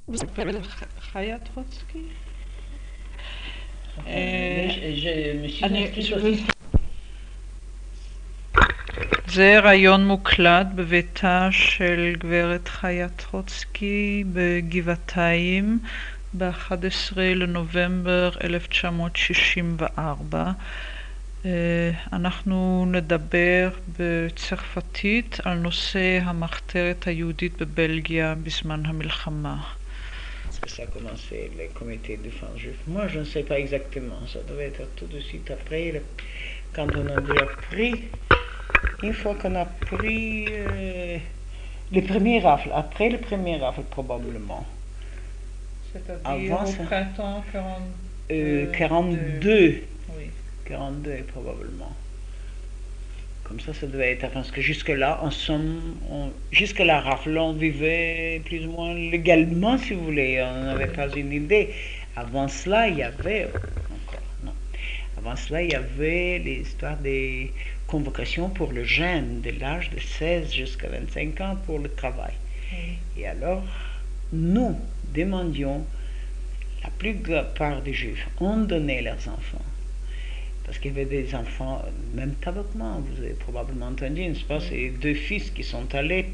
Vous appelez Chaya Trotsky? je me suis inscrite je aussi. זה ראיון מוקלט בביתה של גברת חיה טרוצקי בגבעתיים ב-11 לנובמבר 1964. אנחנו נדבר בצרפתית על נושא המחתרת היהודית בבלגיה בזמן המלחמה. Ça a commencé, le comité de défense juive. Moi, je ne sais pas exactement. Ça devait être tout de suite après, quand on a déjà pris, une fois qu'on a pris les premiers rafles, après les premiers rafles probablement. C'est-à-dire au printemps 42. Oui. 42 probablement. Comme ça devait être, parce que jusque-là, jusque la rafle, on vivait plus ou moins légalement, si vous voulez. On n'avait pas une idée. Avant cela, il y avait, avant cela, il y avait l'histoire des convocations pour le jeune, de l'âge de 16 jusqu'à 25 ans pour le travail. Et alors, nous demandions, la plus grande part des juifs ont donné leurs enfants. Parce qu'il y avait des enfants, même tabaquement, vous avez probablement entendu, n'est-ce pas, c'est deux fils qui sont allés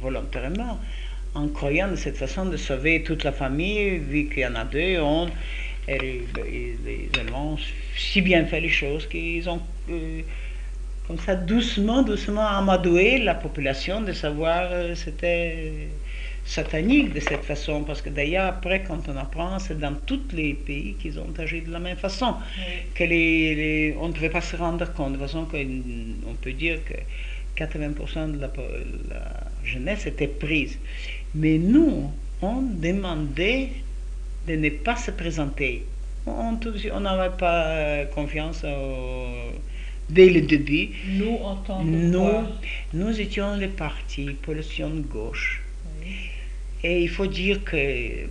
volontairement, en croyant de cette façon de sauver toute la famille, vu qu'il y en a deux, et les Allemands ont si bien fait les choses qu'ils ont, comme ça, doucement amadoué la population de savoir c'était satanique de cette façon, parce que d'ailleurs après quand on apprend, c'est dans tous les pays qu'ils ont agi de la même façon, que on ne pouvait pas se rendre compte, de façon qu'on peut dire que 80% de la jeunesse était prise. Mais nous, on demandait de ne pas se présenter. On n'avait pas confiance dès le début. Nous, en tant que nous étions le parti population de gauche. Et il faut dire que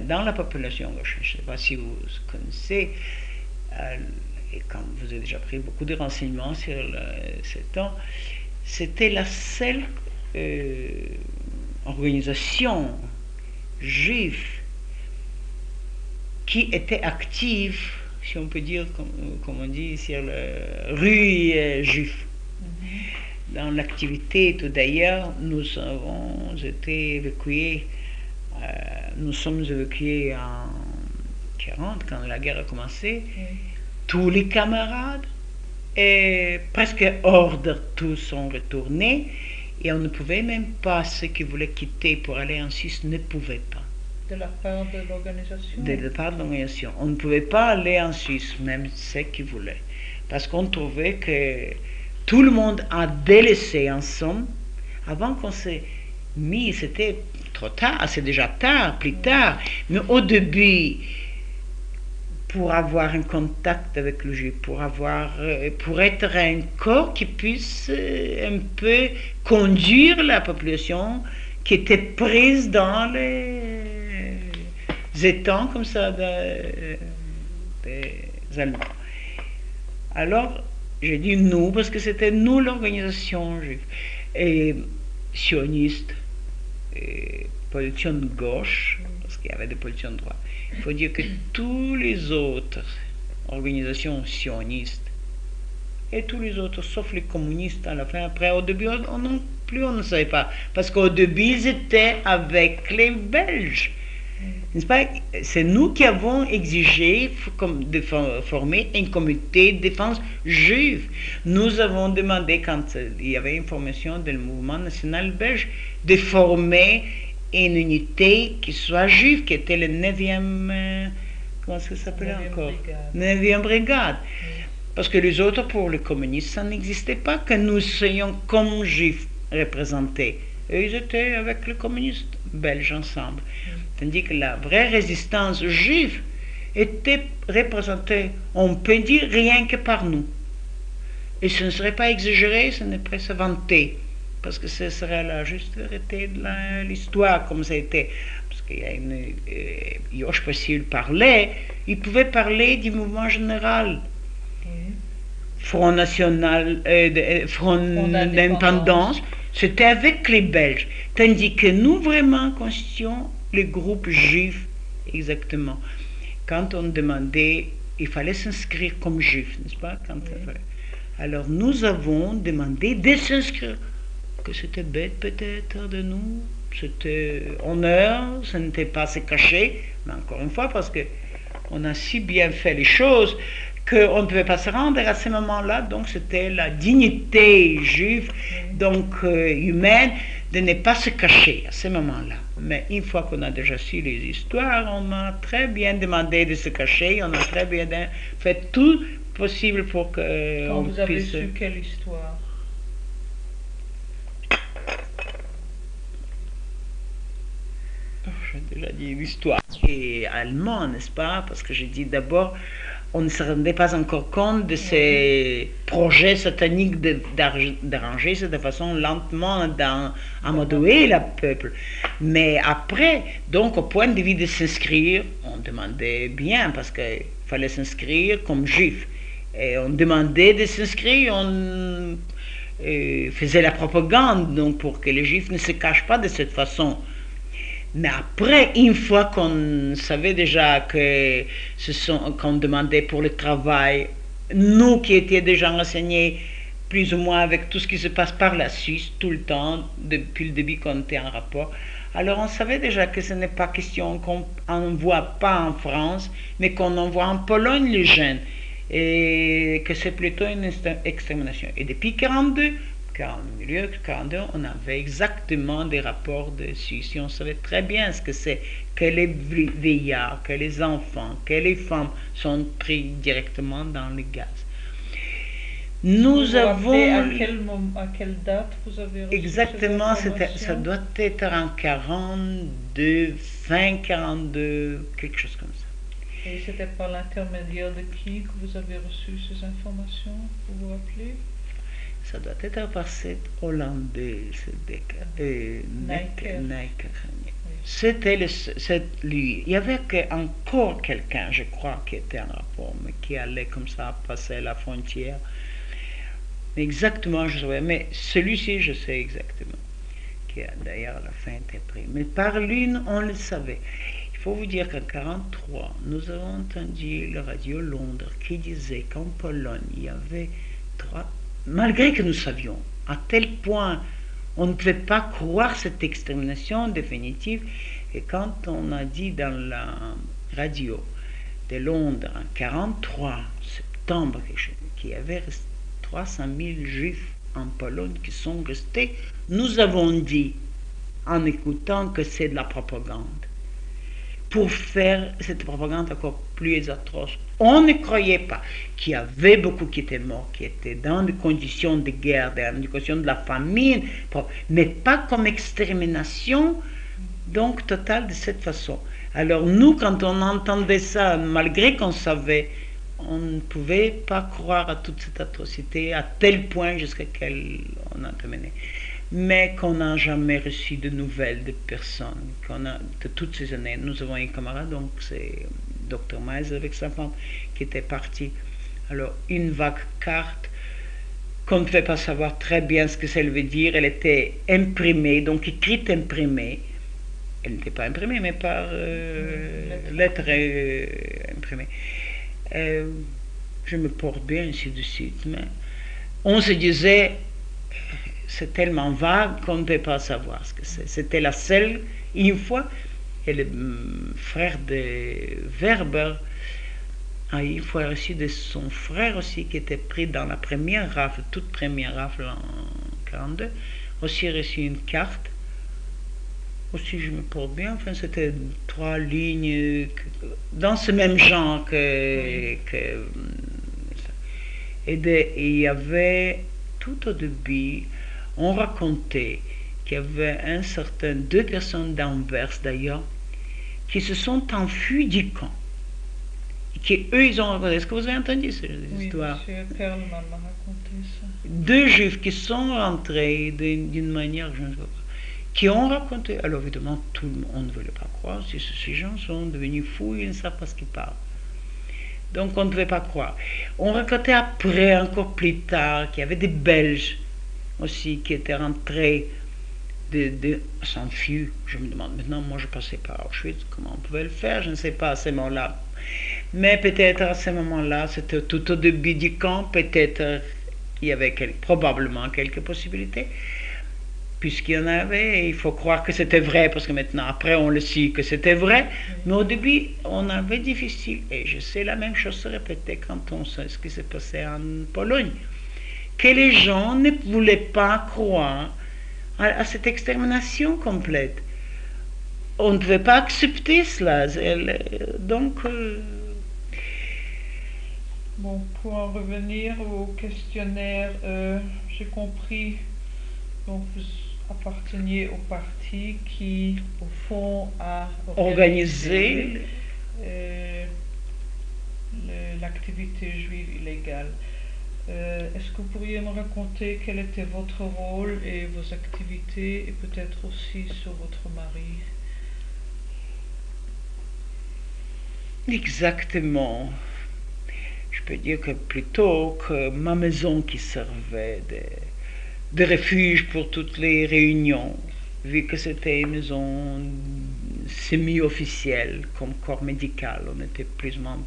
dans la population gauche, je ne sais pas si vous connaissez, et quand vous avez déjà pris beaucoup de renseignements sur ce temps, c'était la seule organisation juive qui était active, si on peut dire, comme on dit, sur la rue juive. Dans l'activité, tout d'ailleurs, nous avons été évacués, nous sommes évacués en 1940, quand la guerre a commencé. Tous les camarades, et presque hors de tous, sont retournés, et on ne pouvait même pas, ceux qui voulaient quitter pour aller en Suisse ne pouvaient pas. De la part de l'organisation? De la part de l'organisation. On ne pouvait pas aller en Suisse, même ceux qui voulaient, parce qu'on trouvait que tout le monde a délaissé en somme, avant qu'on s'est mis, c'était trop tard, c'est déjà tard, plus tard, mais au début, pour avoir un contact avec le juif, pour être un corps qui puisse un peu conduire la population qui était prise dans les étangs comme ça des Allemands. Alors, j'ai dit nous, parce que c'était nous l'organisation juive, et sioniste, et position de gauche, parce qu'il y avait des positions de droite. Il faut dire que tous les autres organisations sionistes, et tous les autres, sauf les communistes à la fin, après, au début, on ne savait pas, parce qu'au début, ils étaient avec les Belges. N'est-ce pas? C'est nous qui avons exigé de former un comité de défense juive. Nous avons demandé, quand il y avait une formation du mouvement national belge, de former une unité qui soit juive, qui était le 9e, comment ça s'appelait encore? 9e brigade. Parce que les autres, pour les communistes, ça n'existait pas que nous soyons comme juifs représentés. Et ils étaient avec les communistes belges ensemble. Tandis que la vraie résistance juive était représentée, on peut dire, rien que par nous. Et ce ne serait pas exagéré, ce n'est pas se vanter, parce que ce serait la juste vérité de l'histoire, comme ça a été. Parce qu'il y a Yosh Passil parlait, il pouvait parler du mouvement général. Front national, Front d'indépendance, C'était avec les Belges. Tandis que nous, vraiment, constituons le groupe juif, exactement. Quand on demandait, il fallait s'inscrire comme juif, n'est-ce pas? Alors, nous avons demandé de s'inscrire. Que c'était bête, peut-être, de nous. C'était honneur, ce n'était pas se cacher. Mais encore une fois, parce que on a si bien fait les choses qu'on ne pouvait pas se rendre à ce moment-là. Donc, c'était la dignité juive, donc humaine, de ne pas se cacher à ce moment-là. Mais une fois qu'on a déjà su les histoires, on a très bien demandé de se cacher, on a très bien fait tout possible pour que Quand vous avez su quelle histoire? J'ai déjà dit l'histoire et allemand, n'est-ce pas? Parce que j'ai dit d'abord, on ne se rendait pas encore compte de ces projets sataniques d'arranger de façon lentement d'amadouer le peuple. Mais après, donc au point de vue de s'inscrire, on demandait bien, parce qu'il fallait s'inscrire comme juif. Et on demandait de s'inscrire, on faisait la propagande donc pour que les juifs ne se cachent pas de cette façon. Mais après, une fois qu'on savait déjà qu'on demandait pour le travail, nous qui étions déjà renseignés plus ou moins avec tout ce qui se passe par la Suisse, tout le temps, depuis le début qu'on était en rapport, alors on savait déjà que ce n'est pas question qu'on n'envoie pas en France, mais qu'on envoie en Pologne les jeunes, et que c'est plutôt une extermination. Et depuis 1942, au milieu de 1942, on avait exactement des rapports de Suisse. On savait très bien ce que c'est que les vieillards, que les enfants, que les femmes sont pris directement dans les gaz. Nous avons... À quelle date vous avez reçu exactement, ça doit être en 42, fin 42, quelque chose comme ça. Et c'était par l'intermédiaire de qui que vous avez reçu ces informations? Vous vous rappelez? Ça doit être par cet Hollandais, Necker. C'était lui. Il y avait encore quelqu'un, je crois, qui était en rapport, mais qui allait comme ça passer la frontière. Mais exactement, je savais. Mais celui-ci, je sais exactement. Qui a d'ailleurs à la fin été pris. Mais par lui, on le savait. Il faut vous dire qu'en 1943, nous avons entendu la radio Londres qui disait qu'en Pologne, il y avait 3... Malgré que nous savions, à tel point, on ne pouvait pas croire cette extermination définitive. Et quand on a dit dans la radio de Londres, en 43 septembre, qu'il y avait 300 000 juifs en Pologne qui sont restés, nous avons dit, en écoutant, que c'est de la propagande. Pour faire cette propagande encore plus atroce. On ne croyait pas qu'il y avait beaucoup qui étaient morts, qui étaient dans des conditions de guerre, dans des conditions de la famine, mais pas comme extermination, donc totale de cette façon. Alors nous, quand on entendait ça, malgré qu'on savait, on ne pouvait pas croire à toute cette atrocité, à tel point jusqu'à quel on a terminé. Mais qu'on n'a jamais reçu de nouvelles de personnes, de toutes ces années. Nous avons un camarade, donc c'est Dr Miles avec sa femme, qui était parti. Alors, une vague carte, qu'on ne pouvait pas savoir très bien ce que ça veut dire, elle était imprimée, donc écrite imprimée. Elle n'était pas imprimée, mais par lettre imprimée. Je me porte bien, ainsi de suite, mais on se disait... C'est tellement vague qu'on ne peut pas savoir ce que c'est. C'était la seule, une fois, et le frère de Werber a une fois reçu de son frère aussi, qui était pris dans la première rafle, toute première rafle en 1942, aussi reçu une carte. Aussi, je me porte bien, enfin, c'était 3 lignes, dans ce même genre et il y avait, tout au début, on racontait qu'il y avait 2 personnes d'Anvers d'ailleurs, qui se sont enfuis du camp. Et qu'eux, ils ont raconté. Est-ce que vous avez entendu cette histoire? Oui, M. Perlman m'a raconté ça. 2 juifs qui sont rentrés d'une manière, je ne sais pas, qui ont raconté. Alors évidemment, tout le monde ne voulait pas croire. Si ces gens sont devenus fous, ils ne savent pas ce qu'ils parlent. Donc on ne devait pas croire. On racontait après, encore plus tard, qu'il y avait des Belges aussi qui étaient rentrés s'enfuient. Je me demande maintenant, moi je passais par Auschwitz, comment on pouvait le faire, je ne sais pas à ce moment-là. Mais peut-être à ce moment-là, c'était tout au début du camp, peut-être il y avait probablement quelques possibilités, puisqu'il y en avait, et il faut croire que c'était vrai, parce que maintenant, après, on le sait que c'était vrai, mais au début, on avait difficile, et je sais la même chose se répétait quand on sait ce qui s'est passé en Pologne, que les gens ne voulaient pas croire à cette extermination complète. On ne pouvait pas accepter cela, donc... Bon, pour en revenir au questionnaire, j'ai compris, donc vous apparteniez au parti qui, au fond, a organisé l'activité juive illégale. Est-ce que vous pourriez me raconter quel était votre rôle et vos activités, et peut-être aussi sur votre mari? Exactement. Je peux dire que plutôt que ma maison qui servait de refuge pour toutes les réunions, vu que c'était une maison semi-officielle comme corps médical, on était plus ou moins,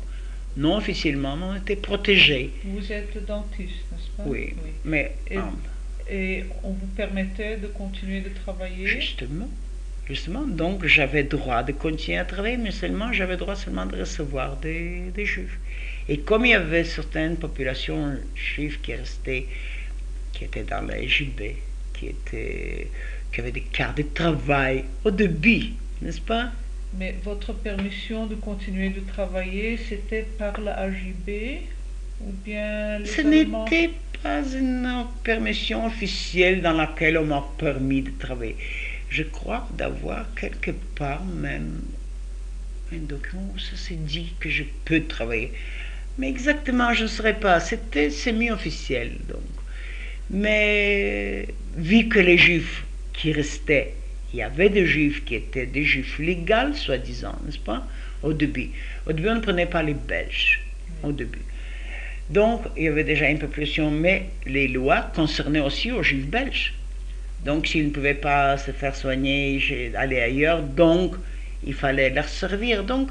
non officiellement, mais on était protégés. Vous êtes dentiste, n'est-ce pas? Oui, oui. Mais... Et on vous permettait de continuer de travailler? Justement, donc j'avais droit de continuer à travailler, mais seulement j'avais droit seulement de recevoir des juifs. Et comme il y avait certaines populations juives qui restaient, qui étaient dans la SJB, qui avaient des cartes de travail au début, n'est-ce pas? Mais votre permission de continuer de travailler, c'était par la AJB ou bien les Allemands? Ce n'était pas une permission officielle dans laquelle on m'a permis de travailler. Je crois d'avoir quelque part même un document où ça s'est dit que je peux travailler. Mais exactement, je ne saurais pas. C'était semi-officiel, donc. Mais vu que les juifs qui restaient, il y avait des juifs qui étaient des juifs légaux, soi-disant, n'est-ce pas? Au début. Au début, on ne prenait pas les Belges. Au début. Donc, il y avait déjà une population, mais les lois concernaient aussi aux juifs belges. Donc, s'ils ne pouvaient pas se faire soigner, aller ailleurs, donc il fallait leur servir. Donc,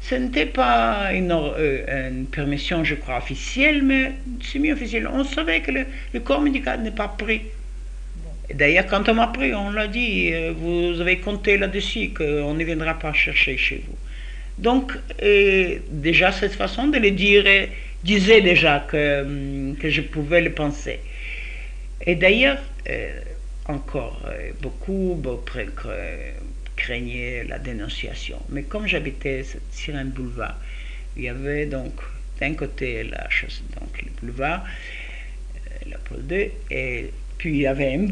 ce n'était pas une permission, je crois, officielle, mais semi-officielle. On savait que le corps médical n'est pas pris. D'ailleurs, quand on m'a pris, on l'a dit, vous avez compté là-dessus, qu'on ne viendra pas chercher chez vous. Donc, déjà, cette façon de le dire disait déjà que je pouvais le penser. Et d'ailleurs, encore, beaucoup craignaient la dénonciation. Mais comme j'habitais sur un boulevard, il y avait donc d'un côté la chaussée, donc le boulevard, la Paul II, et puis il y avait un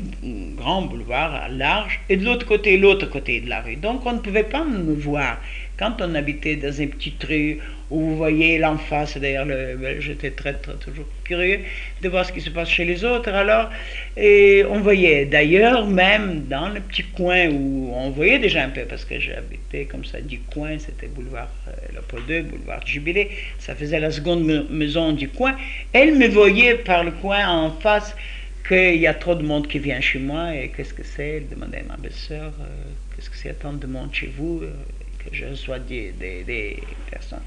grand boulevard large, et de l'autre côté de la rue. Donc on ne pouvait pas me voir. Quand on habitait dans une petite rue où vous voyez l'en face, d'ailleurs j'étais toujours curieux de voir ce qui se passe chez les autres, alors et on voyait d'ailleurs même dans le petit coin où on voyait déjà un peu, parce que j'habitais comme ça du coin, c'était boulevard Léopold II, boulevard Jubilé, ça faisait la seconde maison du coin, elle me voyait par le coin en face qu'il y a trop de monde qui vient chez moi, et qu'est-ce que c'est, elle demandait à ma belle-sœur, qu'est-ce que c'est tant de monde chez vous, que je reçois des personnes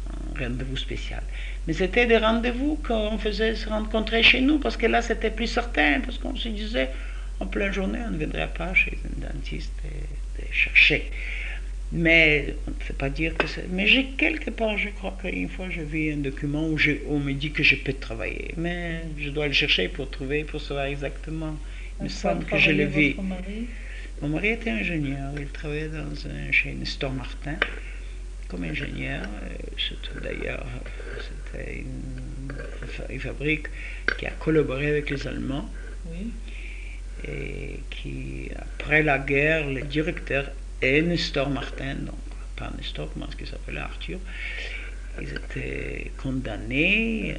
en rendez-vous spécial. Mais c'était des rendez-vous qu'on faisait se rencontrer chez nous, parce que là c'était plus certain, parce qu'on se disait en pleine journée on ne viendrait pas chez un dentiste et chercher. Mais on ne peut pas dire que c'est... Mais j'ai quelque part, je crois qu'une fois j'ai vu un document où on me dit que je peux travailler, mais je dois le chercher pour savoir exactement. Il me semble que je l'ai vu. Mon mari était ingénieur, il travaillait chez Nestor Martin comme ingénieur, surtout d'ailleurs, c'était une fabrique qui a collaboré avec les Allemands, oui. Et qui, après la guerre, le directeur est Nestor Martin, donc pas Nestor, comment est-ce qu'il s'appelait, Arthur. Ils étaient condamnés,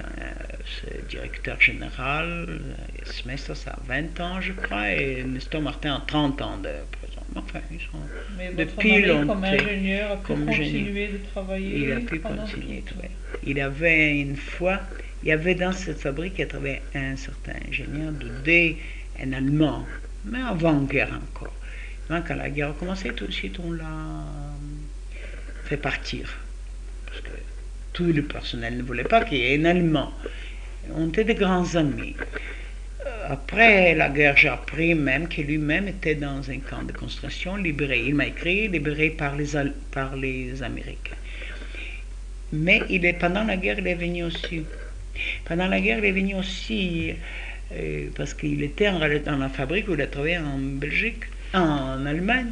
ce directeur général, Smester, ça a 20 ans, je crois, et Nestor Martin a 30 ans de prison. Enfin, ils sont mais depuis longtemps. Comme ingénieur, a pu continuer de travailler. Il a pu continuer, oui. Il avait une fois Il y avait dans cette fabrique, il y avait un certain ingénieur de D, un Allemand, mais avant-guerre encore. Donc, quand la guerre a commencé, tout de suite, on l'a fait partir. Parce que tout le personnel ne voulait pas qu'il y ait un Allemand. On était des grands amis. Après la guerre, j'ai appris même que lui-même était dans un camp de concentration libéré. Il m'a écrit libéré par les Américains. Mais pendant la guerre, il est venu aussi. Pendant la guerre, il est venu aussi parce qu'il était dans la fabrique où il a travaillé en Belgique, en Allemagne.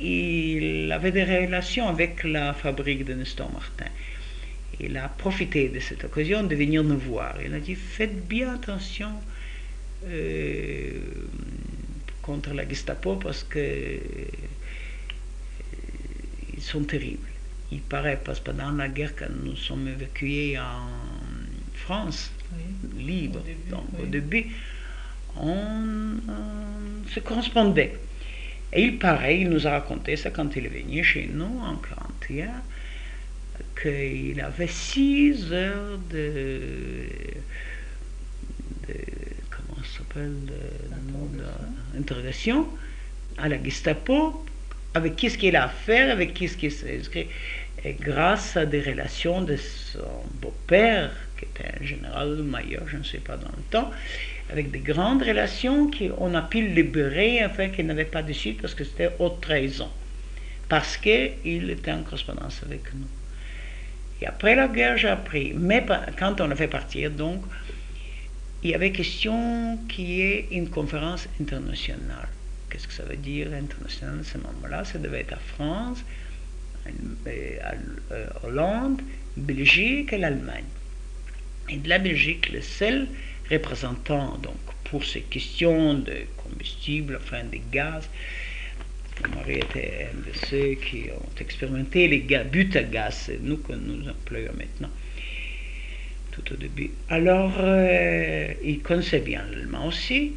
Il avait des relations avec la fabrique de Nestor Martin. Il a profité de cette occasion de venir nous voir. Il a dit, faites bien attention contre la Gestapo parce que ils sont terribles. Il paraît, parce que pendant la guerre, quand nous sommes évacués en France, oui, libre, au début, on se correspondait. Et il paraît, il nous a raconté ça quand il est venu chez nous en 1941, qu'il avait 6 heures comment ça s'appelle, d'interrogation à la Gestapo, avec qui est-ce qu'il a affaire, avec qui est-ce qu'il s'est inscrit. Et grâce à des relations de son beau-père, qui était un général-major, je ne sais pas dans le temps, avec des grandes relations qu'on a pu libérer afin qu'il n'avait pas de suite parce que c'était haute trahison. Parce qu'il était en correspondance avec nous. Et après la guerre, j'ai appris. Mais quand on l'a fait partir, donc, il y avait question qu'il y ait une conférence internationale. Qu'est-ce que ça veut dire international à ce moment-là? Ça devait être à France, à Hollande, Belgique et l'Allemagne. Et de la Belgique, le seul représentant donc, pour ces questions de combustible, enfin des gaz, mon mari était un de ceux qui ont expérimenté les buts à gaz, c'est nous que nous employons maintenant, tout au début. Alors, il connaissait bien l'allemand aussi.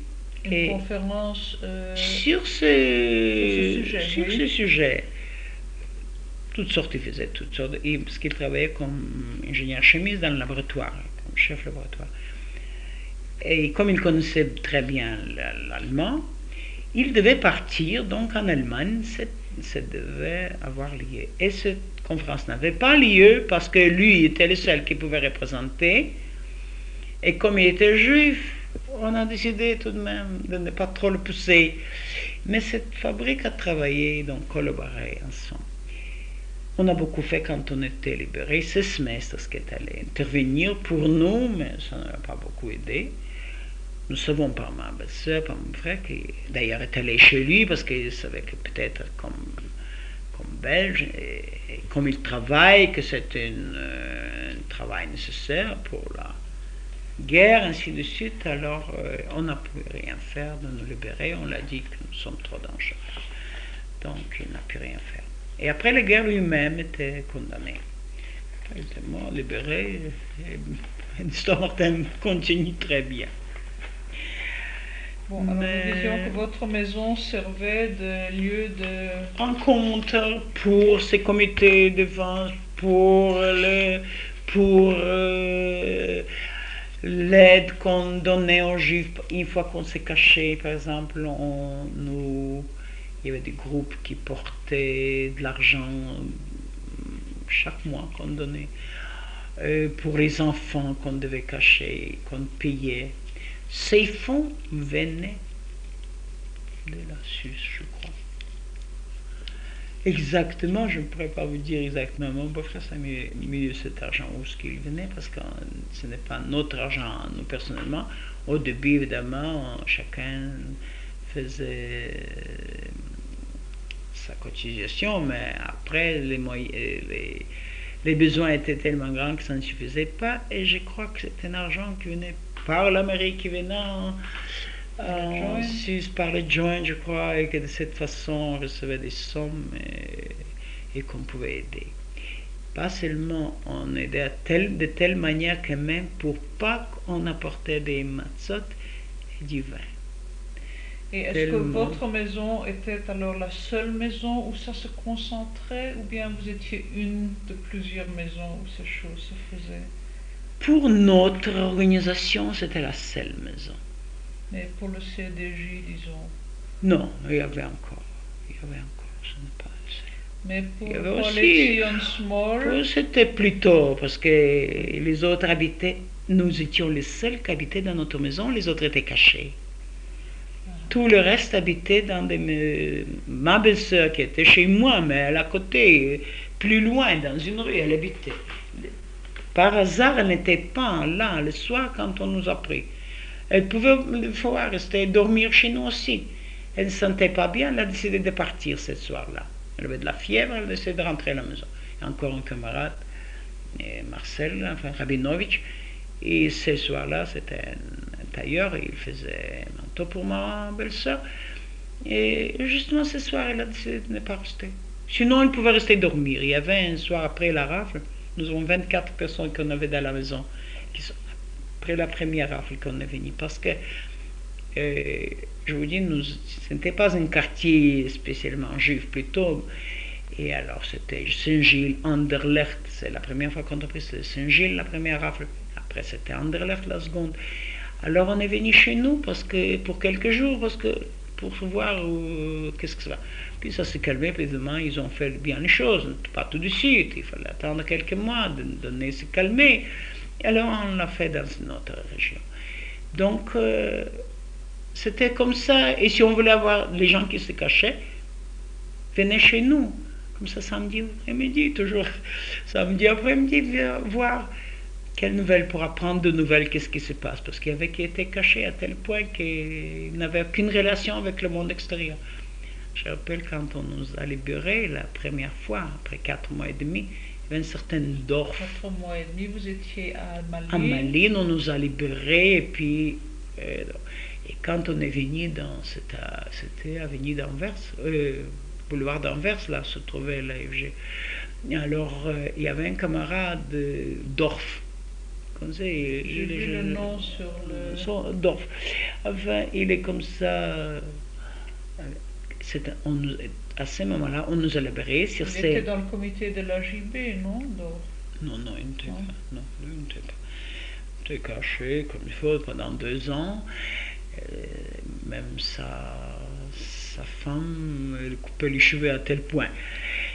Une conférence sur ce sujet. Toutes sortes, il faisait toutes sortes, parce qu'il travaillait comme ingénieur chimiste dans le laboratoire, comme chef laboratoire. Et comme il connaissait très bien l'allemand, il devait partir donc en Allemagne, ça devait avoir lieu. Et cette conférence n'avait pas lieu parce que lui était le seul qui pouvait représenter. Et comme il était juif, on a décidé tout de même de ne pas trop le pousser. Mais cette fabrique a travaillé, donc collaboré ensemble. On a beaucoup fait quand on était libéré. C'est Smith qui est allé intervenir pour nous, mais ça n'a pas beaucoup aidé. Nous savons par ma belle-sœur, par mon frère, qui d'ailleurs est allé chez lui parce qu'il savait que peut-être comme Belge, et comme il travaille, que c'est un travail nécessaire pour la guerre, ainsi de suite, alors on n'a pu rien faire de nous libérer. On l'a dit que nous sommes trop dangereux. Donc il n'a pu rien faire. Et après la guerre, lui-même était condamné. Il était mort, libéré, et Nestor Martin continue très bien. Bon, alors nous disions que votre maison servait de lieu de rencontre pour ces comités de vente, pour l'aide qu'on donnait aux juifs une fois qu'on s'est caché, par exemple, il y avait des groupes qui portaient de l'argent chaque mois qu'on donnait pour les enfants qu'on devait cacher, qu'on payait. Ces fonds venaient de la Suisse, je crois. Exactement, je ne pourrais pas vous dire exactement. Mon beau-frère a mis cet argent où ce qu'il venait, parce que ce n'est pas notre argent, nous personnellement. Au début, évidemment, chacun faisait sa cotisation, mais après, les besoins étaient tellement grands que ça ne suffisait pas, et je crois que c'était un argent qui venait par l'Amérique, qui venait en Suisse, par les joints, je crois, et que de cette façon, on recevait des sommes et qu'on pouvait aider. Pas seulement on aidait de telle manière que même pour Pâques, on apportait des matzot et du vin. Et est-ce que votre maison était alors la seule maison où ça se concentrait, ou bien vous étiez une de plusieurs maisons où ces choses se faisaient? Pour notre organisation, c'était la seule maison. Mais pour le CDJ, disons. Non, il y avait encore. Ce n'est pas assez. Mais pour Il y avait Collection Small, c'était plutôt parce que les autres habitaient, nous étions les seuls qui habitaient dans notre maison, les autres étaient cachés. Tout le reste habitait dans ma belle-sœur qui était chez moi, mais elle à côté, plus loin, dans une rue, elle habitait. Par hasard, elle n'était pas là le soir quand on nous a pris. Elle pouvait des fois rester dormir chez nous aussi. Elle ne se sentait pas bien, elle a décidé de partir ce soir-là. Elle avait de la fièvre, elle a décidé de rentrer à la maison. Et encore un camarade, Marcel, enfin Rabinovitch, et ce soir-là, c'était un tailleur, il faisait un manteau pour ma belle-sœur. Et justement, ce soir, elle a décidé de ne pas rester. Sinon, elle pouvait rester dormir. Il y avait un soir après la rafle, nous avons 24 personnes qu'on avait dans la maison, qui sont après la première rafle qu'on est venu. Parce que, je vous dis, ce n'était pas un quartier spécialement juif, plutôt. Et alors, c'était Saint-Gilles, Anderlecht. C'est la première fois qu'on a pris Saint-Gilles, la première rafle. Après, c'était Anderlecht, la seconde. Alors, on est venu chez nous pour quelques jours, pour voir qu'est-ce que ça va. Puis ça s'est calmé, puis demain, ils ont fait bien les choses. Pas tout de suite, il fallait attendre quelques mois, donner se calmer. Alors, on l'a fait dans une autre région. Donc, c'était comme ça. Et si on voulait avoir les gens qui se cachaient, venaient chez nous. Comme ça, samedi après-midi, toujours. Samedi après-midi, voir quelles nouvelles, pour apprendre de nouvelles, qu'est-ce qui se passe. Parce qu'il y avait qui étaient cachés à tel point qu'ils n'avaient aucune relation avec le monde extérieur. Je rappelle quand on nous a libérés la première fois, après 4 mois et demi, il y avait une certaine Dorf. 4 mois et demi, vous étiez à Malines. À Malines, on nous a libérés, et puis, et quand on est venu c'était avenue d'Anvers, boulevard d'Anvers, là se trouvait l'AFG. Alors, il y avait un camarade Dorf. J'ai vu le nom sur le... Dorf. Enfin, il est comme ça. À ce moment-là, on nous a libérés sur Il était dans le comité de l'AJB, non, Dorf? Non, il n'était pas. Non, il n'était pas. Il était caché comme il faut pendant 2 ans. Même sa femme, elle coupait les cheveux à tel point.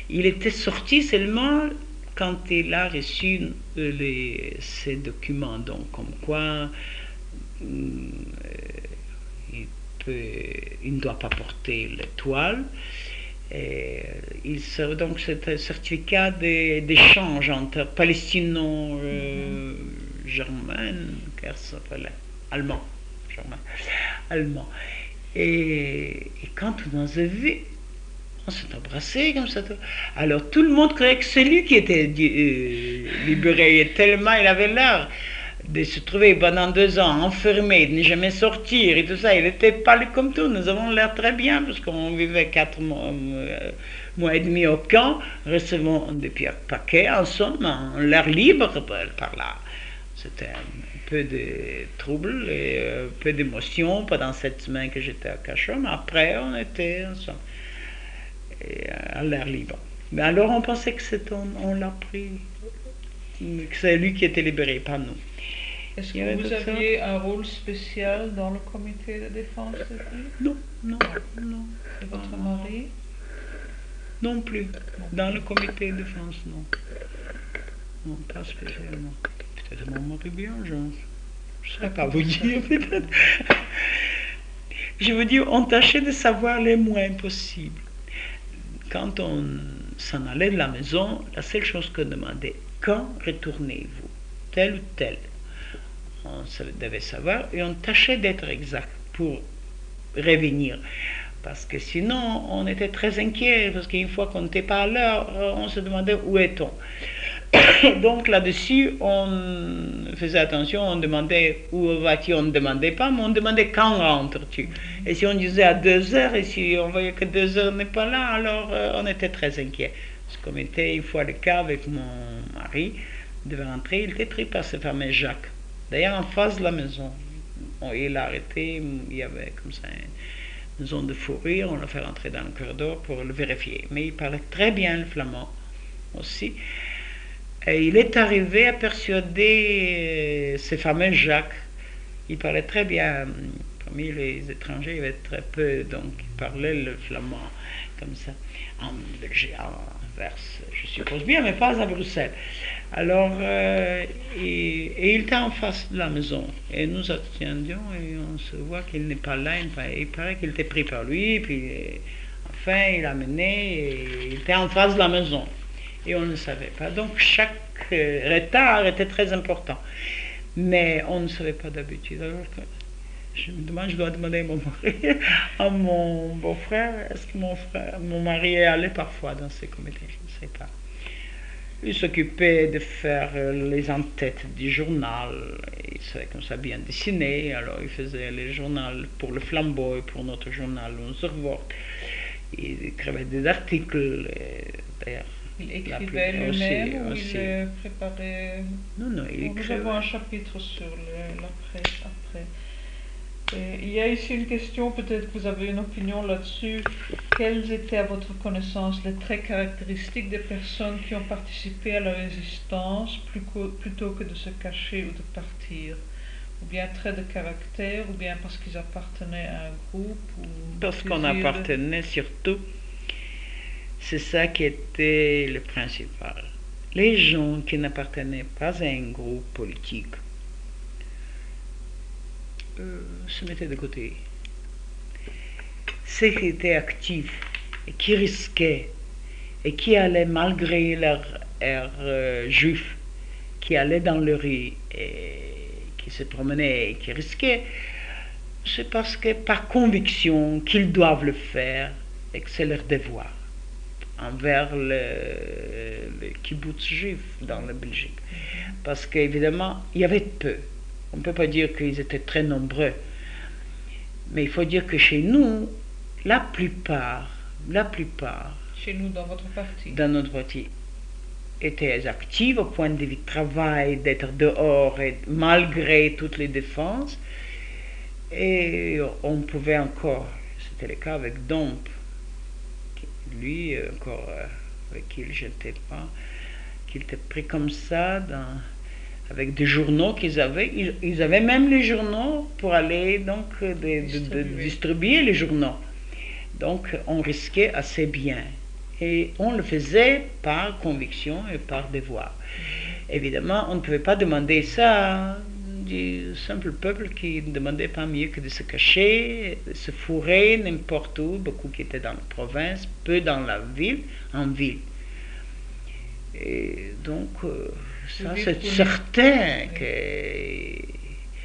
Il était sorti seulement quand il a reçu ces documents, donc comme quoi il ne doit pas porter l'étoile. Donc c'est un certificat d'échange entre palestino-germain, car ça s'appelait allemand. Allemand. Et quand on nous a vus, on s'est embrassés comme ça. Alors tout le monde croyait que c'est lui qui était libéré, et tellement il avait l'air de se trouver pendant 2 ans enfermé, de ne jamais sortir et tout ça. Il n'était pas comme tout. Nous avons l'air très bien parce qu'on vivait 4 mois et demi au camp, recevons des paquets, en somme, en l'air libre par là. C'était un peu de trouble et un peu d'émotion pendant cette semaine que j'étais à Cachot, mais après on était ensemble à l'air libre. Mais alors on pensait que on l'a pris, que c'est lui qui était libéré, pas nous. Est-ce que vous aviez un rôle spécial dans le comité de défense des Juifs? Non. Et votre mari? Non plus. Dans le comité de défense, non. Non, pas spécialement. Peut-être mon mari bien, je ne saurais pas vous dire, peut-être. Je veux dire, on tâchait de savoir le moins possible. Quand on s'en allait de la maison, la seule chose qu'on demandait, quand retournez-vous? Tel ou tel. On devait savoir et on tâchait d'être exact pour revenir. Parce que sinon, on était très inquiets, parce qu'une fois qu'on n'était pas à l'heure, on se demandait où est-on. Donc là-dessus, on faisait attention, on demandait où vas-tu, on ne demandait pas, mais on demandait quand rentres-tu. Et si on disait à 2 heures, et si on voyait que 2 heures n'est pas là, alors on était très inquiets. Parce qu'on était une fois le cas avec mon mari, il devait rentrer, il était pris par ce fameux Jacques. D'ailleurs, en face de la maison, il a arrêté, il y avait comme ça une zone de fourrure, on l'a fait rentrer dans le corridor pour le vérifier. Mais il parlait très bien le flamand aussi. Et il est arrivé à persuader ce fameux Jacques. Il parlait très bien. Parmi les étrangers, il y avait très peu, donc il parlait le flamand comme ça. En Belgique, en Anvers, je suppose bien, mais pas à Bruxelles. Alors, et il était en face de la maison. Et nous attendions et on se voit qu'il n'est pas là. Il paraît qu'il était pris par lui. Puis, enfin, il l'a mené et il était en face de la maison. Et on ne le savait pas. Donc, chaque retard était très important. Mais on ne savait pas d'habitude. Alors, je me demande, je dois demander à mon beau-frère, est-ce que mon mari est allé parfois dans ces comités? Je ne sais pas. Il s'occupait de faire les entêtes du journal. Il savait comme ça bien dessiner. Alors il faisait les journaux pour le Flambeau et pour notre journal Unserwort. Il écrivait des articles. D'ailleurs, il écrivait lui-même ou aussi. Il préparait... Non, il écrivait. Nous avons un chapitre sur la presse après. Et il y a ici une question, peut-être que vous avez une opinion là-dessus. Quelles étaient à votre connaissance les traits caractéristiques des personnes qui ont participé à la résistance plutôt que de se cacher ou de partir? Ou bien traits de caractère, ou bien parce qu'ils appartenaient à un groupe ou parce qu'on appartenait surtout. C'est ça qui était le principal. Les gens qui n'appartenaient pas à un groupe politique se mettaient de côté. Ceux qui étaient actifs et qui risquaient et qui allaient malgré leur air juif, qui allaient dans le rue et qui se promenaient et qui risquaient, c'est parce que par conviction qu'ils doivent le faire et que c'est leur devoir envers le kibbutz juif dans la Belgique. Parce qu'évidemment, il y avait peu. On ne peut pas dire qu'ils étaient très nombreux. Mais il faut dire que chez nous, la plupart, chez nous, dans votre parti, étaient actives au point de vue de travail, d'être dehors, et malgré toutes les défenses. Et on pouvait encore, c'était le cas avec Domp, lui, encore, avec qui il n'était pas, qu'il était pris comme ça, avec des journaux qu'ils avaient. Ils avaient même les journaux pour aller donc de distribuer les journaux. Donc on risquait assez bien. Et on le faisait par conviction et par devoir. Évidemment, on ne pouvait pas demander ça du simple peuple qui ne demandait pas mieux que de se cacher, de se fourrer n'importe où, beaucoup qui étaient dans la province, peu dans la ville, en ville. Et donc, ça c'est certain que...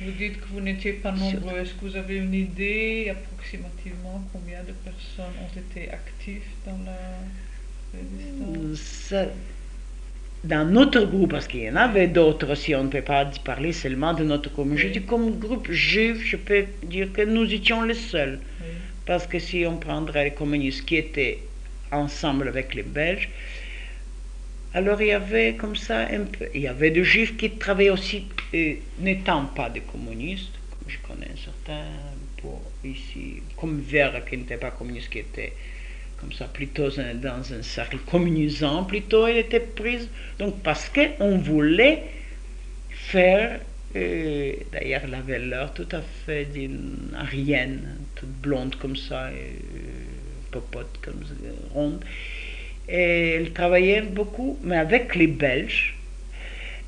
Vous dites que vous n'étiez pas nombreux. Est-ce que vous avez une idée approximativement combien de personnes ont été actives dans la résistance? Dans notre groupe, parce qu'il y en avait d'autres aussi, on ne peut pas parler seulement de notre communauté. Je dis comme groupe juif, je peux dire que nous étions les seuls. Oui. Parce que si on prendrait les communistes qui étaient ensemble avec les Belges, alors il y avait comme ça un peu, il y avait des juifs qui travaillaient aussi, n'étant pas des communistes, comme je connais certains ici, comme Vera qui n'était pas communiste, qui était comme ça plutôt dans un cercle communisant, plutôt elle était prise, donc parce qu'on voulait faire, d'ailleurs elle avait l'air tout à fait d'une arienne, toute blonde comme ça, popote comme ça, ronde. Et elle travaillait beaucoup, mais avec les Belges.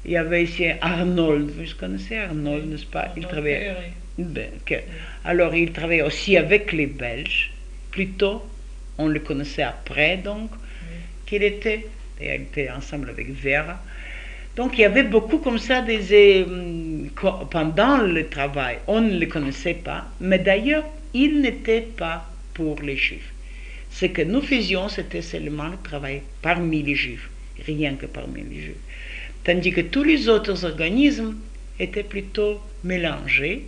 Il y avait ici Arnold, vous connaissez Arnold, n'est-ce pas? Il travaillait. Alors il travaillait aussi avec les Belges, plutôt, on le connaissait après donc, qu'il était, et elle était ensemble avec Vera. Donc il y avait beaucoup comme ça pendant le travail, on ne le connaissait pas, mais d'ailleurs, il n'était pas pour les Juifs. Ce que nous faisions, c'était seulement le travail parmi les Juifs, rien que parmi les Juifs. Tandis que tous les autres organismes étaient plutôt mélangés.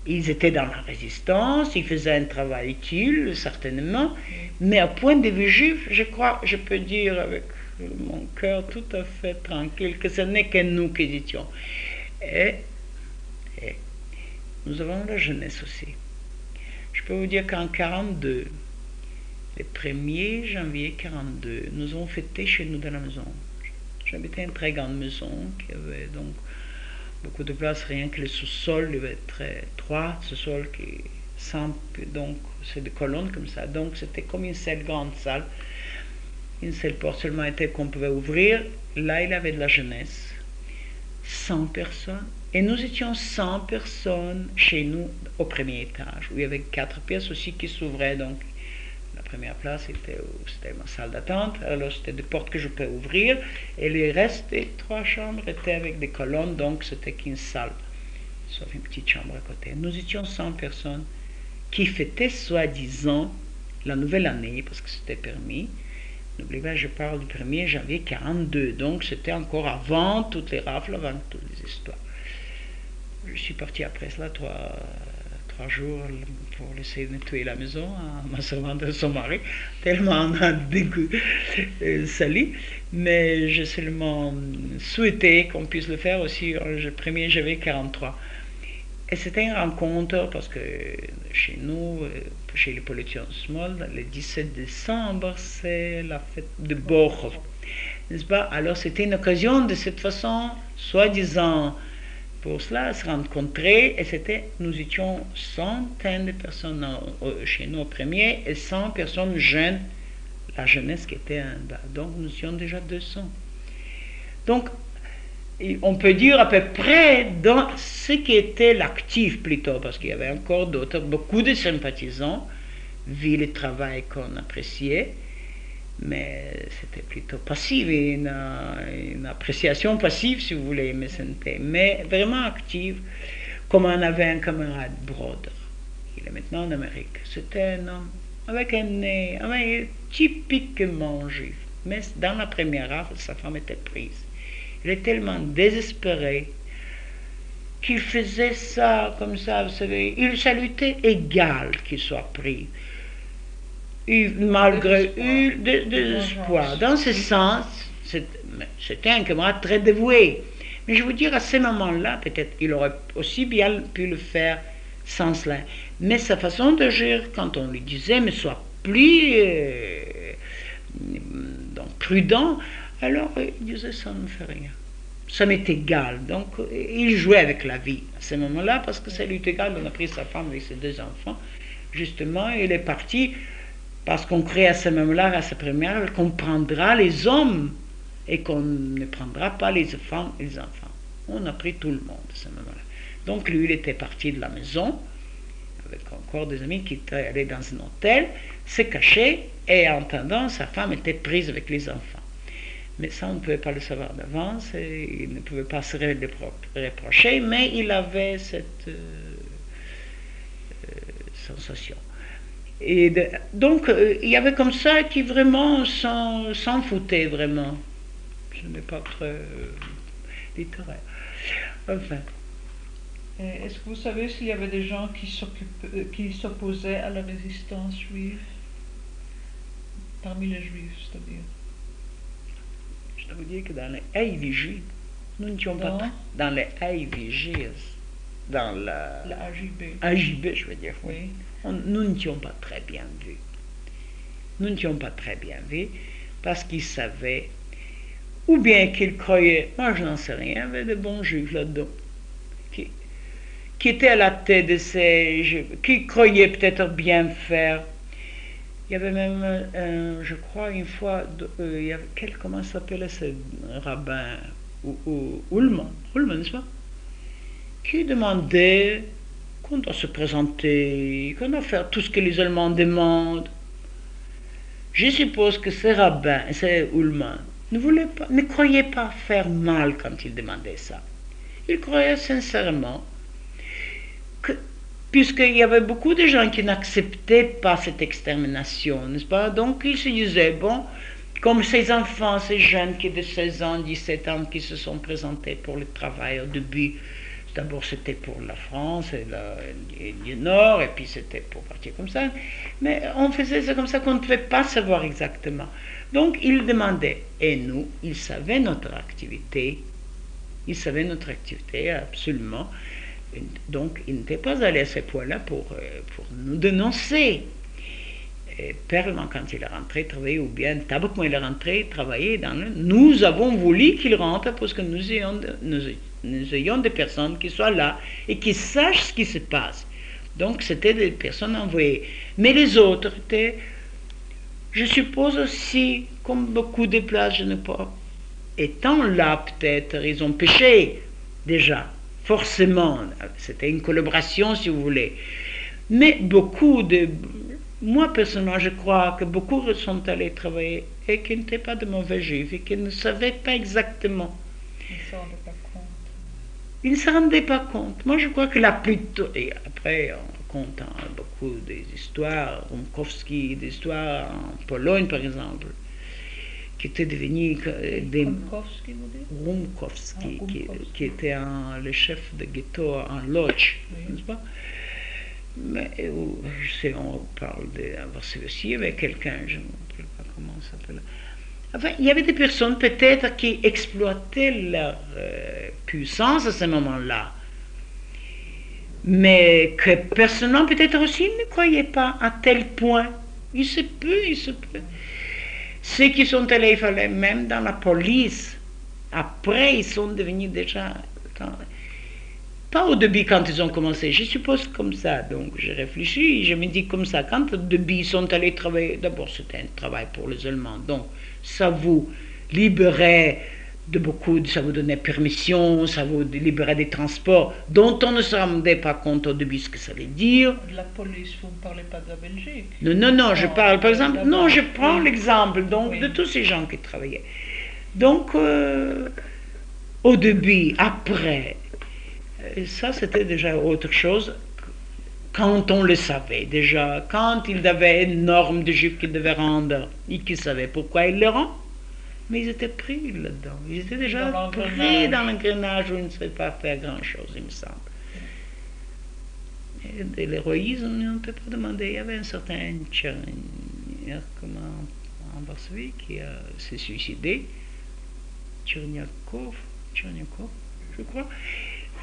Ils étaient dans la résistance, ils faisaient un travail utile, certainement, mais à point de vue juif, je crois, je peux dire avec mon cœur tout à fait tranquille que ce n'est que nous qui étions. Et nous avons la jeunesse aussi. Je peux vous dire qu'en 1942, le 1er janvier 1942, nous avons fêté chez nous dans la maison. J'habitais une très grande maison qui avait donc beaucoup de place, rien que le sous-sol, il était très étroit, ce sol qui simple, donc c'est des colonnes comme ça. Donc c'était comme une seule grande salle. Une seule porte seulement était qu'on pouvait ouvrir. Là, il avait de la jeunesse. 100 personnes. Et nous étions 100 personnes chez nous au premier étage, où il y avait 4 pièces aussi qui s'ouvraient. Donc, la première place, c'était ma salle d'attente. Alors, c'était des portes que je pouvais ouvrir. Et les restes des 3 chambres étaient avec des colonnes, donc c'était qu'une salle, sauf une petite chambre à côté. Nous étions 100 personnes qui fêtaient soi-disant la nouvelle année, parce que c'était permis. N'oubliez pas, je parle du 1er janvier 42, donc c'était encore avant toutes les rafles, avant toutes les histoires. Je suis parti après cela 3 jours pour laisser nettoyer la maison à ma servante et son mari, tellement on a dégoût sali, mais j'ai seulement souhaité qu'on puisse le faire aussi le 1er janvier 43. Et c'était une rencontre parce que chez nous, chez les politiciens small, le 17 décembre, c'est la fête de Borov, n'est-ce pas? Alors c'était une occasion de cette façon, soi-disant, pour cela, se rencontrer, et nous étions centaines de personnes chez nous au premier, et 100 personnes jeunes, la jeunesse qui était en bas. Donc nous étions déjà 200. Donc, on peut dire à peu près dans ce qui était l'actif plutôt, parce qu'il y avait encore d'autres, beaucoup de sympathisants, vu le travail qu'on appréciait, mais c'était plutôt passif, une appréciation passive si vous voulez, mais vraiment active, comme on avait un camarade Broder, il est maintenant en Amérique. C'était un homme avec un nez typiquement juif, mais dans la première rafle, sa femme était prise. Il est tellement désespéré qu'il faisait ça comme ça, vous savez, ça lui était égal qu'il soit pris. Malgré désespoir. Dans ce sens, c'était un camarade très dévoué. Mais je veux dire, à ce moment-là, peut-être il aurait aussi bien pu le faire sans cela. Mais sa façon d'agir, quand on lui disait, mais sois plus donc prudent, alors il disait, ça ne me fait rien. Ça m'est égal. Donc il jouait avec la vie à ce moment-là, parce que ça lui est égal. On a pris sa femme avec ses 2 enfants. Justement, il est parti. Parce qu'on crée à ce moment-là, à sa première, qu'on prendra les hommes et qu'on ne prendra pas les femmes et les enfants. On a pris tout le monde à ce moment-là. Donc lui, il était parti de la maison, avec encore des amis qui étaient allés dans un hôtel, se cacher, et en attendant, sa femme était prise avec les enfants. Mais ça, on ne pouvait pas le savoir d'avance, et il ne pouvait pas se reprocher, mais il avait cette sensation. Et donc, il y avait comme ça qui vraiment s'en foutait vraiment. Ce n'est pas très littéraire. Enfin. Est-ce que vous savez s'il y avait des gens qui s'opposaient à la résistance juive? Parmi les juifs, c'est-à-dire. Je dois vous dire que dans les AIVG, nous n'étions pas dans les AIVG, dans la AJB, je veux dire, oui. Nous n'étions pas très bien vus. Nous n'étions pas très bien vus parce qu'ils savaient, ou bien qu'ils croyaient, moi je n'en sais rien, il y avait de bons juifs là-dedans, qui étaient à la tête de ces, qui croyaient peut-être bien faire. Il y avait même, je crois, une fois, il y avait, comment s'appelait ce rabbin, Ullmann, n'est-ce pas, qui demandait qu'on doit se présenter, qu'on doit faire tout ce que les Allemands demandent. Je suppose que ces rabbins, ces Ullmann, ne croyaient pas faire mal quand ils demandaient ça. Ils croyaient sincèrement que, puisqu'il y avait beaucoup de gens qui n'acceptaient pas cette extermination, n'est-ce pas? Donc ils se disaient, bon, comme ces enfants, ces jeunes qui de 16 ans, 17 ans, qui se sont présentés pour le travail au début. D'abord, c'était pour la France et le Nord, et puis c'était pour partir comme ça. Mais on faisait ça comme ça qu'on ne pouvait pas savoir exactement. Donc, ils demandaient. Et nous, ils savaient notre activité. Ils savaient notre activité, absolument. Donc, ils n'étaient pas allés à ce point-là pour nous dénoncer. Perlman, quand il est rentré travailler, ou bien Tabak, quand il est rentré travailler, nous avons voulu qu'il rentre parce que nous ayons des personnes qui soient là et qui sachent ce qui se passe. Donc, c'était des personnes envoyées. Mais les autres étaient, je suppose aussi, comme beaucoup de places, je ne pas. Étant là, peut-être, ils ont pêché déjà, forcément. C'était une collaboration, si vous voulez. Mais beaucoup de... Moi, personnellement, je crois que beaucoup sont allés travailler et qui n'étaient pas de mauvais juifs et qui ne savaient pas exactement. Ils ne se rendaient pas compte. Ils ne se rendaient pas compte. Moi, je crois que la plutôt... Et après, on compte beaucoup des histoires, Rumkowski, des histoires en Pologne, par exemple, qui étaient devenus des... Rumkowski, vous dites? Rumkowski, Rumkowski. qui était le chef de ghetto en Lodz, Oui. n'est-ce pas? Mais je sais, on parle de Varsovie aussi avec quelqu'un, je ne me rappelle pas comment ça s'appelle. Enfin, il y avait des personnes peut-être qui exploitaient leur puissance à ce moment-là, mais que personnellement peut-être aussi ne croyaient pas à tel point. Il se peut, il se peut. Ceux qui sont allés, il fallait même dans la police. Après, ils sont devenus déjà... Pas au début quand ils ont commencé, je suppose comme ça. Donc j'ai réfléchi, je me dis comme ça. Quand au début ils sont allés travailler, d'abord c'était un travail pour les Allemands. Donc ça vous libérait de beaucoup, ça vous donnait permission, ça vous libérait des transports dont on ne se rendait pas compte au début ce que ça veut dire. De la police, vous ne parlez pas de la Belgique? Non, je parle par exemple, non, je prends l'exemple donc Oui. de tous ces gens qui travaillaient. Donc au début, après, ça c'était déjà autre chose quand on le savait déjà, quand il avait une norme de juifs qu'il devait rendre et qu'ils savaient pourquoi il le rend. Mais ils étaient pris là-dedans. Ils étaient déjà pris dans l'engrenage où ils ne savaient pas faire grand-chose, il me semble. Et de l'héroïsme, on ne peut pas demander. Il y avait un certain Tcherniak en Varsovie qui s'est suicidé. Tcherniakov, je crois.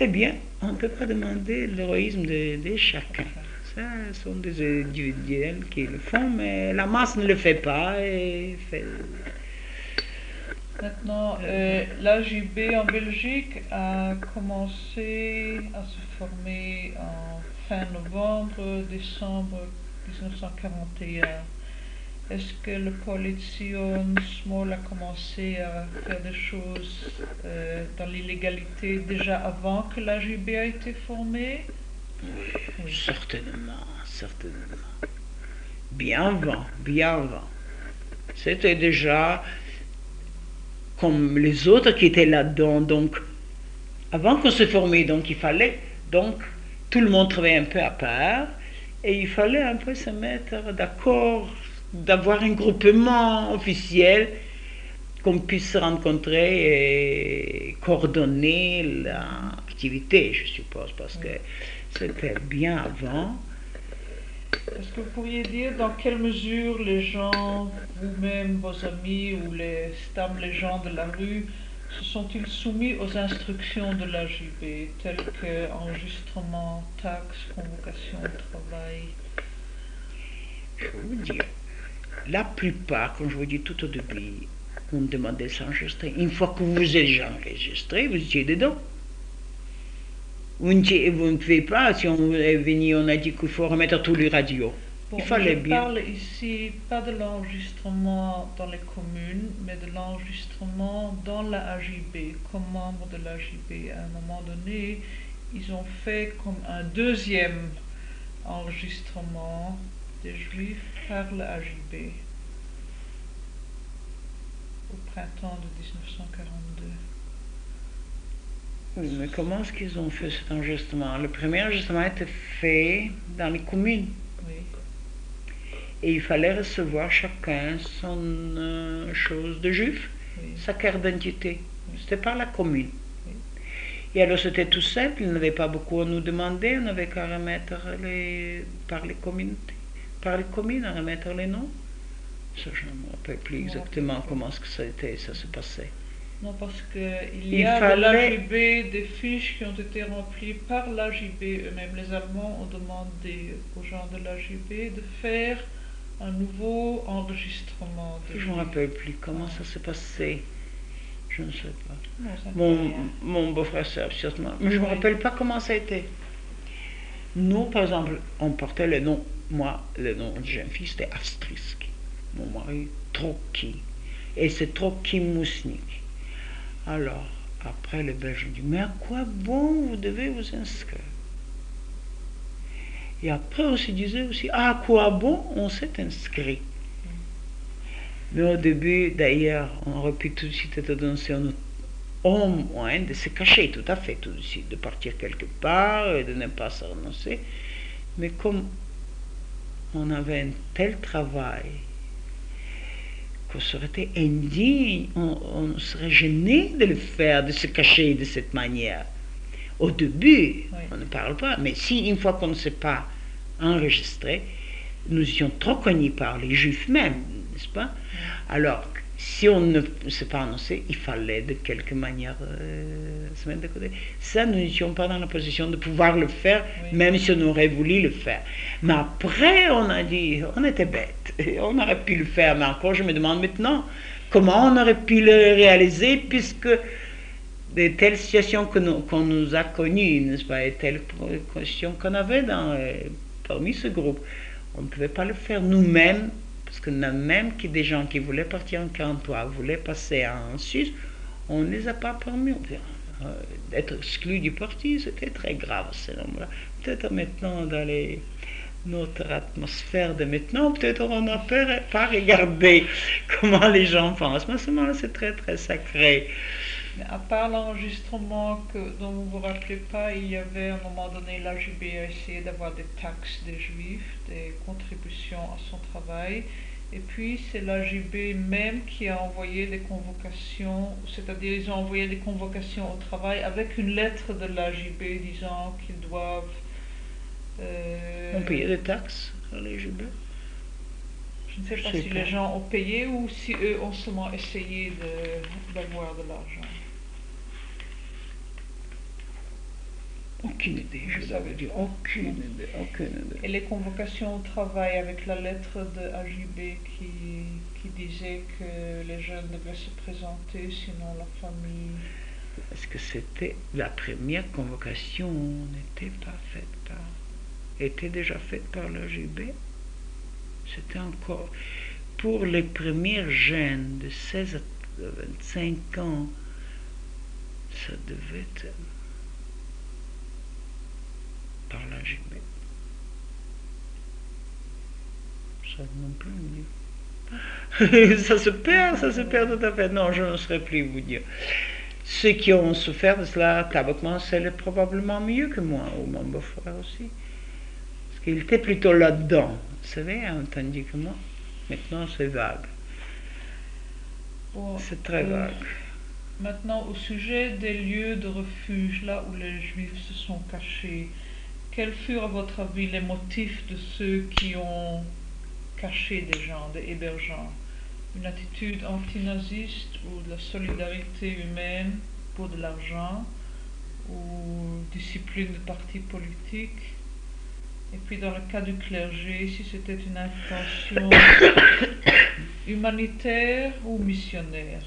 Eh bien, on ne peut pas demander l'héroïsme de chacun. Ça sont des individuels qui le font, mais la masse ne le fait pas. Maintenant, l'AJB en Belgique a commencé à se former en fin novembre, décembre 1941. Est-ce que le Koalition Small a commencé à faire des choses dans l'illégalité déjà avant que l'AJB a été formée? Oui. Certainement. Bien avant. C'était déjà comme les autres qui étaient là-dedans. Donc, avant qu'on se formait, donc il fallait, donc tout le monde travaillait un peu à part et il fallait un peu se mettre d'accord, d'avoir un groupement officiel qu'on puisse se rencontrer et coordonner l'activité, je suppose, parce que c'était bien avant. Est-ce que vous pourriez dire dans quelle mesure les gens, vous-même, vos amis ou les gens de la rue, se sont-ils soumis aux instructions de l'AJB, telles que enregistrement, taxes, convocation au travail? Je vais vous dire, la plupart, comme je vous dis tout au début, on demandait de s'enregistrer. Une fois que vous êtes déjà enregistré, vous étiez dedans. Vous ne pouvez pas, si on est venu, on a dit qu'il faut remettre tous les radios. Bon, il fallait bien. Je parle ici pas de l'enregistrement dans les communes, mais de l'enregistrement dans la AJB. Comme membre de l'AJB, à un moment donné, ils ont fait comme un deuxième enregistrement des Juifs par la AJB au printemps de 1942. Oui, mais comment est-ce qu'ils ont fait cet enregistrement? Le premier enregistrement était fait dans les communes. Oui. Et il fallait recevoir chacun son chose de juif, oui. Sa carte d'identité. Oui. C'était par la commune. Oui. Et alors c'était tout simple, il n'avait pas beaucoup à nous demander, on n'avait qu'à remettre par les communautés, par les communes, à remettre les noms. Ça, je ne me rappelle plus exactement comment ça se passait. Non, parce qu'il y a de l'AJB des fiches qui ont été remplies par l'AJB eux-mêmes. Les Allemands ont demandé aux gens de l'AJB de faire un nouveau enregistrement de Je ne me rappelle plus comment ça s'est passé. Je ne sais pas. Non, ça ne fait rien. Mon beau-frère sait sûrement. Mais je ne me rappelle pas comment ça a été. Nous, par exemple, on portait le nom, moi, le nom de jeune fille, c'était Astrisk. Mon mari, Troki. Et c'est Troki Mousnik. Alors, après, les Belges ont dit, mais à quoi bon vous devez vous inscrire? Et après, on se disait aussi, à quoi bon on s'est inscrit? Mais au début, d'ailleurs, on aurait pu tout de suite être dénoncé au moins de se cacher tout à fait tout de suite, de partir quelque part et de ne pas se renoncer. Mais comme on avait un tel travail qu'on serait été indigne, on serait gêné de le faire, de se cacher de cette manière. Au début, on ne parle pas, mais si une fois qu'on ne s'est pas enregistré, nous étions trop connus par les juifs même, n'est-ce pas? Alors, si on ne s'est pas annoncé, il fallait de quelque manière se mettre de côté. Ça, nous n'étions pas dans la position de pouvoir le faire, même si on aurait voulu le faire. Mais après, on a dit, on était bêtes, et on aurait pu le faire, mais encore, je me demande maintenant, comment on aurait pu le réaliser, puisque de telles situations qu'on nous a connues, n'est-ce pas, et telles questions qu'on avait parmi ce groupe, on ne pouvait pas le faire nous-mêmes, parce que même des gens qui voulaient partir en 43, voulaient passer en Suisse, on ne les a pas permis. D'être exclus du parti, c'était très grave, ce nombre-là. Peut-être maintenant, dans notre atmosphère de maintenant, peut-être on n'a pas regardé comment les gens pensent. Mais à ce moment-là, c'est très, très sacré. Mais à part l'enregistrement dont vous ne vous rappelez pas, il y avait à un moment donné, l'AJB a essayé d'avoir des taxes des juifs, des contributions à son travail. Et puis c'est l'AJB même qui a envoyé des convocations, c'est-à-dire ils ont envoyé des convocations au travail avec une lettre de l'AJB disant qu'ils doivent... On payait des taxes à l'AJB? Je ne sais pas si les gens ont payé ou si eux ont seulement essayé d'avoir de l'argent. Aucune idée, je dois vous dire, aucune idée. Et les convocations au travail avec la lettre de AJB qui disait que les jeunes devaient se présenter, sinon la famille... Est-ce que c'était la première convocation était déjà faite par l'AJB? C'était encore pour les premiers jeunes de 16 à 25 ans, ça devait être par l'AJB. Ça non plus. Ça se perd tout à fait. Non, je ne saurais plus vous dire. Ceux qui ont souffert de cela, tabaquement, c'est probablement mieux que moi, ou mon beau-frère aussi. Parce qu'il était plutôt là-dedans, vous savez, tandis que moi, maintenant c'est vague. Bon, c'est très vague. Maintenant, au sujet des lieux de refuge, là où les Juifs se sont cachés, quels furent, à votre avis, les motifs de ceux qui ont caché des gens, des hébergeants? Une attitude antinaziste ou de la solidarité humaine pour de l'argent ou discipline de parti politique? Et puis dans le cas du clergé, si c'était une intention humanitaire ou missionnaire?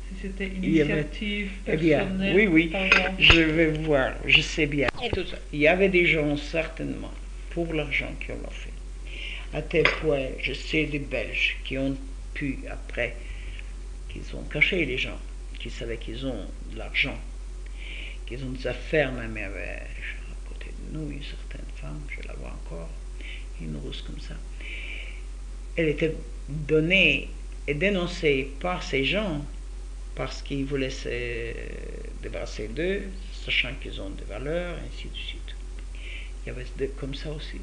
Si c'était une initiative personnelle? Oui, je vais voir, je sais bien. Tout ça. Il y avait des gens certainement pour l'argent qui l'ont fait. À tel point, je sais des Belges qui ont pu, après, qu'ils ont caché les gens, qui savaient qu'ils ont de l'argent, qu'ils ont des affaires, même avec, à côté de nous, une certaine femme, je la vois encore, une rousse comme ça. Elle était donnée et dénoncée par ces gens parce qu'ils voulaient se débarrasser d'eux, sachant qu'ils ont des valeurs, ainsi de suite. Il y avait comme ça aussi.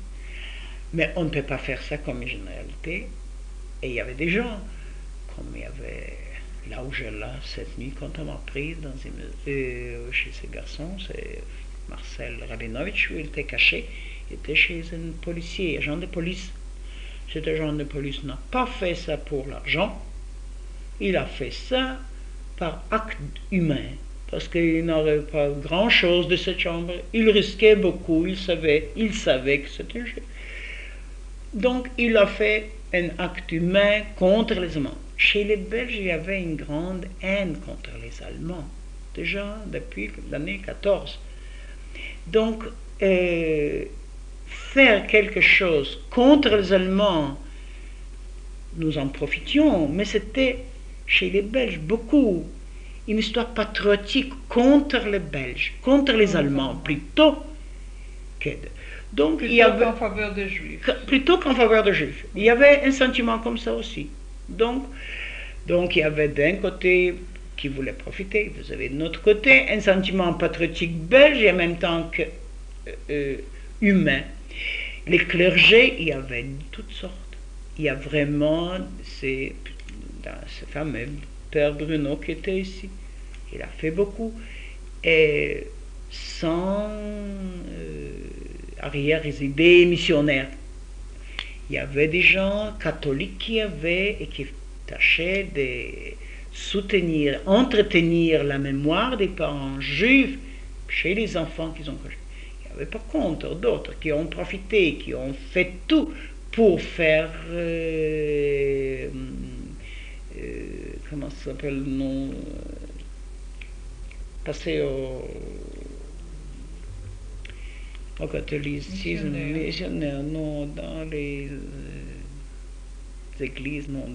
Mais on ne peut pas faire ça comme une généralité. Et il y avait des gens, comme il y avait là où j'étais là cette nuit, quand on m'a pris chez ces garçons, c'est Marcel Rabinovitch, où il était caché, il était chez un policier, agent de police. Cet agent de police n'a pas fait ça pour l'argent, il a fait ça par acte humain, parce qu'il n'aurait pas grand-chose de cette chambre, il risquait beaucoup, il savait que c'était Donc, il a fait un acte humain contre les Allemands. Chez les Belges, il y avait une grande haine contre les Allemands, déjà depuis l'année 14. Donc, faire quelque chose contre les Allemands, nous en profitions, mais c'était chez les Belges beaucoup une histoire patriotique contre les Belges, contre les Allemands plutôt que donc il y avait en faveur des Juifs. Plutôt qu'en faveur des Juifs. Il y avait un sentiment comme ça aussi. Donc il y avait d'un côté qui voulait profiter, vous avez de l'autre côté un sentiment patriotique belge et en même temps que humain. Les clergés, il y avait de toutes sortes. Il y a vraiment ce fameux père Bruno qui était ici. Il a fait beaucoup. Et sans arrière-idées missionnaires. Il y avait des gens catholiques qui avaient et qui tâchaient de soutenir, entretenir la mémoire des parents juifs chez les enfants qu'ils ont connus. Il n'y avait pas contre d'autres qui ont profité, qui ont fait tout pour faire comment ça s'appelle, non, passer au catholicisme missionnaire, non, dans les églises, non,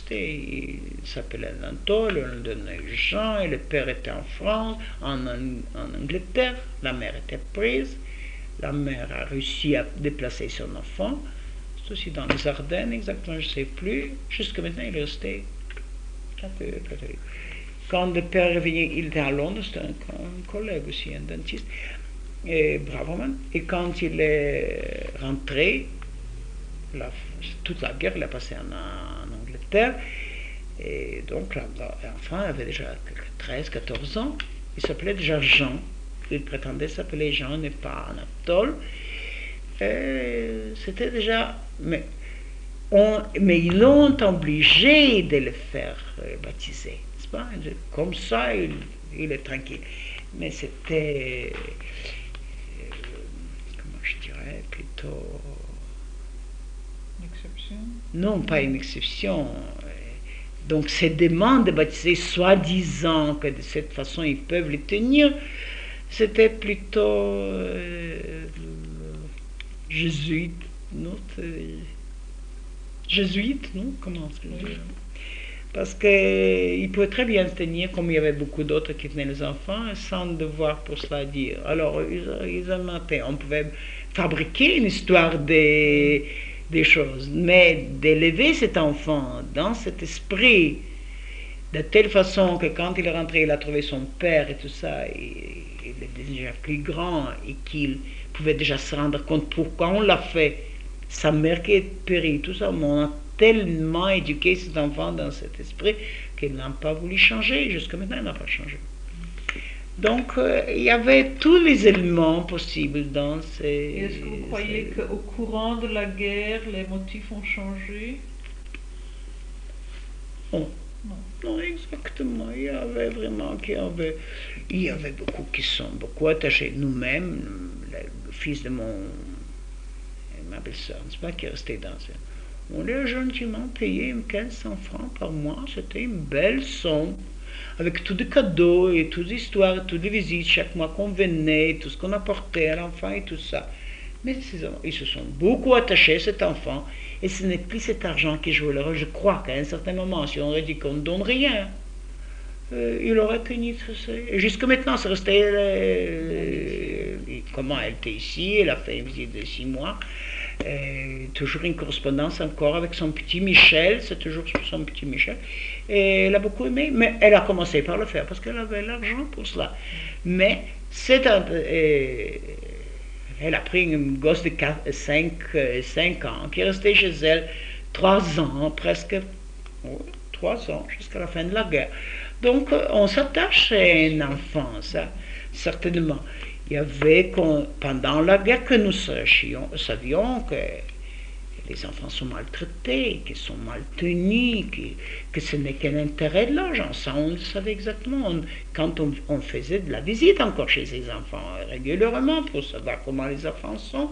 il s'appelait Anatole, on donnait Jean, et le père était en France, en Angleterre, la mère était prise, la mère a réussi à déplacer son enfant, c'est aussi dans les Ardennes, exactement, je ne sais plus, jusqu'à maintenant il est resté catholique. Quand le père est venu, il était à Londres, c'était un collègue aussi, un dentiste, et bravement. Et quand il est rentré, toute la guerre, il a passé en Angleterre, et donc l'enfant avait déjà 13-14 ans, il s'appelait déjà Jean, il prétendait s'appeler Jean et pas Anatole, c'était déjà... Mais ils l'ont obligé de le faire baptiser. Comme ça, il est tranquille. Mais c'était, comment je dirais, plutôt... Une exception? Non, pas une exception. Donc ces demandes de baptiser, soi-disant que de cette façon ils peuvent les tenir, c'était plutôt jésuite, non? Jésuite, non? Comment se dire? Parce qu'ils pouvaient très bien se tenir, comme il y avait beaucoup d'autres qui tenaient les enfants, sans devoir pour cela dire. Alors, ils inventaient. On pouvait fabriquer une histoire des choses, mais d'élever cet enfant dans cet esprit, de telle façon que quand il est rentré, il a trouvé son père et tout ça, il était déjà plus grand et qu'il pouvait déjà se rendre compte pourquoi on l'a fait. Sa mère qui est périe, tout ça, on a tellement éduqué cet enfant dans cet esprit qu'il n'a pas voulu changer. Jusqu'à maintenant, il n'a pas changé. Donc, il y avait tous les éléments possibles dans ces... Et est-ce que vous croyez qu'au courant de la guerre, les motifs ont changé? Non. Non, exactement. Il y avait vraiment... Il y avait beaucoup qui sont beaucoup attachés. Nous-mêmes, le fils de ma belle-sœur, n'est-ce pas, qui est resté dans un... On lui a gentiment payé 1500 francs par mois. C'était une belle somme, avec tous les cadeaux et toutes les histoires, toutes les visites, chaque mois qu'on venait, tout ce qu'on apportait à l'enfant et tout ça. Mais ils se sont beaucoup attachés à cet enfant, et ce n'est plus cet argent qui joue le rôle. Je crois qu'à un certain moment, si on aurait dit qu'on ne donne rien, il aurait tenu tout ça. Et jusqu'à maintenant, c'est resté... comment elle était ici, elle a fait une visite de 6 mois. Toujours une correspondance encore avec son petit Michel, c'est toujours son petit Michel, et elle a beaucoup aimé, mais elle a commencé par le faire parce qu'elle avait l'argent pour cela. Mais elle a pris une gosse de 5 ans qui est restée chez elle 3 ans, presque 3 ans, jusqu'à la fin de la guerre. Donc on s'attache à un enfant, ça, certainement. Il y avait, pendant la guerre, que nous savions que les enfants sont maltraités, qu'ils sont mal tenus, que ce n'est qu'un intérêt de l'argent. Ça, on le savait exactement. Quand on faisait de la visite encore chez ces enfants régulièrement pour savoir comment les enfants sont.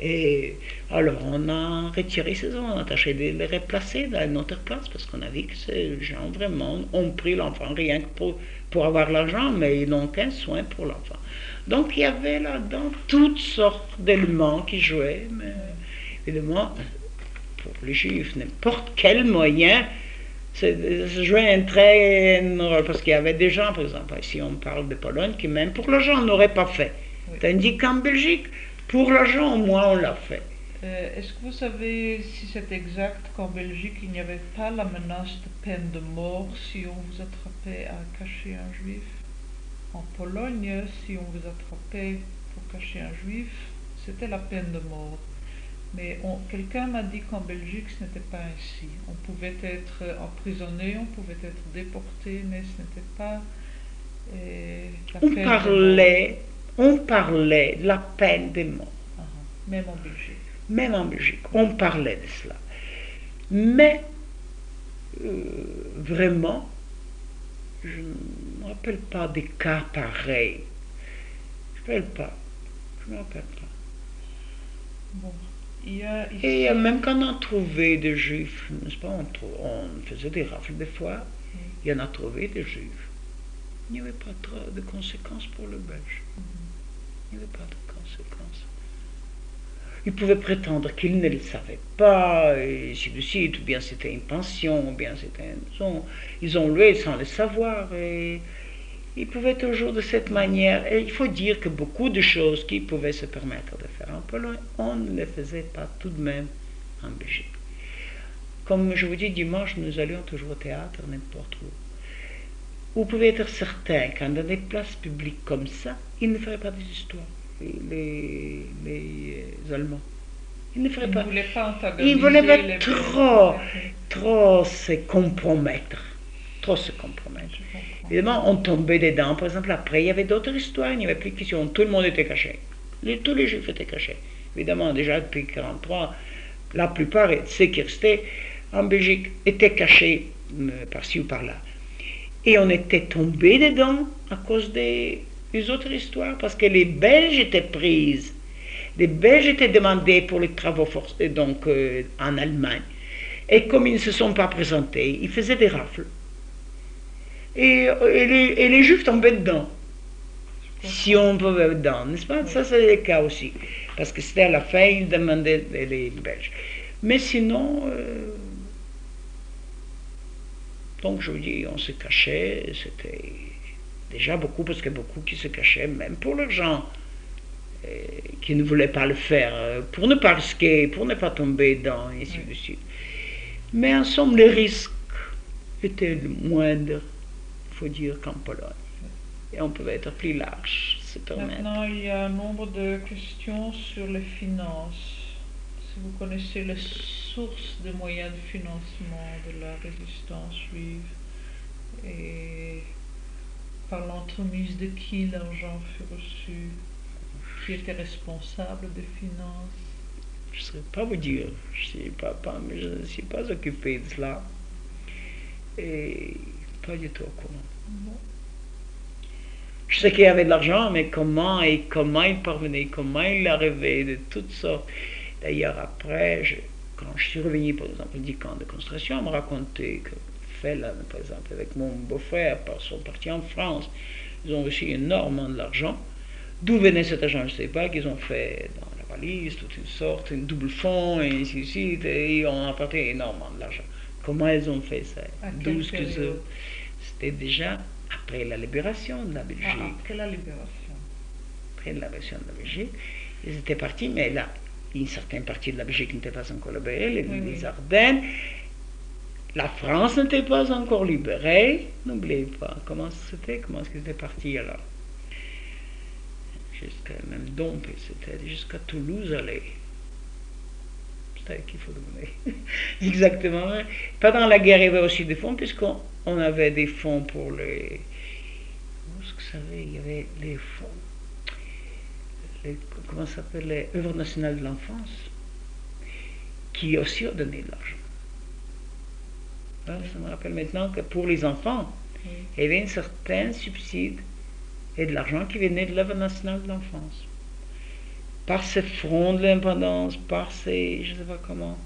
Et alors on a retiré ces enfants, on a tâché de les replacer dans une autre place parce qu'on a vu que ces gens vraiment ont pris l'enfant rien que pour avoir l'argent, mais ils n'ont qu'un soin pour l'enfant. Donc il y avait là-dedans toutes sortes d'éléments qui jouaient, mais évidemment, pour les juifs, n'importe quel moyen jouait un très rôle, parce qu'il y avait des gens, par exemple, ici on parle de Pologne, qui même pour l'argent n'auraient pas fait. Oui. Tandis qu'en Belgique, pour l'argent, au moins, on l'a fait. Est-ce que vous savez si c'est exact qu'en Belgique, il n'y avait pas la menace de peine de mort si on vous attrapait à cacher un juif? En Pologne, si on vous attrapait pour cacher un juif, c'était la peine de mort. Mais quelqu'un m'a dit qu'en Belgique, ce n'était pas ainsi. On pouvait être emprisonné, on pouvait être déporté, mais ce n'était pas la peine de mort. On parlait de la peine de mort. Même en Belgique. Même en Belgique, on parlait de cela. Mais, vraiment, je ne me rappelle pas des cas pareils. Je ne me rappelle pas. Bon. Il y a ici... Et même quand on a trouvé des juifs, n'est-ce pas, on faisait des rafles des fois, il y en a trouvé des juifs. Il n'y avait pas trop de conséquences pour le Belge. Il n'y avait pas de conséquences. Ils pouvaient prétendre qu'ils ne le savaient pas, et ainsi de suite, ou bien c'était une pension, ou bien c'était une maison. Ils ont loué sans le savoir, et ils pouvaient toujours de cette manière. Et il faut dire que beaucoup de choses qu'ils pouvaient se permettre de faire en Pologne, on ne les faisait pas tout de même en Belgique. Comme je vous dis, dimanche, nous allions toujours au théâtre, n'importe où. Vous pouvez être certain qu'en dans des places publiques comme ça, ils ne feraient pas des histoires, les Allemands. Ils ne feraient pas. Ils ne voulaient pas trop se compromettre. Évidemment, on tombait dedans. Par exemple, après, il y avait d'autres histoires, il n'y avait plus de questions. Tout le monde était caché. Tous les juifs étaient cachés. Évidemment, déjà depuis 1943, la plupart, ceux qui restaient en Belgique, étaient cachés par-ci ou par-là. Et on était tombé dedans à cause des autres histoires, parce que les Belges étaient prises. Les Belges étaient demandés pour les travaux forcés, donc en Allemagne. Et comme ils ne se sont pas présentés, ils faisaient des rafles. Et les Juifs tombaient dedans. Si on pouvait dedans, n'est-ce pas? Ça, c'est le cas aussi. Parce que c'était à la fin, ils demandaient les Belges. Mais sinon... Donc je vous dis, on se cachait, c'était déjà beaucoup, parce qu'il y a beaucoup qui se cachaient, même pour l'argent, qui ne voulaient pas le faire, pour ne pas risquer, pour ne pas tomber dedans, et ainsi de suite. Mais en somme, les risques étaient moindres, il faut dire, qu'en Pologne. Et on pouvait être plus large, se permettre. Maintenant, il y a un nombre de questions sur les finances. Si vous connaissez les sources de moyens de financement de la résistance juive et par l'entremise de qui l'argent fut reçu, qui était responsable des finances. Je ne saurais pas vous dire, je ne suis pas occupé de cela et pas du tout au courant. Bon. Je sais qu'il y avait de l'argent, mais comment il parvenait, comment il arrivait, de toutes sortes. D'ailleurs, après, quand je suis revenu, par exemple, du camp de concentration, on me racontait que Fela, par exemple, avec mon beau-frère, sont partis en France. Ils ont reçu énormément de l'argent. D'où venait cet argent, je ne sais pas, qu'ils ont fait dans la valise, toutes une sorte, une double fond, et ainsi de suite, et ils ont apporté énormément de l'argent. Comment ils ont fait ça? C'était déjà après la libération de la Belgique. Après la libération. Après la libération de la Belgique. Ils étaient partis, mais là, une certaine partie de la Belgique n'était pas encore libérée, les Ardennes. La France n'était pas encore libérée. N'oubliez pas, comment est-ce qu'ils étaient partis alors? Jusqu'à même Dompé, c'était jusqu'à Toulouse aller. C'est qu'il faut donner. Exactement. Pendant la guerre, il y avait aussi des fonds, puisqu'on avait des fonds pour les... Vous savez, il y avait les fonds. Comment ça s'appelle, les œuvres nationales de l'enfance, qui aussi a donné de l'argent. Ça me rappelle maintenant que pour les enfants, il y avait un certain subside et de l'argent qui venait de l'œuvre nationale de l'enfance. Par ces fronts de l'indépendance, par ces, je ne sais pas comment,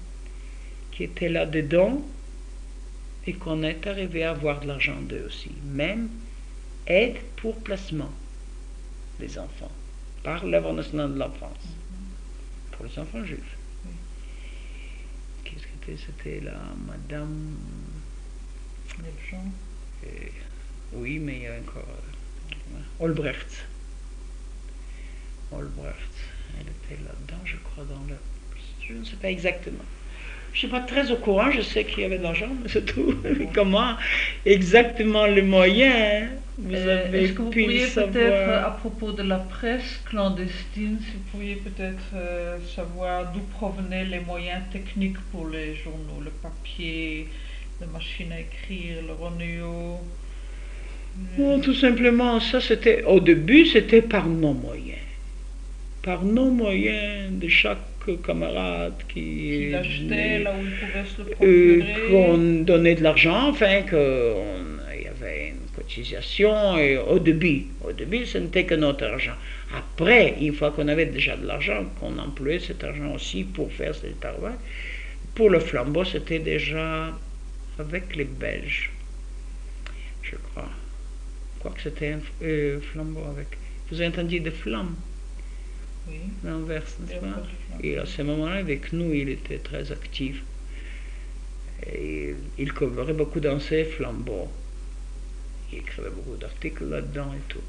qui étaient là-dedans, et qu'on est arrivé à avoir de l'argent d'eux aussi. Même aide pour placement des enfants, par l'œuvre nationale de l'enfance, pour les enfants juifs. Qu'est-ce que c'était là, Madame... oui, mais il y a encore... Olbrecht. Elle était là-dedans, je crois, dans le... Je ne sais pas exactement. Je ne suis pas très au courant, je sais qu'il y avait de l'argent, mais c'est tout. Comment exactement les moyens vous avez Est-ce que vous pu pourriez savoir? peut-être, à propos de la presse clandestine, si vous pourriez peut-être savoir d'où provenaient les moyens techniques pour les journaux, le papier, la machine à écrire, le ronéo? Non, tout simplement, ça c'était, au début, c'était par nos moyens. Par nos moyens de chaque camarade qui l'achetait là où il pouvait se le procurer. Qu'on donnait de l'argent, enfin qu'il y avait une cotisation. Et au début, ce n'était que notre argent. Après, une fois qu'on avait déjà de l'argent, qu'on employait cet argent aussi pour faire ce travail, pour le flambeau, c'était déjà avec les Belges, je crois. Je crois que c'était un flambeau avec... Vous avez entendu de flammes? Oui. L'Anvers, n'est-ce pas? Et à ce moment-là, avec nous, il était très actif. Et il couvrait beaucoup dans ses flambeaux. Il écrivait beaucoup d'articles là-dedans et tout.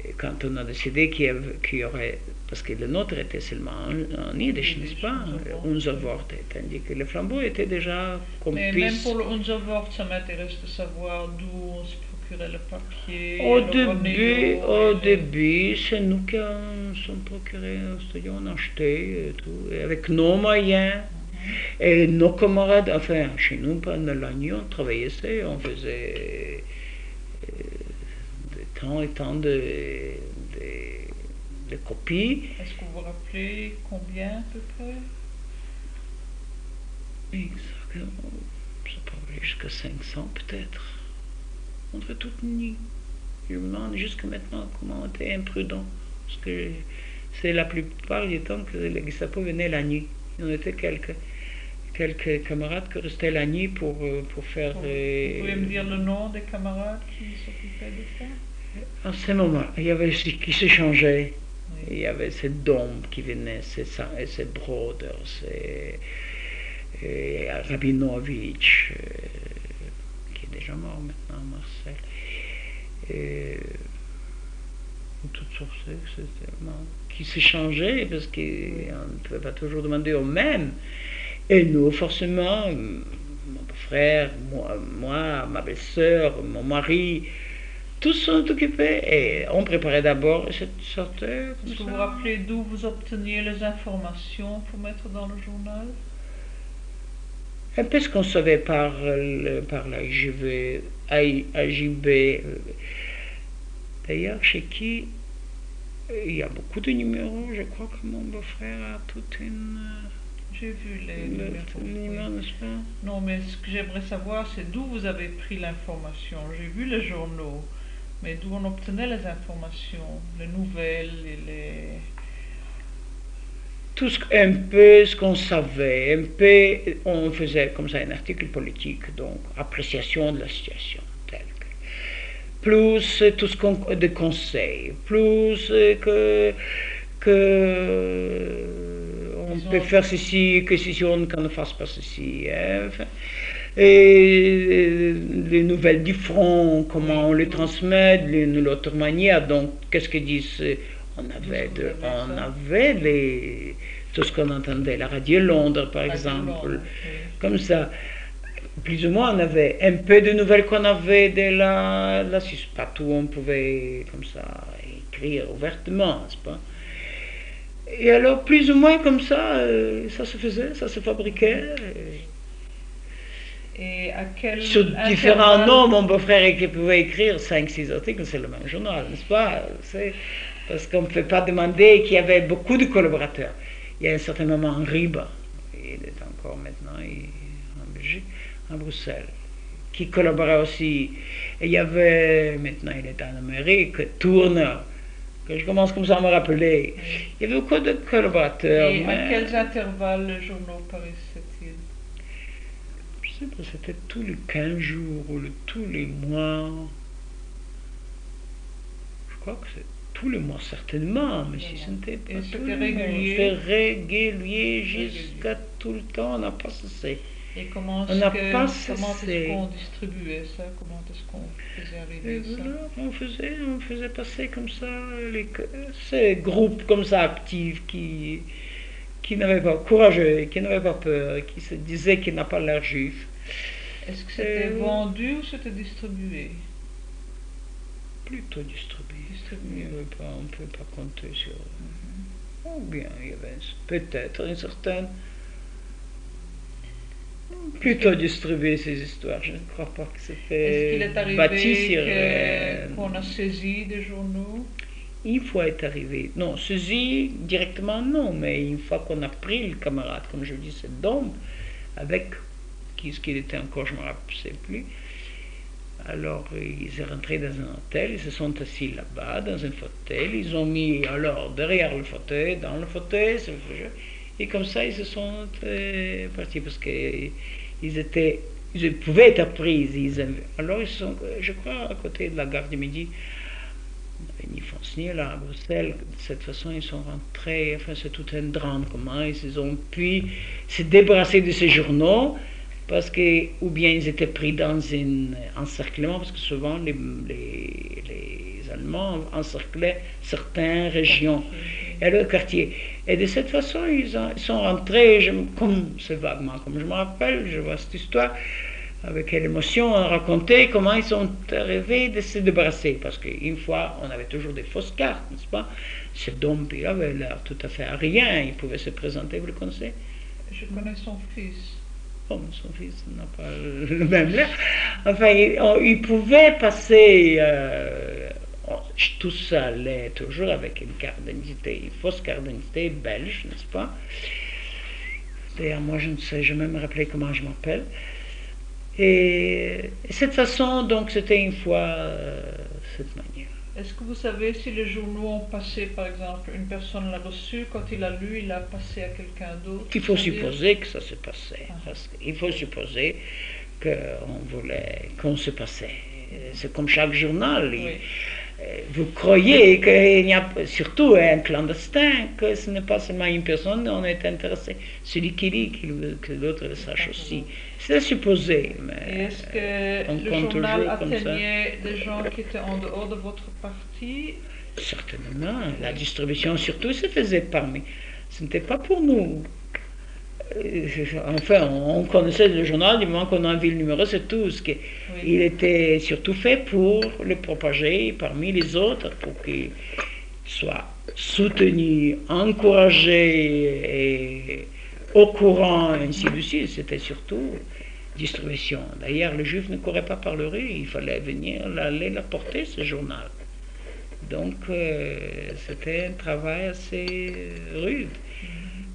Et quand on a décidé qu'il y aurait... Parce que le nôtre était seulement en yiddish, n'est-ce pas? Unser Wort, tandis que le flambeau était déjà... Mais même pour le Unser Wort, ça m'intéresse de savoir d'où on se procurait le papier, au début, c'est nous qui sommes procurés au studio, on achetait et tout, et avec nos moyens. Et nos camarades, enfin, chez nous, pendant l'année, on travaillait ça, on faisait de temps et temps de copies. Est-ce que vous vous rappelez combien à peu près? Exactement, ça peut aller jusqu'à 500 peut-être. On fait toute nuit. Je me demande jusqu'à maintenant comment on était imprudent. Parce que c'est la plupart du temps que les Gestapo venaient la nuit. Il y en était quelques camarades qui restaient la nuit pour faire... Vous pouvez me dire le nom des camarades qui s'occupaient de ça? À ce moment, il y avait ce qui se changeait. Oui. Il y avait ces dômes qui venaient, ces Broders, et Rabinovitch, qui est déjà mort maintenant, Marcel. Et toutes sortes qui se changeaient parce qu'on ne pouvait pas toujours demander aux mêmes. Et nous, forcément, mon frère, moi, ma belle-sœur, mon mari, tous sont occupés et on préparait d'abord et cette sortait. Est-ce que vous vous rappelez d'où vous obteniez les informations pour mettre dans le journal? Un peu ce qu'on savait par la AJB. D'ailleurs, chez qui il y a beaucoup de numéros. Je crois que mon beau-frère a toute une... J'ai vu les numéros, n'est-ce pas? Non, mais ce que j'aimerais savoir, c'est d'où vous avez pris l'information. J'ai vu les journaux, mais d'où on obtenait les informations, les nouvelles et les... Un peu ce qu'on savait, un peu, on faisait comme ça un article politique, donc appréciation de la situation telle que. Plus tout ce qu'on de conseils, plus que on peut faire ceci, que si on ne fasse pas ceci. Enfin, et les nouvelles du front, comment on les transmet d'une autre manière. Donc, qu'est-ce qu'ils disent? On avait tout ce qu'on entendait, la radio Londres par exemple, comme ça. Plus ou moins, on avait un peu de nouvelles qu'on avait de la Suisse. Pas tout, on pouvait comme ça écrire ouvertement, n'est-ce pas? Et alors, plus ou moins comme ça, ça se faisait, ça se fabriquait. Et à quel sur différents noms, mon beau-frère qui pouvait écrire 5-6 articles, c'est le même journal, n'est-ce pas? Parce qu'on ne peut pas demander qu'il y avait beaucoup de collaborateurs. Il y a un certain moment en Riba, il est encore maintenant en Belgique, à Bruxelles, qui collaborait aussi. Et il y avait, maintenant il est en Amérique, Tourner, que je commence comme ça à me rappeler. Oui. Il y avait beaucoup de collaborateurs. Et à mais quels intervalles les journaux paraissaient-ils? je sais pas, c'était tous les 15 jours ou tous les mois. Je crois que c'est tous les mois certainement, mais si ce n'était pas Et tous c'était les mois, régulier? c'était régulier jusqu'à tout le temps, on n'a pas cessé. Et comment On n'a pas comment est-ce cessé. qu'on distribuait ça? Comment est-ce qu'on faisait Et arriver ça? voilà, on faisait passer comme ça ces groupes comme ça actifs qui n'avaient pas courageux, qui n'avaient pas peur, qui se disaient qu'ils n'ont pas l'air juifs. Est-ce que c'était vendu ou c'était distribué? Plutôt distribué. Distribué. On ne peut pas compter sur. Ou bien il y avait peut-être une certaine. Plutôt distribué ces histoires. Je ne crois pas que Est-ce qu'il c'était est arrivé bâti sur. qu'on a saisi des journaux? Une fois est arrivé. Non, saisi directement non, mais une fois qu'on a pris le camarade, comme je dis, cet homme, avec qui ce qu'il était encore, je ne me rappelle plus. Alors, ils sont rentrés dans un hôtel, ils se sont assis là-bas, dans un fauteuil, ils ont mis, alors, derrière le fauteuil, dans le fauteuil, et comme ça, ils se sont partis, parce qu'ils ils pouvaient être pris. Alors, ils sont, je crois, à côté de la gare du Midi, ni France ni là, à Bruxelles, de cette façon, ils sont rentrés, enfin, c'est tout un drame, comment ils ont pu se débarrasser de ces journaux, parce que, ou bien ils étaient pris dans un encerclement, parce que souvent les Allemands encerclaient certaines régions et le quartier. Et de cette façon, ils sont rentrés, comme c'est vaguement, comme je me rappelle, je vois cette histoire, avec quelle émotion on racontait comment ils sont arrivés de se débarrasser. Parce qu'une fois, on avait toujours des fausses cartes, n'est-ce pas? Cet homme, il avait l'air tout à fait à rien, il pouvait se présenter, vous le connaissez? Je connais son fils. Bon, son fils n'a pas le même l'air. Enfin, il pouvait passer, tout ça allait toujours avec une carte d'identité, une fausse carte d'identité belge, n'est-ce pas? D'ailleurs, moi, je ne sais, je vais même rappeler comment je m'appelle. Et cette façon, donc, c'était une fois cette manière. Est-ce que vous savez si les journaux ont passé, par exemple, une personne l'a reçu, quand il a lu, il l'a passé à quelqu'un d'autre? Il faut supposer que ça se passait. Ah. Parce qu'il faut supposer qu'on se passait. C'est comme chaque journal. Oui. Vous croyez qu'il n'y a surtout un clandestin, que ce n'est pas seulement une personne, on est intéressé. Celui qui lit, que l'autre le sache aussi. C'est supposé. Et est-ce que le journal atteignait des gens qui étaient en dehors de votre parti? Certainement. La distribution surtout se faisait parmi. Ce n'était pas pour nous. Enfin, on connaissait le journal du moment qu'on a vu le numéro, c'est tout. Oui. Il était surtout fait pour le propager parmi les autres, pour qu'il soit soutenu, encouragé et au courant, ainsi de suite. C'était surtout distribution. D'ailleurs, le juif ne courait pas par le rue, il fallait venir aller l'apporter, ce journal. Donc, c'était un travail assez rude.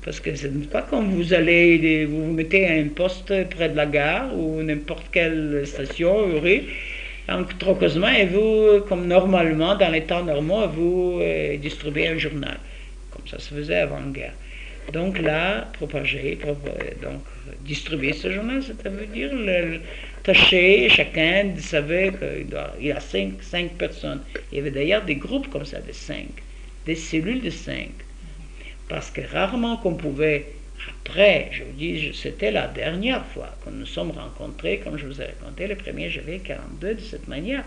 Parce que ce n'est pas comme vous vous mettez à un poste près de la gare ou n'importe quelle station, rue, troquement, et vous, comme normalement, dans les temps normaux, vous distribuez un journal. Comme ça se faisait avant-guerre. Donc là, donc distribuer ce journal, ça veut dire tâcher, chacun savait qu'il a cinq personnes. Il y avait d'ailleurs des groupes comme ça, de 5, des cellules de 5. Parce que rarement qu'on pouvait, après, je vous dis, c'était la dernière fois que nous sommes rencontrés, comme je vous ai raconté, le 1er janvier 1942, de cette manière.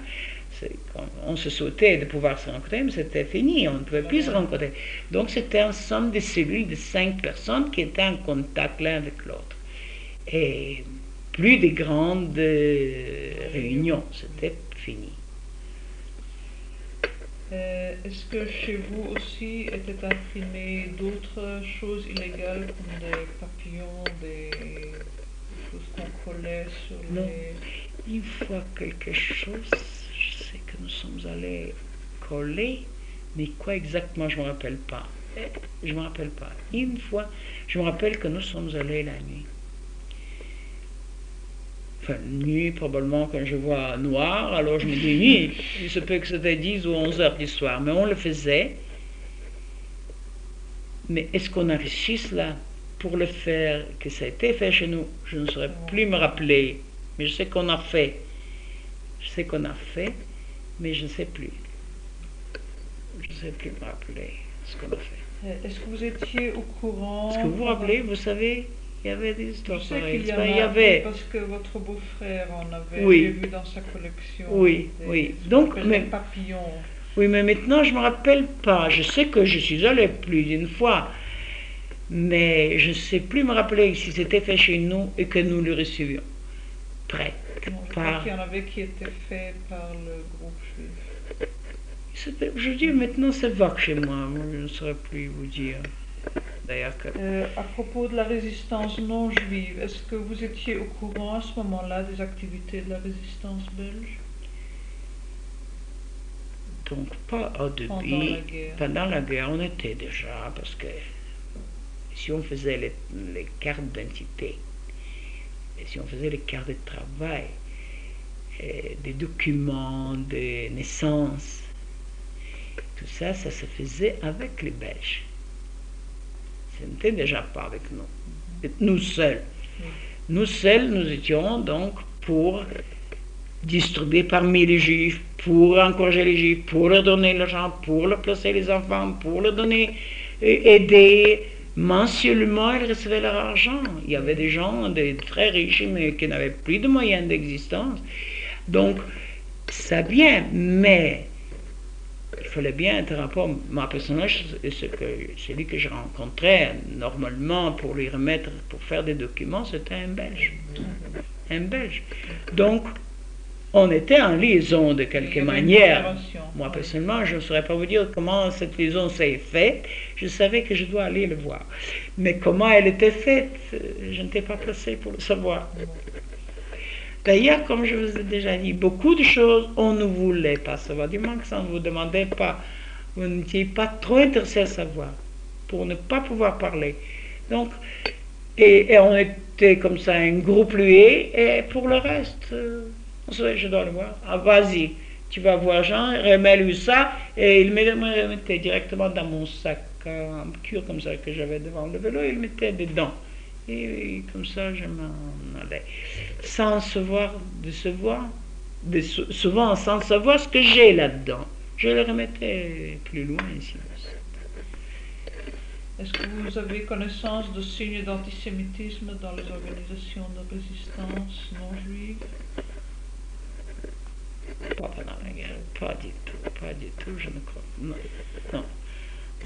On se souhaitait de pouvoir se rencontrer, mais c'était fini, on ne pouvait plus se rencontrer. Donc c'était en somme des cellules de 5 personnes qui étaient en contact l'un avec l'autre. Et plus de grandes réunions, c'était fini. Est-ce que chez vous aussi étaient imprimées d'autres choses illégales comme des papillons, des choses qu'on collait sur Non. les... Une fois quelque chose, je sais que nous sommes allés coller, mais quoi exactement, je ne me rappelle pas. Je ne me rappelle pas. Une fois, je me rappelle que nous sommes allés la nuit. Enfin, nuit, probablement, quand je vois noir, alors je me dis nuit. Il se peut que c'était 10 ou 11 heures du soir, mais on le faisait. Mais est-ce qu'on a réussi cela pour le faire, que ça a été fait chez nous? Je ne saurais plus me rappeler. Mais je sais qu'on a fait. Je sais qu'on a fait, mais je ne sais plus. Je ne sais plus me rappeler ce qu'on a fait. Est-ce que vous étiez au courant? Est-ce que vous vous rappelez, vous savez, il y avait des histoires Je sais pareilles. qu'il y en Il y a, avait... parce que votre beau-frère en avait Oui. vu dans sa collection. Oui, oui. Donc, mais papillons. Oui, mais maintenant je ne me rappelle pas. Je sais que je suis allée plus d'une fois, mais je ne sais plus me rappeler si c'était fait chez nous et que nous le recevions. Prêt. Je crois qu'il y en avait qui étaient faits par le groupe juif. Je dis maintenant c'est vague chez moi. Je ne saurais plus vous dire. D'ailleurs que... à propos de la résistance non juive, est-ce que vous étiez au courant à ce moment-là des activités de la résistance belge? Donc pas au début, pendant la guerre on était déjà, parce que si on faisait les cartes d'identité, et si on faisait les cartes de travail, des documents de naissance, tout ça, ça se faisait avec les Belges. Ce n'était déjà pas avec nous. Nous seuls. Nous seuls, nous étions donc pour distribuer parmi les Juifs, pour encourager les Juifs, pour leur donner l'argent, pour leur placer les enfants, pour leur donner, aider. Mensuellement, ils recevaient leur argent. Il y avait des gens très riches, mais qui n'avaient plus de moyens d'existence. Donc, ça bien, mais il fallait bien être rapport. Ma personnage, celui que je rencontrais normalement pour lui remettre, pour faire des documents, c'était un Belge. Un Belge. Donc, on était en liaison de quelque manière. Moi, personnellement, je ne saurais pas vous dire comment cette liaison s'est faite. Je savais que je dois aller le voir. Mais comment elle était faite, je n'étais pas placé pour le savoir. D'ailleurs, comme je vous ai déjà dit, beaucoup de choses, on ne voulait pas savoir. Du moins que ça ne vous demandait pas. Vous n'étiez pas trop intéressé à savoir, pour ne pas pouvoir parler. Donc, et on était comme ça, un groupe lié, et pour le reste... je dois le voir. Ah, vas-y, tu vas voir Jean, remets-lui ça, et il me remettait directement dans mon sac en cuir comme ça que j'avais devant le vélo, il mettait dedans. Et comme ça, je m'en allais. Sans souvent sans savoir ce que j'ai là-dedans. Je le remettais plus loin ici. Est-ce que vous avez connaissance de signes d'antisémitisme dans les organisations de résistance non juives? Pas pendant la guerre, pas du tout, je ne crois. Non.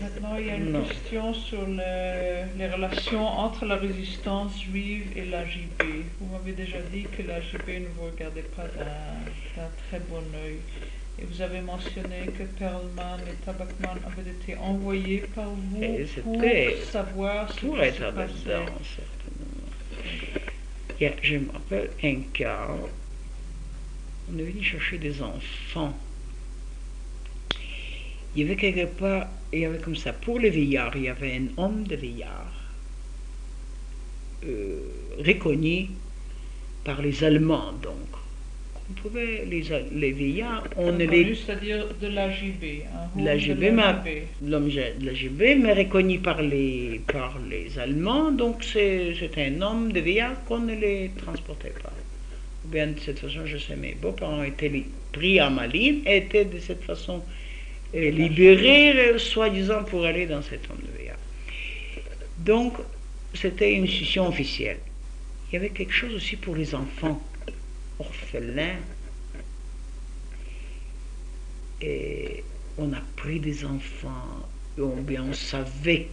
Maintenant, il y a une question sur les relations entre la résistance juive et la JB. Vous m'avez déjà dit que la JB ne vous regardait pas d'un très bon œil. Et vous avez mentionné que Perlman et Tabakman avaient été envoyés par vous pour savoir ce qui se passait. Je me rappelle un cas. On est venu chercher des enfants. Il y avait quelque part, il y avait comme ça, pour les veillards, il y avait un homme de veillard reconnu par les Allemands, donc. On pouvait, les veillards, on ne les... C'est-à-dire de l'AJB. L'homme de l'AJB, mais reconnu par les Allemands, donc c'est un homme de veillard qu'on ne les transportait pas. Bien, de cette façon, je sais, mes beaux-parents étaient pris à Malines et étaient de cette façon libérés, soi-disant, pour aller dans cet homme de veillard. Donc, c'était une institution officielle. Il y avait quelque chose aussi pour les enfants orphelins. Et on a pris des enfants, ou bien on savait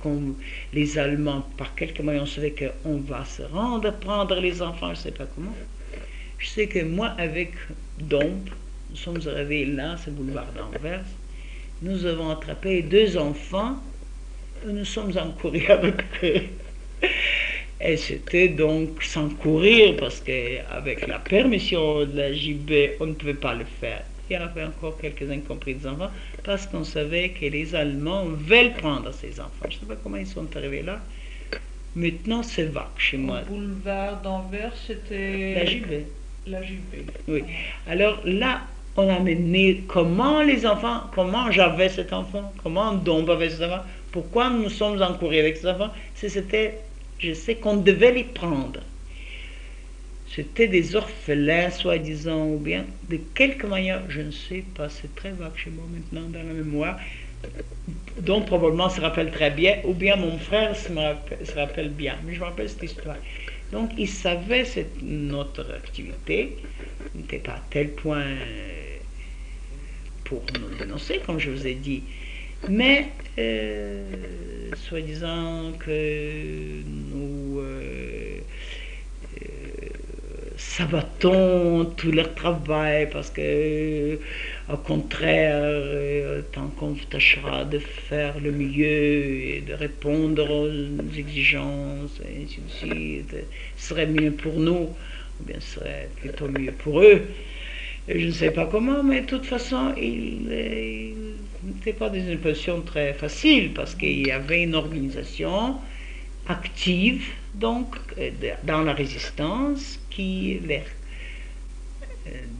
les Allemands, par quelques moyens, on savait qu'on va se rendre, prendre les enfants, je ne sais pas comment. Je sais que moi, avec Domp, nous sommes arrivés là, ce boulevard d'Anvers, nous avons attrapé 2 enfants, et nous sommes en courir avec eux. Et c'était donc sans courir, parce qu'avec la permission de la JB, on ne pouvait pas le faire. il y en avait encore quelques-uns compris des enfants, parce qu'on savait que les Allemands veulent prendre ces enfants. Je ne sais pas comment ils sont arrivés là. Maintenant, c'est vague chez moi. Au boulevard d'Anvers, c'était La JB. la JB. Oui. Alors là, on a mené comment les enfants, comment j'avais cet enfant, comment Dombe avait cet enfant, pourquoi nous sommes encourus avec cet enfant. C'était, je sais qu'on devait les prendre. C'était des orphelins, soi-disant, ou bien de quelque manière, je ne sais pas, c'est très vague chez moi maintenant dans la mémoire, dont probablement se rappelle très bien, ou bien mon frère se rappelle bien, mais je me rappelle cette histoire. Donc, il savait notre activité, n'était pas à tel point pour nous dénoncer, comme je vous ai dit, mais soi-disant que nous sabatons tout leur travail parce que, au contraire, tant qu'on tâchera de faire le mieux et de répondre aux exigences, et ainsi de suite, ce serait mieux pour nous, ou bien ce serait plutôt mieux pour eux. Et je ne sais pas comment, mais de toute façon, il n'était pas dans une position très facile parce qu'il y avait une organisation active, donc, dans la résistance, qui,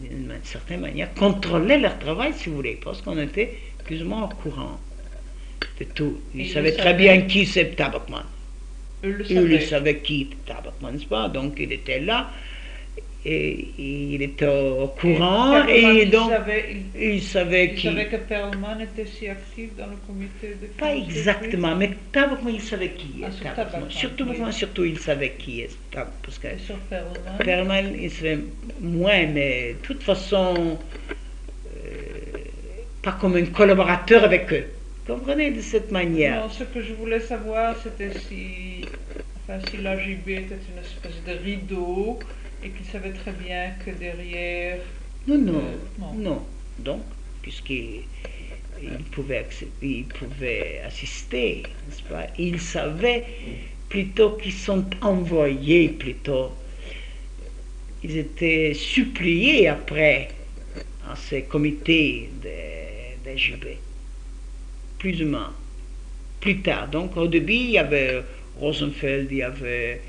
d'une certaine manière, contrôlait leur travail, si vous voulez, parce qu'on était plus ou moins au courant de tout. Ils savaient très bien qui c'est Tabakman. Ils savaient qui était Tabakman, n'est-ce pas? Donc, il était là. Et il était au courant et donc il savait qui. Il savait que Perlman était si actif dans le comité de Pas exactement, mais Tabakman il savait qui est Tabakman. Surtout il savait qui est Tabakman. Parce que sur Perlman. Perlman il savait moins, mais de toute façon pas comme un collaborateur avec eux. Vous comprenez de cette manière? Non, ce que je voulais savoir c'était si l'AJB était une espèce de rideau. Et qu'il savait très bien que derrière... Non. Donc, puisqu'il pouvait assister, n'est-ce pas? Il savait plutôt qu'ils sont envoyés, plutôt. Ils étaient suppliés après à ces comités des JB. Plus ou moins. Plus tard. Donc, au début, il y avait Rosenfeld, il y avait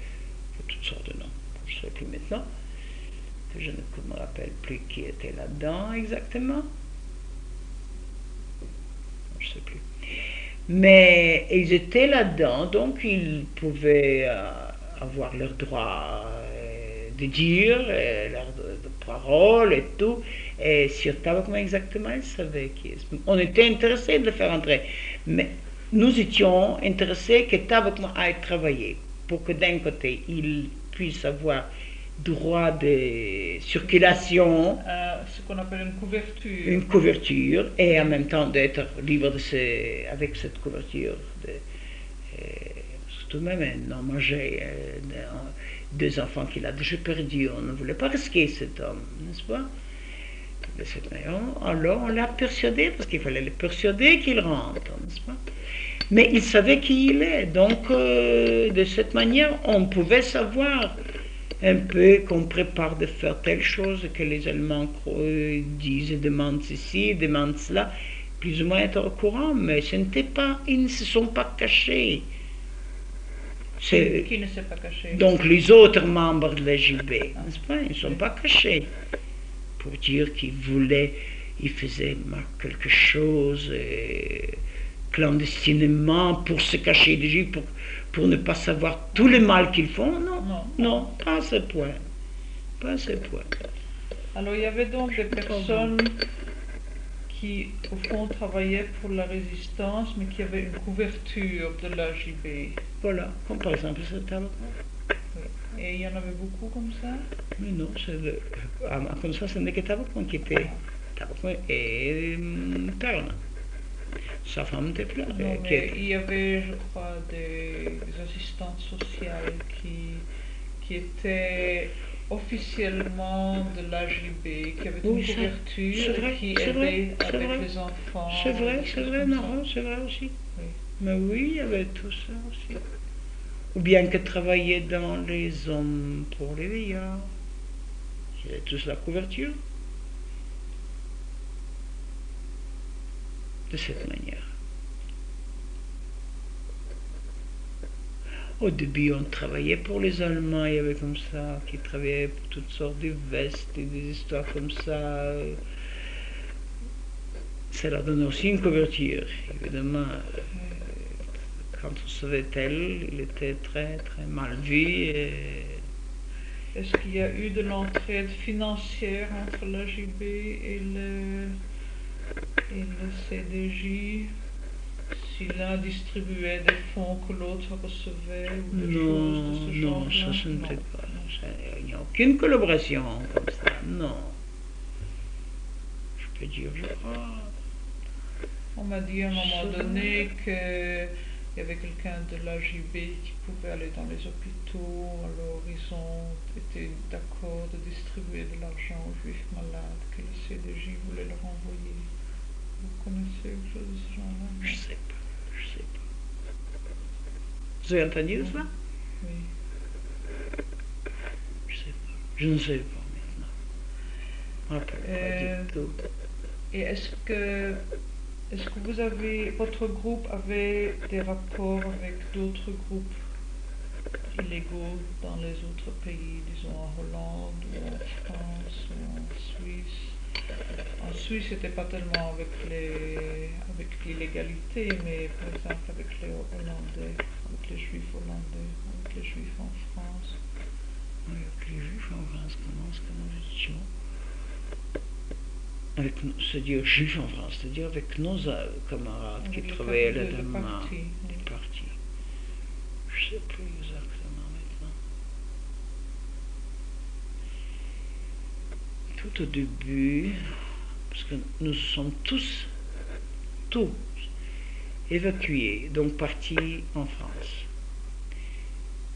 toutes sortes de noms. Je ne sais plus maintenant, que je ne me rappelle plus qui était là-dedans exactement. Je ne sais plus. Mais ils étaient là-dedans, donc ils pouvaient avoir leur droit de dire, leur de parole et tout. Et sur Tabakman exactement, ils savaient qui. On était intéressés de le faire entrer. Mais nous étions intéressés que Tabakman aille travailler pour que d'un côté, il puisse avoir droit de circulation, ce qu'on appelle une couverture. Une couverture, et en même temps d'être libre avec cette couverture. Tout de même, non, moi j'ai 2 enfants qu'il a déjà perdus, on ne voulait pas risquer cet homme, n'est-ce pas? De cette manière, alors on l'a persuadé, parce qu'il fallait le persuader qu'il rentre, n'est-ce pas? Mais il savait qui il est, donc de cette manière, on pouvait savoir un peu qu'on prépare de faire telle chose, que les Allemands disent, demandent ceci, demandent cela, plus ou moins être au courant, mais ils ne se sont pas cachés. Qui ne s'est pas caché? Donc les autres membres de la JB, n'est-ce pas? Ils ne sont pas cachés pour dire qu'ils faisaient quelque chose clandestinement pour se cacher des Juifs, pour ne pas savoir tout le mal qu'ils font. Non, pas à ce point. Pas à ce point. Alors il y avait donc des personnes qui, au fond, travaillaient pour la résistance, mais qui avaient une couverture de l'AJB. Voilà, comme par exemple ce tableau. Et il y en avait beaucoup comme ça? Mais non, comme ça, ce n'est que Tabakman qui était. Tabakman et Perlman. Sa femme n'était plus là. Non, mais il y avait, je crois, des assistantes sociales qui étaient officiellement de l'AJB, qui avaient une couverture, qui aidaient avec les enfants. C'est vrai, non, c'est vrai aussi. Oui. Mais oui, il y avait tout ça aussi. Ou bien que travailler dans les hommes pour les vieillards. Il y avait tous la couverture. de cette manière. Au début, on travaillait pour les Allemands, il y avait comme ça, qui travaillaient pour toutes sortes de vestes et des histoires comme ça. Ça leur donnait aussi une couverture. Évidemment, quand on savait tel, il était très très mal vu. Est-ce qu'il y a eu de l'entraide financière entre l'AJB et le CDJ? Si l'un distribuait des fonds que l'autre recevait ou des choses de ce genre? Non, ça ce n'était pas. Il n'y a aucune collaboration comme ça. Non. Je peux dire, je crois. On m'a dit à un moment donné qu'il y avait quelqu'un de l'AJB qui pouvait aller dans les hôpitaux, alors ils ont été d'accord de distribuer de l'argent aux juifs malades que le CDJ voulait leur envoyer. Vous connaissez quelque chose de ce genre-là? Je sais pas. Vous avez entendu ça? Oui. Je sais pas. Je ne sais pas maintenant. On pas du tout. Et est-ce que vous avez, votre groupe avait des rapports avec d'autres groupes illégaux dans les autres pays, disons en Hollande ou en France ou en Suisse? En Suisse, c'était pas tellement avec l'illégalité, mais par exemple avec les Hollandais, avec les Juifs hollandais, avec les Juifs en France. Avec les Juifs en France, comment est-ce que nous étions? C'est-à-dire Juifs en France, c'est-à-dire avec nos camarades qui travaillaient là-dedans. Des partis. Je ne sais plus exactement maintenant. Tout au début, parce que nous sommes tous évacués, donc partis en France.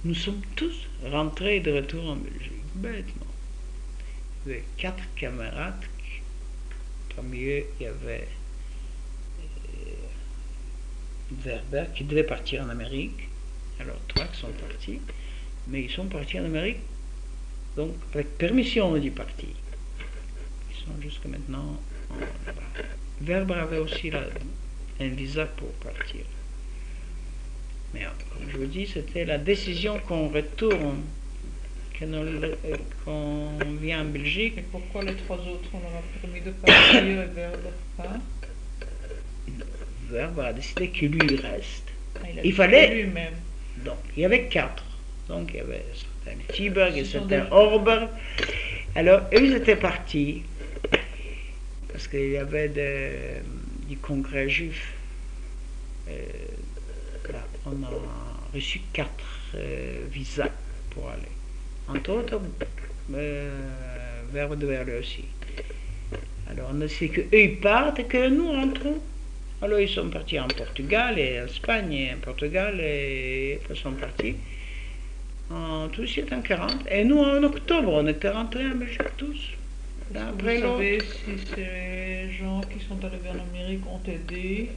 Nous sommes tous rentrés de retour en Belgique, bêtement. Il y avait 4 camarades. Parmi eux, il y avait Werber qui devait partir en Amérique. Alors 3 qui sont partis, mais ils sont partis en Amérique, donc avec permission du parti. Ils sont jusqu'à maintenant là-bas. Werber avait aussi un visa pour partir. Mais comme je vous dis, c'était la décision qu'on retourne, qu'on vient en Belgique. Et pourquoi les 3 autres, on leur a permis de partir et Werber pas? Werber a décidé que lui reste. Il fallait lui-même. Donc, il y avait 4. Donc, il y avait certains Tiberg et certains Orber. Alors, eux, ils étaient partis parce qu'il y avait du congrès juif. Là, on a reçu 4 visas pour aller. Entre autres, Werber devait aller aussi. Alors, on a su qu'eux, ils partent et que nous rentrons. Alors, ils sont partis en Portugal et en Espagne et en Portugal et ils sont partis. En tout, c'était en 40. Et nous, en octobre, on était rentrés en Belgique tous. Vous savez si ces gens qui sont allés en Amérique ont aidé?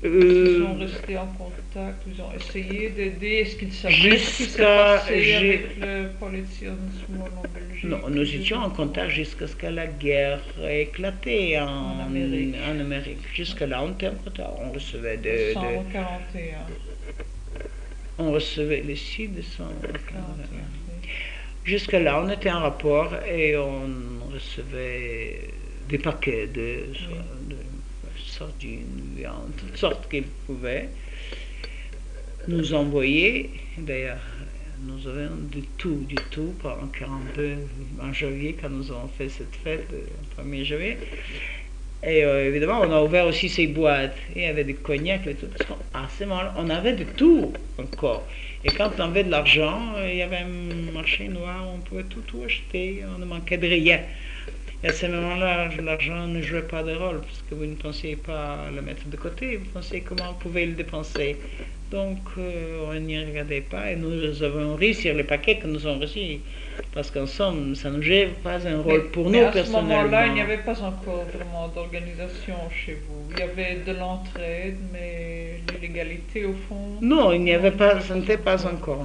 Ils sont restés en contact, ils ont essayé d'aider. Est-ce qu'ils savaient ce qui s'est passé avec le Polizeismus en Belgique? Non, nous étions en contact jusqu'à ce que la guerre ait éclaté en Amérique. Jusque-là, on était en contact. On recevait 1941. On recevait le 6 décembre 1941. Jusque-là, on était en rapport et on recevait des paquets de sardines, viande, toutes sortes qu'ils pouvaient nous envoyer. D'ailleurs, nous avions du tout pendant 42, en janvier, quand nous avons fait cette fête, le 1er janvier. Et évidemment, on a ouvert aussi ces boîtes. Il y avait du cognac et tout. À ce moment-là, on avait de tout encore. Et quand on avait de l'argent, il y avait un marché noir, on pouvait tout acheter, on ne manquait de rien. Et à ce moment-là, l'argent ne jouait pas de rôle, parce que vous ne pensiez pas le mettre de côté, vous pensiez comment vous pouvez le dépenser. Donc, on n'y regardait pas, et nous avons ri sur les paquets que nous avons reçus, parce qu'en somme, ça ne jouait pas un rôle pour nous personnellement. Mais à ce moment-là, il n'y avait pas encore vraiment d'organisation chez vous. Il y avait de l'entraide, mais l'illégalité, au fond... Non, il n'y avait pas, ça n'était pas encore...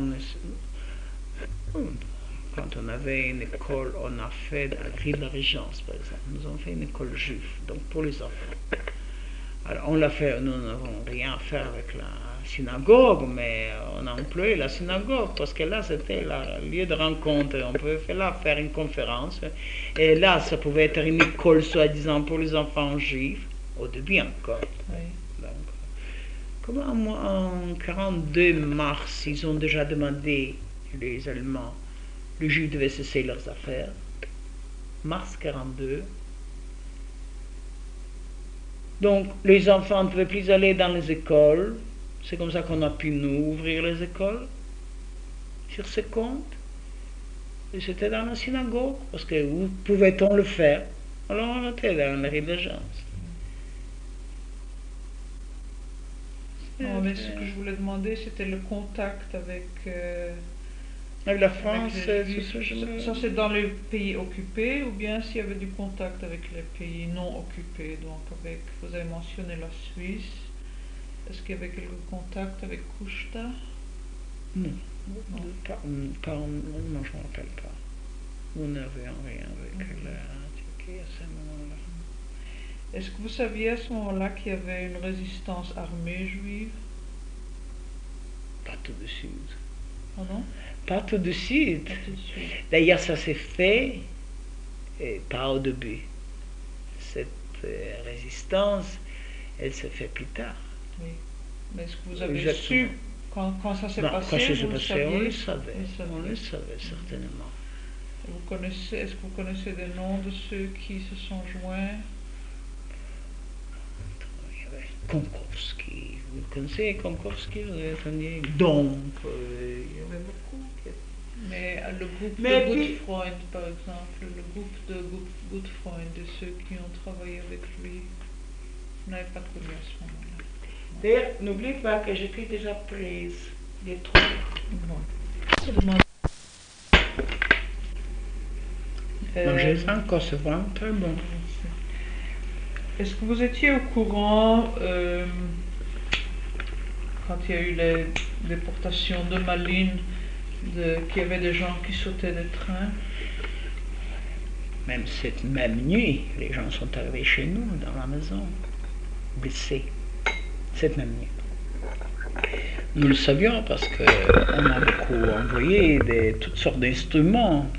quand on avait une école, on a fait à Grille de la Régence, par exemple. Nous avons fait une école juive, donc pour les enfants. Alors on l'a fait, nous n'avons rien à faire avec la synagogue, mais on a employé la synagogue parce que là c'était le lieu de rencontre. On pouvait là faire une conférence. Et là, ça pouvait être une école soi-disant pour les enfants juifs, au début encore. Oui. Donc, comme en 42 mars, ils ont déjà demandé, les Allemands, les Juifs devaient cesser leurs affaires. Mars 42. Donc, les enfants ne pouvaient plus aller dans les écoles. C'est comme ça qu'on a pu nous ouvrir les écoles sur ce compte. Et c'était dans la synagogue, parce que où pouvait-on le faire? Alors on était dans la religion. Non, mais ce que je voulais demander, c'était le contact avec la France. Ça c'est dans les pays occupés, ou bien s'il y avait du contact avec les pays non occupés, donc avec, vous avez mentionné la Suisse, est-ce qu'il y avait quelques contacts avec Kouchta? Non, non, je ne me rappelle pas. Nous n'avions rien avec la Turquie à ce moment-là. Est-ce que vous saviez à ce moment-là qu'il y avait une résistance armée juive? Pas tout de suite. Ah non? Pas tout de suite. Pas tout de suite. D'ailleurs, ça s'est fait, et pas au début. Cette résistance, elle s'est fait plus tard. Oui. Mais est-ce que vous avez Exactement. su quand ça s'est passé? Quand ça s'est vous le passé, saviez? on le savait. Vous On le le savait certainement. Est-ce que vous connaissez des noms de ceux qui se sont joints? Il y avait Konkovski, vous connaissez Konkovski, vous avez entendu? Donc, il y avait beaucoup. Mais le groupe Mais de puis- Good Freund, par exemple, le groupe de Good Freund, de ceux qui ont travaillé avec lui, vous n'avez pas connu à ce moment-là. D'ailleurs, n'oublie pas que j'étais déjà prise des trucs. Bon. Je demande- Mangez encore, c'est vraiment très bon. Est-ce que vous étiez au courant quand il y a eu les déportations de Malines, qu'il y avait des gens qui sautaient des trains? Même cette même nuit, les gens sont arrivés chez nous, dans la maison, blessés. Cette même nuit. Nous le savions parce qu'on a beaucoup envoyé toutes sortes d'instruments.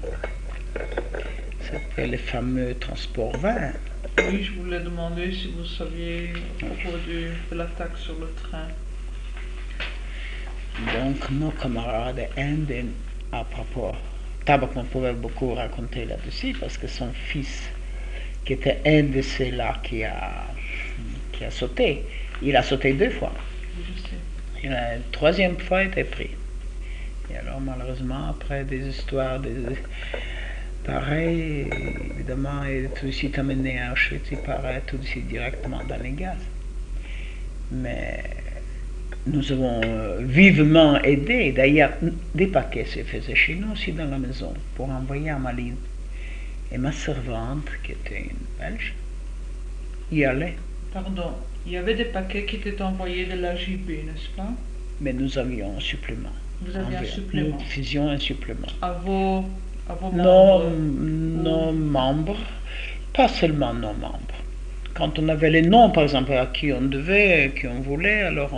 C'était les fameux transports verts. Oui, je voulais demander si vous saviez au propos de l'attaque sur le train. Donc, nos camarades indiens, à propos, Tabak pouvait beaucoup raconter là-dessus parce que son fils, qui était un de ceux-là qui a sauté, il a sauté 2 fois. Je sais. Et la 3e fois était pris. Et alors, malheureusement, après des histoires pareilles, évidemment, il est tout de suite amené à Auschwitz, il paraît tout de suite directement dans les gaz. Mais nous avons vivement aidé. D'ailleurs, des paquets se faisaient chez nous aussi dans la maison pour envoyer à Malines. Et ma servante, qui était une Belge, y allait. Pardon, il y avait des paquets qui étaient envoyés de l'AJB, n'est-ce pas? Mais nous avions un supplément. Vous aviez un supplément. Nous faisions un supplément. À vos membres? Nos membres, pas seulement nos membres. Quand on avait les noms, par exemple, à qui on devait, qui on voulait, alors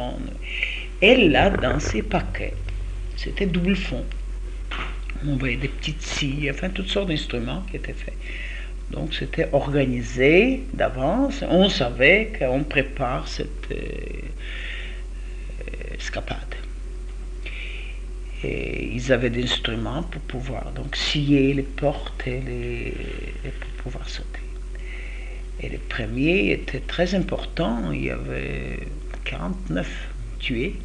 Et là, dans ces paquets, c'était double fond. On voyait des petites scies, enfin toutes sortes d'instruments qui étaient faits. Donc c'était organisé d'avance. On savait qu'on prépare cette escapade. Et ils avaient des instruments pour pouvoir donc scier les portes et pour pouvoir sauter. Et le premier était très important. Il y avait 49 tués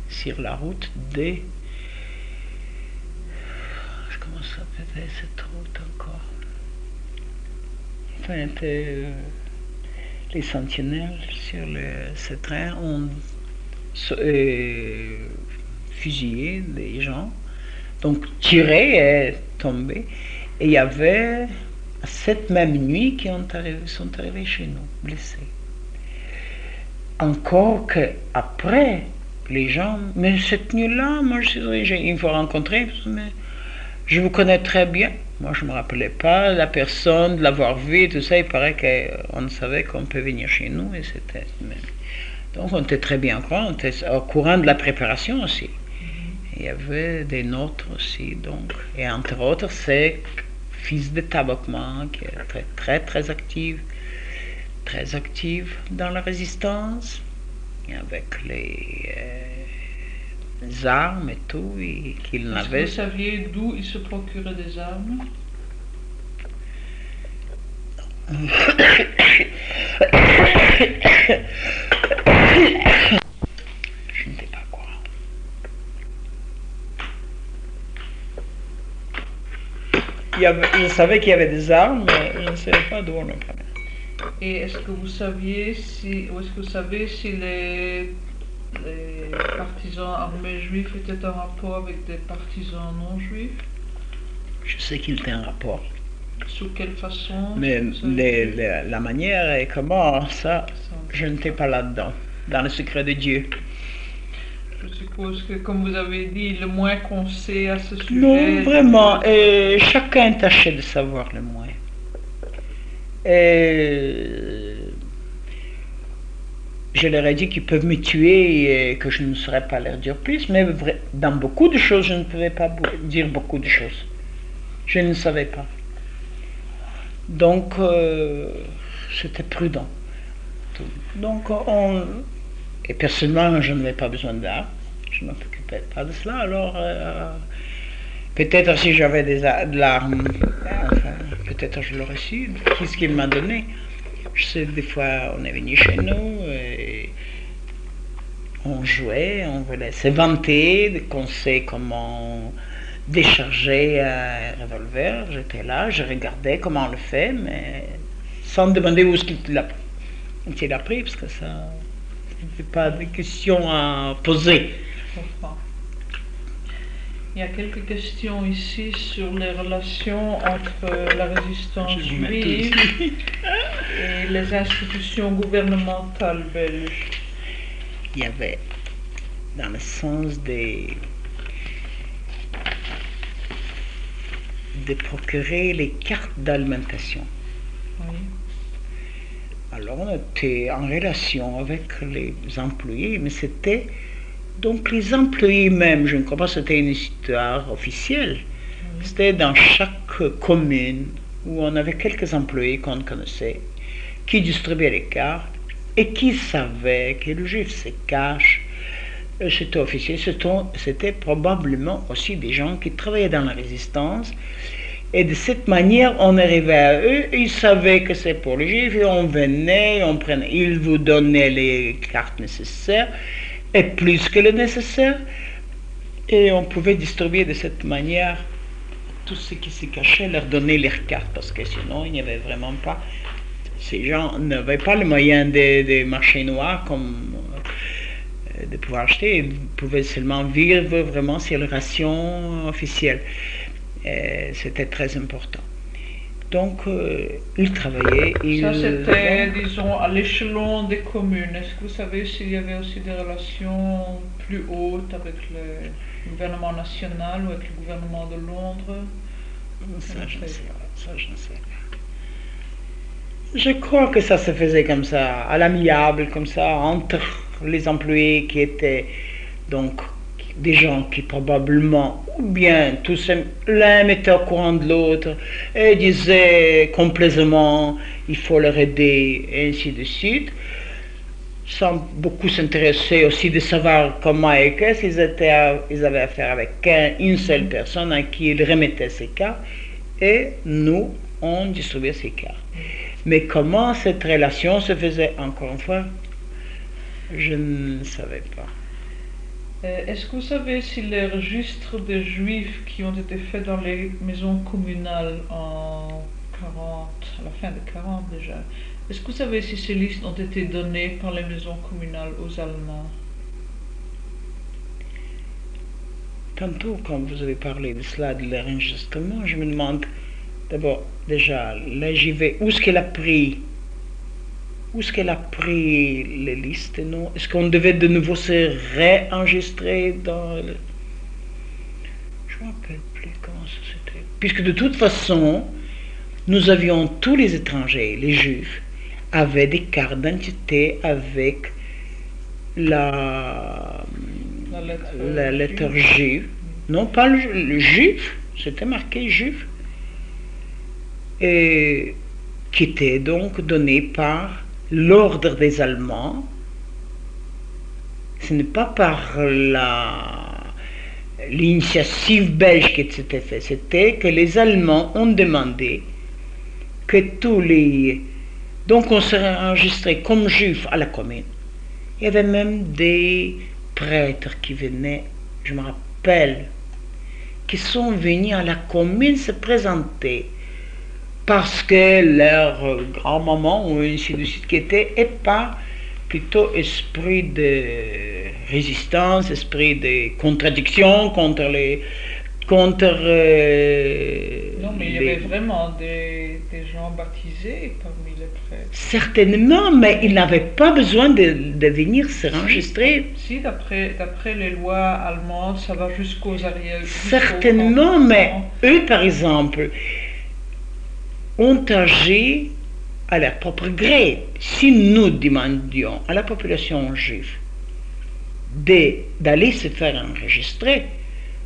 sur la route des... Comment ça s'appelait cette route encore? Enfin, les sentinelles sur ce train ont fusillé des gens, donc tiré et tombé. Et il y avait cette même nuit qui sont arrivés chez nous, blessés. Encore qu'après, les gens, mais cette nuit-là, moi il faut rencontrer, mais Je vous connais très bien. Moi, je ne me rappelais pas la personne, de l'avoir vue, tout ça. Il paraît qu'on savait qu'on peut venir chez nous et c'était même. Donc, on était très bien au courant. On était au courant de la préparation aussi. Il y avait des nôtres aussi. Donc, et entre autres, c'est fils de Tabakman qui est très, très, très active dans la résistance, avec les armes et tout, et qu'il n'avait. Est-ce que vous saviez d'où il se procurait des armes? Je ne sais pas quoi. Il savait qu'il y avait des armes, mais je ne savais pas d'où on les prenait. Et est-ce que vous savez si les partisans armés juifs étaient en rapport avec des partisans non juifs? Je sais qu'il était en rapport. Sous quelle façon? Mais la manière et comment, ça, je n'étais pas là-dedans, dans le secret de Dieu. Je suppose que, comme vous avez dit, le moins qu'on sait à ce sujet... Non, vraiment, et chacun tâchait de savoir le moins. Je leur ai dit qu'ils peuvent me tuer et que je ne saurais pas leur dire plus, mais dans beaucoup de choses, je ne pouvais pas dire beaucoup de choses. Je ne savais pas. Donc, c'était prudent. Donc, et personnellement, je n'avais pas besoin d'armes. Je ne m'occupais pas de cela. Alors, peut-être si j'avais de l'arme, enfin, peut-être je l'aurais su. Qu'est-ce qu'il m'a donné? Je sais, des fois, on est venu chez nous et on jouait, on voulait s'inventer, qu'on sait comment décharger un revolver. J'étais là, je regardais comment on le fait, mais sans demander où est-ce qu'il l'a pris, parce que ça, c'est pas des questions à poser. Je comprends. Il y a quelques questions ici sur les relations entre la résistance juive et les institutions gouvernementales belges. Il y avait, dans le sens de procurer les cartes d'alimentation. Oui. Alors on était en relation avec les employés, mais c'était donc les employés même, je ne crois pas que c'était une histoire officielle. Oui. C'était dans chaque commune où on avait quelques employés qu'on connaissait, qui distribuaient les cartes et qui savaient que le juif se cache. C'était officiel, c'était probablement aussi des gens qui travaillaient dans la résistance. Et de cette manière, on arrivait à eux, ils savaient que c'est pour les juifs, et on venait, on prenait, ils vous donnaient les cartes nécessaires, et plus que le nécessaire, et on pouvait distribuer de cette manière tout ce qui se cachait, leur donner leurs cartes, parce que sinon, il n'y avait vraiment pas, ces gens n'avaient pas le moyen des marchés noirs comme de pouvoir acheter, ils pouvaient seulement vivre vraiment sur les rations officielles. C'était très important. Donc, ils travaillaient. Ça, c'était, disons, à l'échelon des communes. Est-ce que vous savez s'il y avait aussi des relations plus hautes avec le gouvernement national ou avec le gouvernement de Londres? Ça, je ne sais pas. Je crois que ça se faisait comme ça, à l'amiable, comme ça, entre les employés qui étaient donc des gens qui probablement, ou bien tous l'un était au courant de l'autre et disait complaisamment il faut leur aider et ainsi de suite, sans beaucoup s'intéresser aussi de savoir comment et qu'est-ce ils avaient affaire avec une seule personne à qui ils remettaient ces cartes et nous on distribuait ces cartes. Mais comment cette relation se faisait, encore une fois, je ne savais pas. Est-ce que vous savez si les registres des juifs qui ont été faits dans les maisons communales en 40, à la fin de 40 déjà, est-ce que vous savez si ces listes ont été données par les maisons communales aux Allemands? Tantôt, quand vous avez parlé de cela, de l'enregistrement, je me demande d'abord, déjà, là j'y vais, où est-ce qu'elle a pris les listes, non? Est-ce qu'on devait de nouveau se réenregistrer dans le... Je Je ne me rappelle plus comment ça c'était. Puisque de toute façon, nous avions tous les étrangers, les juifs, avaient des cartes d'identité avec la lettre juive. Non, pas le juif, c'était marqué juif. Et qui était donc donné par l'ordre des Allemands. Ce n'est pas par l'initiative belge qui s'était fait, c'était que les Allemands ont demandé que tous les... Donc on serait enregistré comme juif à la commune. Il y avait même des prêtres qui venaient, je me rappelle, qui sont venus à la commune se présenter parce que leur grand-maman ou ainsi de suite qui était et pas plutôt esprit de résistance, esprit de contradiction contre les... Non, mais il y avait vraiment des gens baptisés parmi les prêtres. Certainement, mais ils n'avaient pas besoin de venir se enregistrer. Si, d'après les lois allemandes, ça va jusqu'aux arrières. Certainement, mais eux, par exemple, ont agi à leur propre gré. Si nous demandions à la population juive d'aller se faire enregistrer,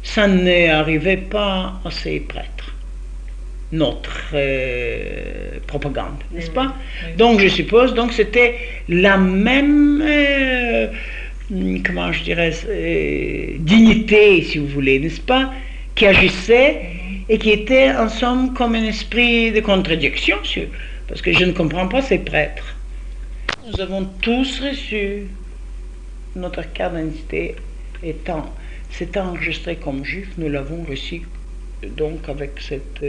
ça n'arrivait pas à ces prêtres, notre propagande, n'est-ce pas? Oui. Donc je suppose, donc c'était la même, comment je dirais, dignité, si vous voulez, n'est-ce pas, qui agissait et qui était en somme comme un esprit de contradiction, parce que je ne comprends pas ces prêtres. Nous avons tous reçu notre carte d'identité étant... C'est enregistré comme juif, nous l'avons reçu donc avec cette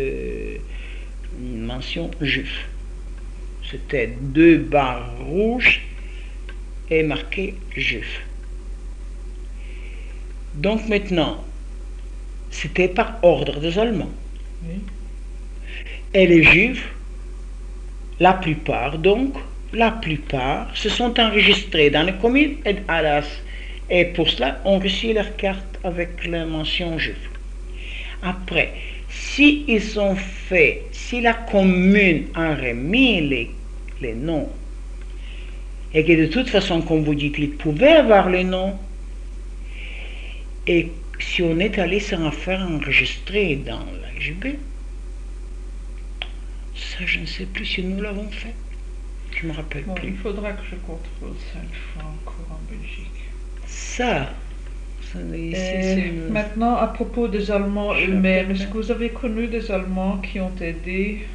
mention juif. C'était 2 barres rouges et marqué juif. Donc maintenant, c'était par ordre des Allemands. Oui. Et les juifs, la plupart se sont enregistrés dans les communes et pour cela ont reçu leur carte avec la mention juif. Après, si la commune a remis les noms, et que de toute façon, comme vous dites, ils pouvaient avoir les noms, et si on est allé se faire enregistrer dans l'AGB, ça je ne sais plus si nous l'avons fait. Je ne me rappelle plus. Il faudra que je contrôle ça une fois encore en Belgique. Ça, maintenant, à propos des Allemands eux-mêmes, est-ce que vous avez connu des Allemands qui ont aidé?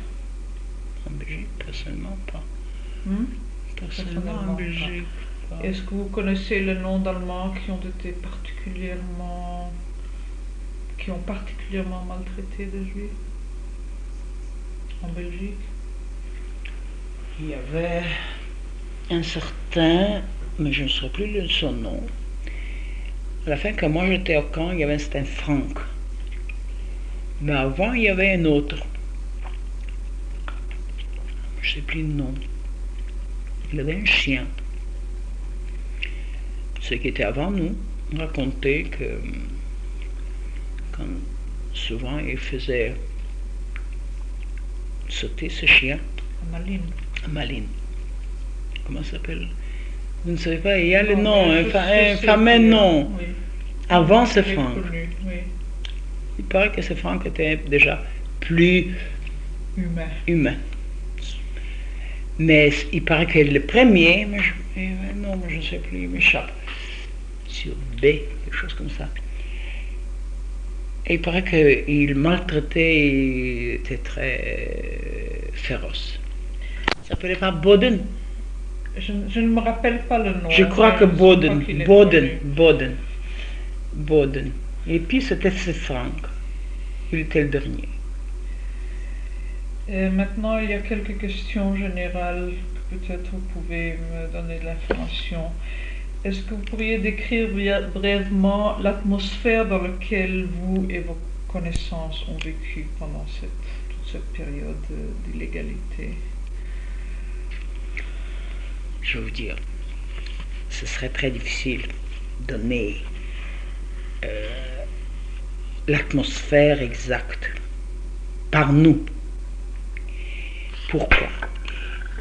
En Belgique, personnellement pas. Personnellement en Belgique pas. Est-ce que vous connaissez le nom d'Allemands qui ont particulièrement maltraité des Juifs en Belgique? Il y avait un certain, mais je ne saurais plus son nom. À la fin, quand moi j'étais au camp, il y avait un certain Franck. Mais avant, il y avait un autre. Je ne sais plus le nom. Il avait un chien. Ceux qui étaient avant nous racontaient que souvent il faisait sauter ce chien. Maline. Comment ça s'appelle? Vous ne savez pas, il y a le nom, un fameux nom. Oui. Avant ce Franck. Oui. Il paraît que ce Franck était déjà plus humain. Mais il paraît que le premier, non, je ne sais plus, il m'échappe. Sur B, quelque chose comme ça. Et il paraît qu'il maltraitait, il était très féroce. Il s'appelait pas Boden. Je ne me rappelle pas le nom. Je crois que Boden. Et puis c'était ce Franck. Il était le dernier. Maintenant, il y a quelques questions générales. Peut-être vous pouvez me donner de l'information. Est-ce que vous pourriez décrire brièvement l'atmosphère dans laquelle vous et vos connaissances ont vécu pendant toute cette période d'illégalité? Je veux dire, ce serait très difficile de donner l'atmosphère exacte par nous. Pourquoi?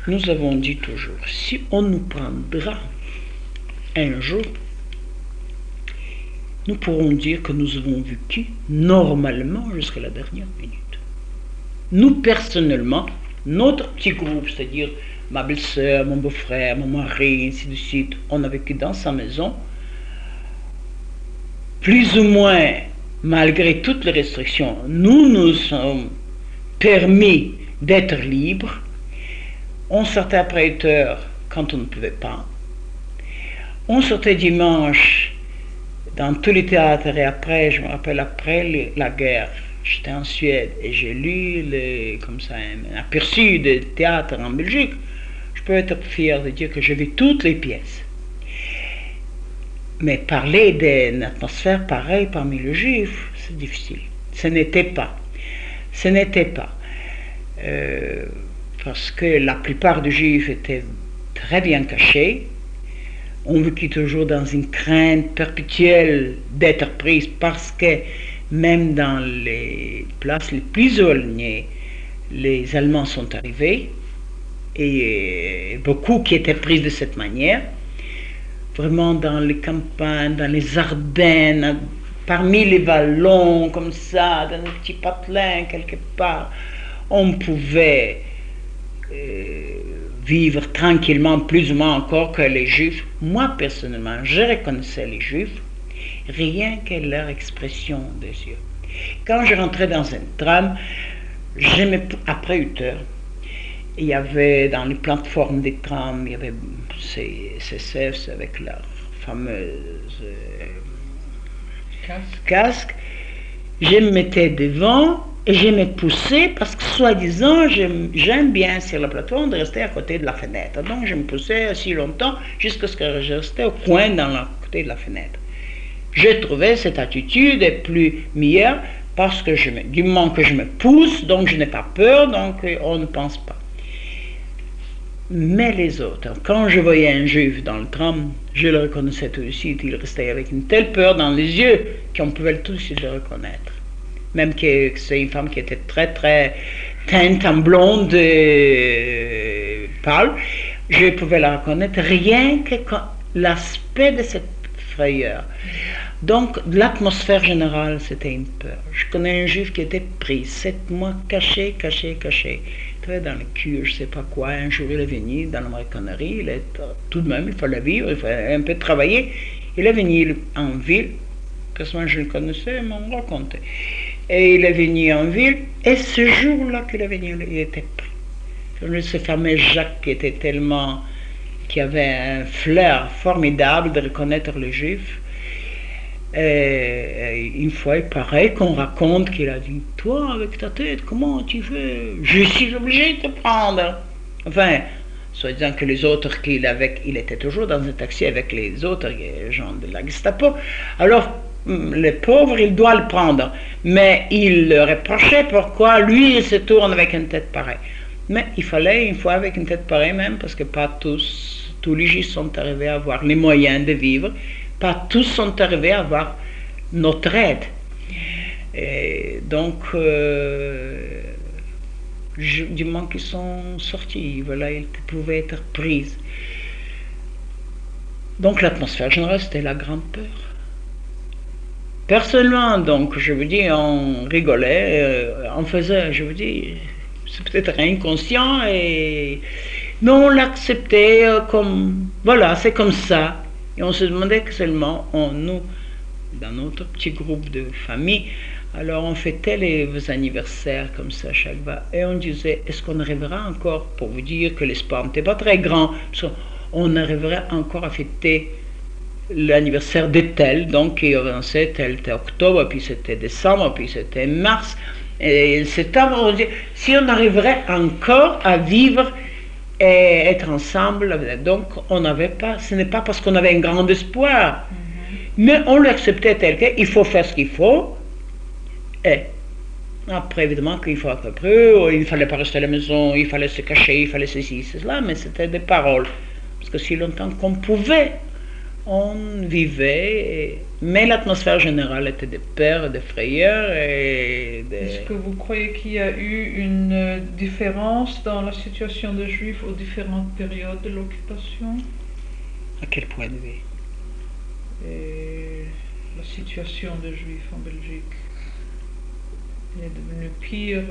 Nous avons dit toujours, si on nous prendra un jour, nous pourrons dire que nous avons vécu normalement jusqu'à la dernière minute. Nous, personnellement, notre petit groupe, c'est-à-dire ma belle-sœur, mon beau-frère, mon mari, ainsi de suite, on a vécu dans sa maison, plus ou moins, malgré toutes les restrictions, nous sommes permis d'être libres. On sortait après 8 heures quand on ne pouvait pas. On sortait dimanche dans tous les théâtres et après, je me rappelle, après la guerre, j'étais en Suède et j'ai lu un aperçu des théâtres en Belgique. Je peux être fier de dire que j'ai vu toutes les pièces. Mais parler d'une atmosphère pareille parmi les Juifs, c'est difficile. Ce n'était pas. Ce n'était pas. Parce que la plupart des Juifs étaient très bien cachés. On vécut toujours dans une crainte perpétuelle d'être prise parce que même dans les places les plus éloignées, les Allemands sont arrivés et beaucoup qui étaient pris de cette manière. Vraiment dans les campagnes, dans les Ardennes, parmi les vallons, comme ça, dans un petit patelin quelque part, on pouvait vivre tranquillement, plus ou moins encore que les Juifs. Moi, personnellement, je reconnaissais les Juifs, rien que leur expression des yeux. Quand je rentrais dans un tram, après 8 heures, il y avait dans les plateformes des trams, il y avait ces SFs avec leurs fameuses casques. Je me mettais devant et je me poussais parce que, soi-disant, j'aime bien sur la plateforme de rester à côté de la fenêtre. Donc, je me poussais si longtemps jusqu'à ce que je restais au coin côté de la fenêtre. Je trouvais cette attitude plus meilleure parce que du moment que je me pousse, donc je n'ai pas peur, donc on ne pense pas. Mais les autres, quand je voyais un Juif dans le tram, je le reconnaissais tout de suite. Il restait avec une telle peur dans les yeux qu'on pouvait tout de suite le reconnaître. Même que c'est une femme qui était très très teinte en blonde pâle, je pouvais la reconnaître rien que l'aspect de cette frayeur. Donc l'atmosphère générale, c'était une peur. Je connais un Juif qui était pris 7 mois caché. Dans le cul, je ne sais pas quoi. Un jour, il est venu dans la maroquinerie. Tout de même, il fallait vivre, il fallait un peu travailler. Il est venu en ville. Personnellement, je le connaissais, mais on me racontait. Et il est venu en ville. Et ce jour-là qu'il est venu, il était pris. Ce fameux Jacques qui avait un flair formidable de reconnaître les Juifs. Une fois, il paraît qu'on raconte qu'il a dit, toi, avec ta tête, comment tu fais? Je suis obligé de te prendre. Enfin, soi-disant que les autres il était toujours dans un taxi avec les autres gens de la Gestapo. Alors, le pauvre, il doit le prendre. Mais il le reprochait pourquoi lui, il se tourne avec une tête pareille. Mais il fallait une fois avec une tête pareille même, parce que pas tous les Juifs sont arrivés à avoir les moyens de vivre. Pas tous sont arrivés à avoir notre aide. Et donc, du moment qu'ils sont sortis, voilà, ils pouvaient être pris. Donc l'atmosphère générale, c'était la grande peur. Personnellement, donc, je veux dire, on rigolait, on faisait, je veux dire, c'est peut-être inconscient, mais on l'acceptait comme, voilà, c'est comme ça. Et on se demandait que seulement, nous, dans notre petit groupe de famille, alors on fêtait les anniversaires comme ça chaque fois. Et on disait, est-ce qu'on arrivera encore, pour vous dire que l'espoir n'était pas très grand, parce qu'on arriverait encore à fêter l'anniversaire de tel, donc qui avançait, tel était octobre, puis c'était décembre, puis c'était mars. Et septembre, on dit, si on arriverait encore à vivre et être ensemble, donc on n'avait pas, ce n'est pas parce qu'on avait un grand espoir, mais on l'acceptait tel quel, il faut faire ce qu'il faut, et après évidemment qu'il faut après, il ne fallait pas rester à la maison, il fallait se cacher, il fallait ceci, cela, mais c'était des paroles, parce que si longtemps qu'on pouvait, on vivait, mais l'atmosphère générale était de peur, de frayeur et Est-ce que vous croyez qu'il y a eu une différence dans la situation des Juifs aux différentes périodes de l'occupation? À quel point de vue? La situation des Juifs en Belgique. Elle est devenue pire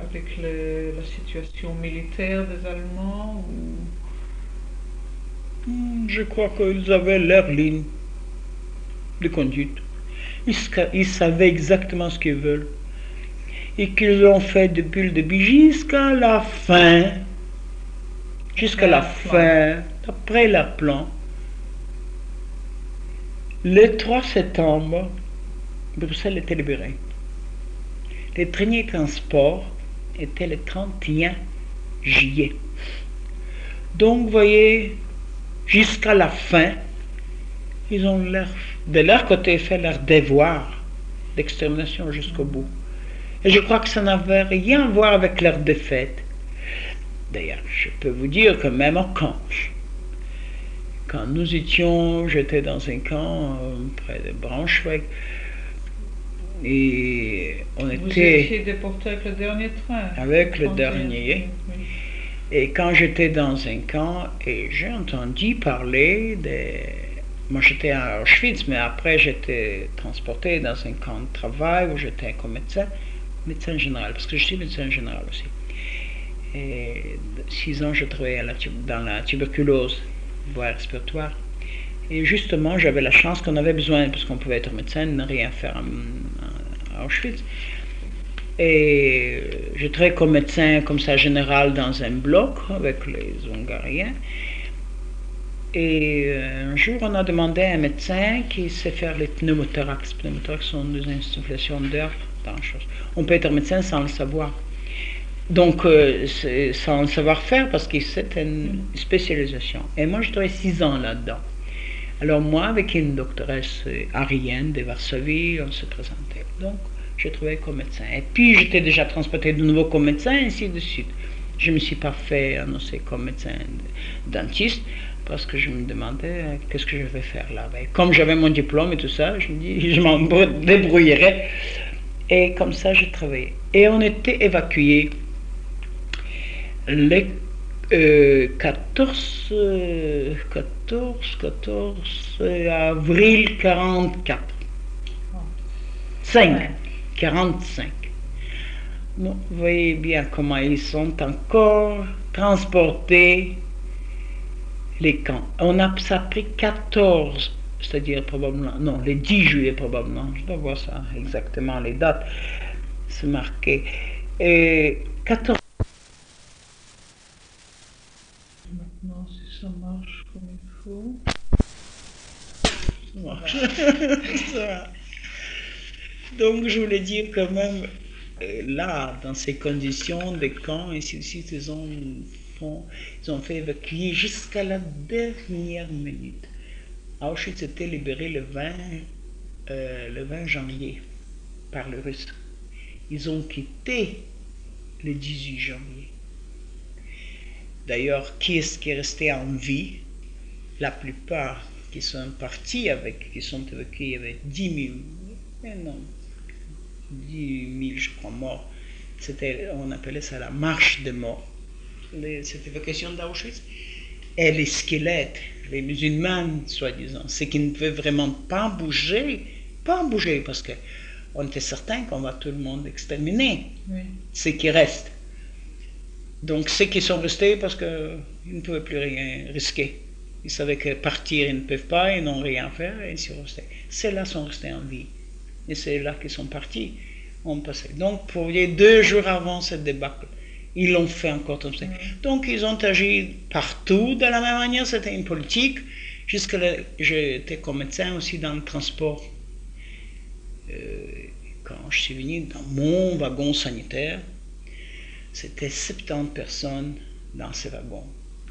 avec la situation militaire des Allemands Je crois qu'ils avaient leur ligne de conduite. Ils savaient exactement ce qu'ils veulent. Et qu'ils l'ont fait depuis le début jusqu'à la fin. Jusqu'à la fin, après la plan. Le 3 septembre, Bruxelles était libérée. Les derniers transports étaient le 31 juillet. Donc, vous voyez, jusqu'à la fin, ils ont de leur côté fait leur devoir d'extermination jusqu'au bout. Et je crois que ça n'avait rien à voir avec leur défaite. D'ailleurs, je peux vous dire que même au camp, quand nous étions, j'étais dans un camp près de Braunschweig, et on vous était étiez déporté avec le dernier train. Avec le dernier. Oui. Et quand j'étais dans un camp, et j'ai entendu parler Moi j'étais à Auschwitz, mais après j'étais transporté dans un camp de travail où j'étais comme médecin général, parce que je suis médecin général aussi. Et 6 ans je travaillais dans la tuberculose, voie respiratoire. Et justement, j'avais la chance qu'on avait besoin, parce qu'on pouvait être médecin, ne rien faire à Auschwitz. Et je travaillais comme médecin, comme ça, général, dans un bloc avec les Hongariens. Et un jour, on a demandé à un médecin qui sait faire les pneumothorax. Les pneumothorax sont des insufflations d'air dans la chose. On peut être médecin sans le savoir. Donc, sans le savoir-faire, parce que c'est une spécialisation. Et moi, je travaillais 6 ans là-dedans. Alors moi, avec une doctoresse arienne de Varsovie, on se présentait. Donc, je travaillais comme médecin. Et puis, j'étais déjà transporté de nouveau comme médecin, et ainsi de suite. Je ne me suis pas fait annoncer comme médecin dentiste, parce que je me demandais qu'est-ce que je vais faire là. Et comme j'avais mon diplôme et tout ça, je me dis, je m'en débrouillerais. Et comme ça, je travaillais. Et on était évacués les 14 avril 44. 45. Bon, vous voyez bien comment ils sont encore transportés, les camps. Ça a pris 14, c'est-à-dire probablement, non, le 10 juillet probablement, je dois voir ça exactement, les dates, c'est marqué. Et 14. Maintenant, si ça marche comme il faut. Ça marche. Ça. Donc, je voulais dire quand même, là, dans ces conditions de camps, ainsi de suite, ils ont fait évacuer jusqu'à la dernière minute. Auschwitz était libéré le 20 janvier par les Russes. Ils ont quitté le 18 janvier. D'ailleurs, qui est-ce qui est resté en vie? La plupart qui sont partis qui sont évacués, il y avait 10 000, mais non, 10 000, je crois, morts. On appelait ça la marche des morts, cette évacuation d'Auschwitz. Et les squelettes, les musulmans, soi-disant, ceux qui ne pouvaient vraiment pas bouger, parce qu'on était certain qu'on va tout le monde exterminer, oui. Ceux qui restent. Donc ceux qui sont restés parce qu'ils ne pouvaient plus rien risquer. Ils savaient que partir, ils ne peuvent pas, ils n'ont rien à faire, et ils sont restés. Ceux-là sont restés en vie. Et c'est là qu'ils sont partis. Donc, pour 2 jours avant cette débâcle, ils l'ont fait encore comme ça. Donc, ils ont agi partout de la même manière. C'était une politique. J'étais comme médecin aussi dans le transport. Quand je suis venu dans mon wagon sanitaire, c'était 70 personnes dans ces wagons,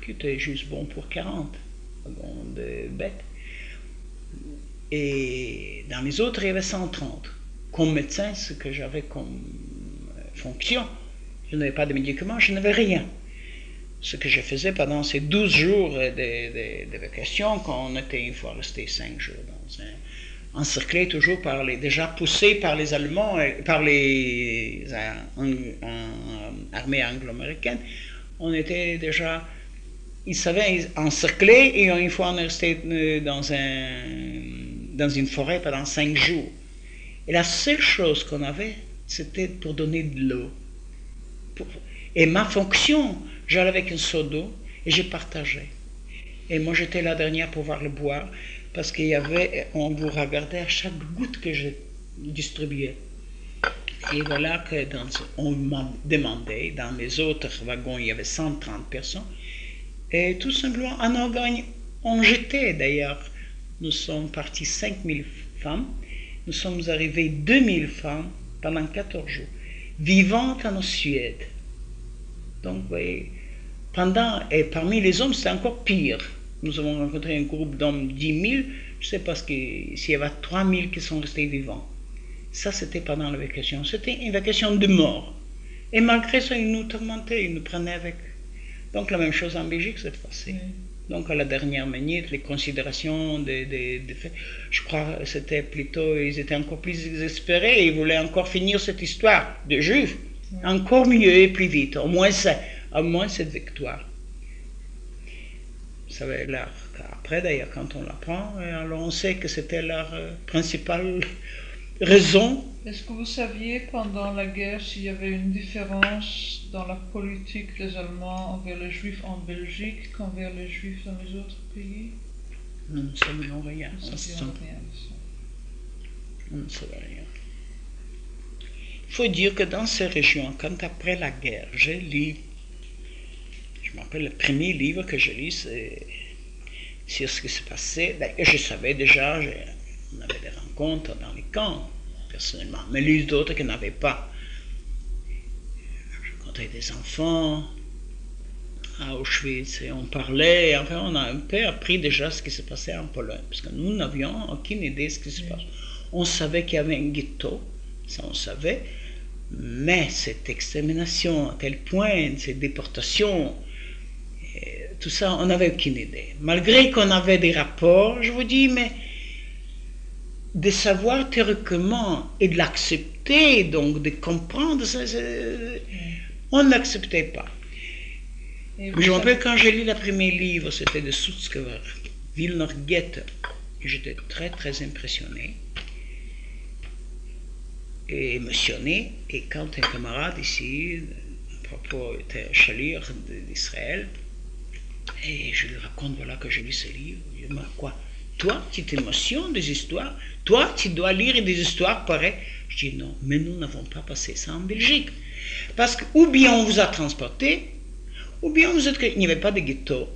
qui étaient juste bons pour 40 wagons de bêtes. Et dans les autres, il y avait 130. Comme médecin, ce que j'avais comme fonction, je n'avais pas de médicaments, je n'avais rien. ce que je faisais pendant ces 12 jours de vacation, quand on était une fois resté 5 jours encerclé toujours déjà poussé par les Allemands, par les armées anglo-américaines. On était déjà, ils savaient, encerclés, et une fois on est resté dans une forêt pendant 5 jours. Et la seule chose qu'on avait, c'était pour donner de l'eau. Et ma fonction, j'allais avec un seau d'eau et je partageais. Et moi j'étais la dernière pour pouvoir le boire, parce on vous regardait à chaque goutte que je distribuais. Et voilà que on m'a demandé, dans mes autres wagons il y avait 130 personnes, et tout simplement on jetait d'ailleurs, nous sommes partis 5000 femmes, nous sommes arrivés 2000 femmes pendant 14 jours, vivantes en Suède. Donc, vous voyez, et parmi les hommes, c'était encore pire. Nous avons rencontré un groupe d'hommes, 10 000, je ne sais pas s'il y avait 3 000 qui sont restés vivants. Ça, c'était pendant la vacation. C'était une vacation de mort. Et malgré ça, ils nous tourmentaient, ils nous prenaient avec. Donc, la même chose en Belgique s'est passée. Donc, à la dernière minute, les considérations je crois que c'était plutôt, ils étaient encore plus désespérés, ils voulaient encore finir cette histoire de Juifs. Encore mieux et plus vite, au moins cette victoire. Ça avait l'air. Après, d'ailleurs, quand on l'apprend, alors on sait que c'était leur principale raison. Est-ce que vous saviez pendant la guerre s'il y avait une différence dans la politique des Allemands envers les Juifs en Belgique qu'envers les Juifs dans les autres pays? Nous ne savions rien. Nous ne savions rien de ça. Nous ne savions rien. Il faut dire que dans ces régions, quand après la guerre, j'ai lu, je me rappelle le premier livre que j'ai lu, c'est sur ce qui se passait. D'ailleurs, je savais déjà, on avait des rencontres dans les camps, personnellement, mais les d'autres qui n'avaient pas. Je rencontrais des enfants à Auschwitz et on parlait, enfin on a un peu appris déjà ce qui se passait en Pologne, parce que nous n'avions aucune idée de ce qui se passe. On savait qu'il y avait un ghetto, ça on savait, mais cette extermination à tel point, ces déportations, tout ça, on n'avait aucune idée. Malgré qu'on avait des rapports, je vous dis, mais de savoir théoriquement et de l'accepter, donc de comprendre, on ne l'acceptait pas. Je me rappelle quand j'ai lu le premier livre, c'était de Sutzkever, Wilner Goethe, et j'étais très très impressionné et émotionné. Et quand un camarade ici, à propos, était Shalir d'Israël, et je lui raconte, voilà que j'ai lu ce livre, il dit, quoi? Toi, tu t'émotionnes des histoires? Toi, tu dois lire des histoires pareilles? Je dis non, mais nous n'avons pas passé ça en Belgique. Parce que, ou bien on vous a transporté, ou bien il n'y avait pas de ghetto.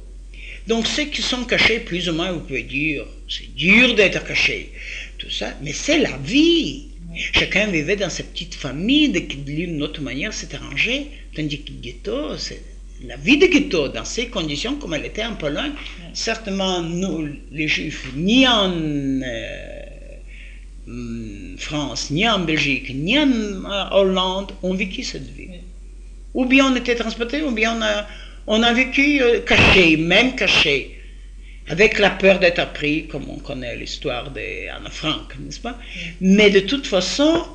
Donc ceux qui sont cachés, plus ou moins, vous pouvez dire, c'est dur d'être caché, tout ça, mais c'est la vie. Chacun vivait dans sa petite famille, d'une autre manière s'est arrangé, tandis que le ghetto, c'est la vie de ghetto, dans ces conditions, comme elle était en Pologne, certainement nous, les Juifs, ni en France, ni en Belgique, ni en Hollande, ont vécu cette vie. Ou bien on était transportés, ou bien on a vécu caché, même caché, avec la peur d'être pris, comme on connaît l'histoire d'Anne Frank, n'est-ce pas? Mais de toute façon,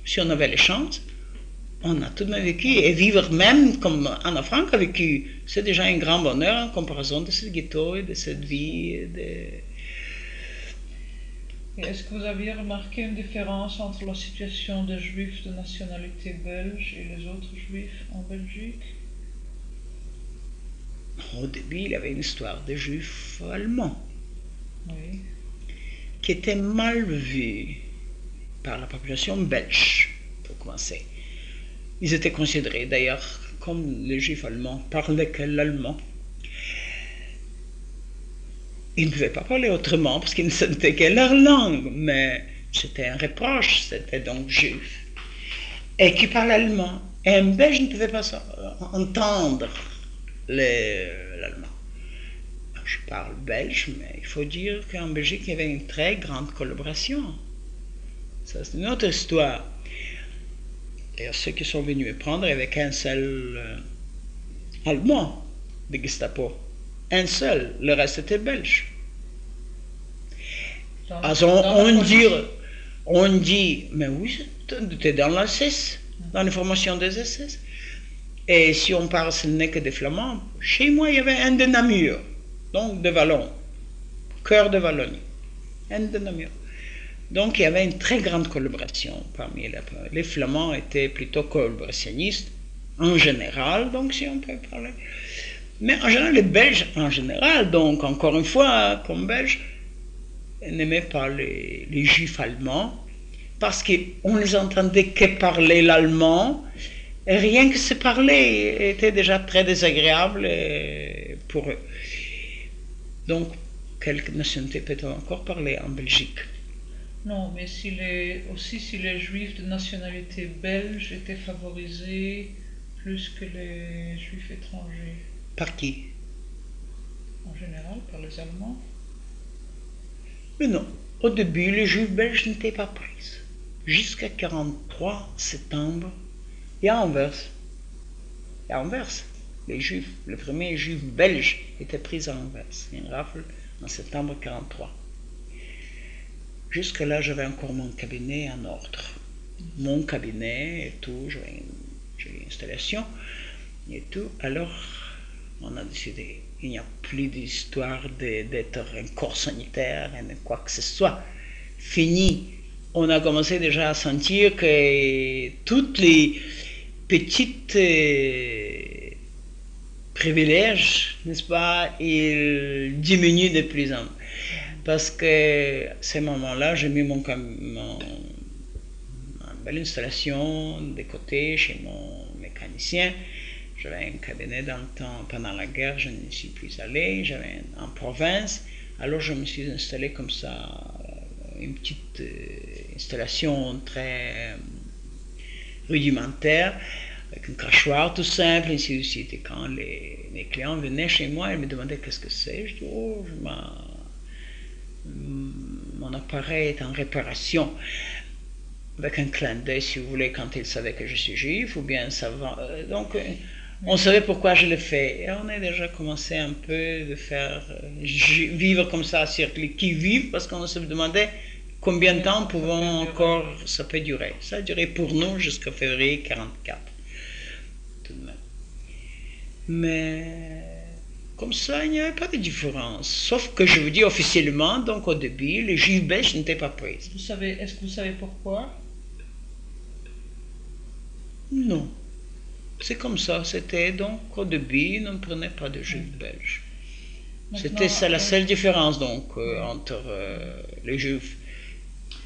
si on avait les chances, on a tout de même vécu, et vivre même comme Anne Frank a vécu, c'est déjà un grand bonheur en comparaison de ce ghetto et de cette vie. Est-ce que vous aviez remarqué une différence entre la situation des Juifs de nationalité belge et les autres Juifs en Belgique? Au début, il y avait une histoire de Juifs allemands, oui, qui était mal vue par la population belge, pour commencer. Ils étaient considérés d'ailleurs comme les Juifs allemands parlaient que l'allemand. Ils ne pouvaient pas parler autrement parce qu'ils ne savaient que leur langue, mais c'était un reproche, c'était donc juif. Et qui parle allemand. Et un Belge ne pouvait pas entendre l'allemand. Je parle belge, mais il faut dire qu'en Belgique, il y avait une très grande collaboration. Ça, c'est une autre histoire. D'ailleurs, ceux qui sont venus me prendre avec un seul allemand de Gestapo. Un seul, le reste était belge. Alors, on dit, mais oui, tu es dans la SS, dans la formation des SS. Et si on parle, ce n'est que des Flamands. Chez moi, il y avait un de Namur, donc de Wallon, cœur de Wallonie, un de Namur. Donc il y avait une très grande collaboration parmi les Flamands étaient plutôt collaborationnistes en général, donc si on peut parler. Mais en général, les Belges, en général, donc encore une fois, comme Belges, n'aimaient pas les Juifs allemands parce qu'on ne les entendait que parler l'allemand. Et rien que se parler était déjà très désagréable pour eux. Donc, quelques nationalités peut-on encore parler en Belgique? Non, mais aussi si les juifs de nationalité belge étaient favorisés plus que les juifs étrangers. Par qui? En général, par les Allemands. Mais non, au début, les juifs belges n'étaient pas pris. Jusqu'à 43 septembre, et à Anvers. Les juifs, le premier juif belge était pris à Anvers. Il y a une rafle en septembre 43. Jusque-là, j'avais encore mon cabinet en ordre. Mon cabinet et tout, j'avais une installation et tout. Alors, on a décidé, il n'y a plus d'histoire d'être un corps sanitaire et quoi que ce soit. Fini. On a commencé déjà à sentir que toutes les petites privilèges, n'est-ce pas, ils diminuent de plus en plus. Parce que à ce moment-là, j'ai mis ma belle installation de côté chez mon mécanicien. J'avais un cabinet dans le temps, pendant la guerre, je n'y suis plus allé, j'avais en province. Alors je me suis installé comme ça, une petite installation très rudimentaire, avec un crachoir tout simple, ainsi de suite. Et quand les clients venaient chez moi, ils me demandaient qu'est-ce que c'est. Je dis, oh, mon appareil est en réparation. Avec un clin d'œil, si vous voulez, quand ils savaient que je suis juif, ou bien ça va. Donc, on savait pourquoi je le fais. Et on a déjà commencé un peu de faire vivre comme ça sur les qui-vivent, parce qu'on se demandait combien de temps pouvons encore ça peut durer. Ça a duré pour nous jusqu'à février 44. Tout de même. Mais comme ça, il n'y avait pas de différence. Sauf que je vous dis officiellement, donc au début, les juifs belges n'étaient pas pris. Est-ce que vous savez pourquoi? Non. C'est comme ça. C'était donc au début, on ne prenait pas de juifs belges. C'était ça la seule différence donc entre les juifs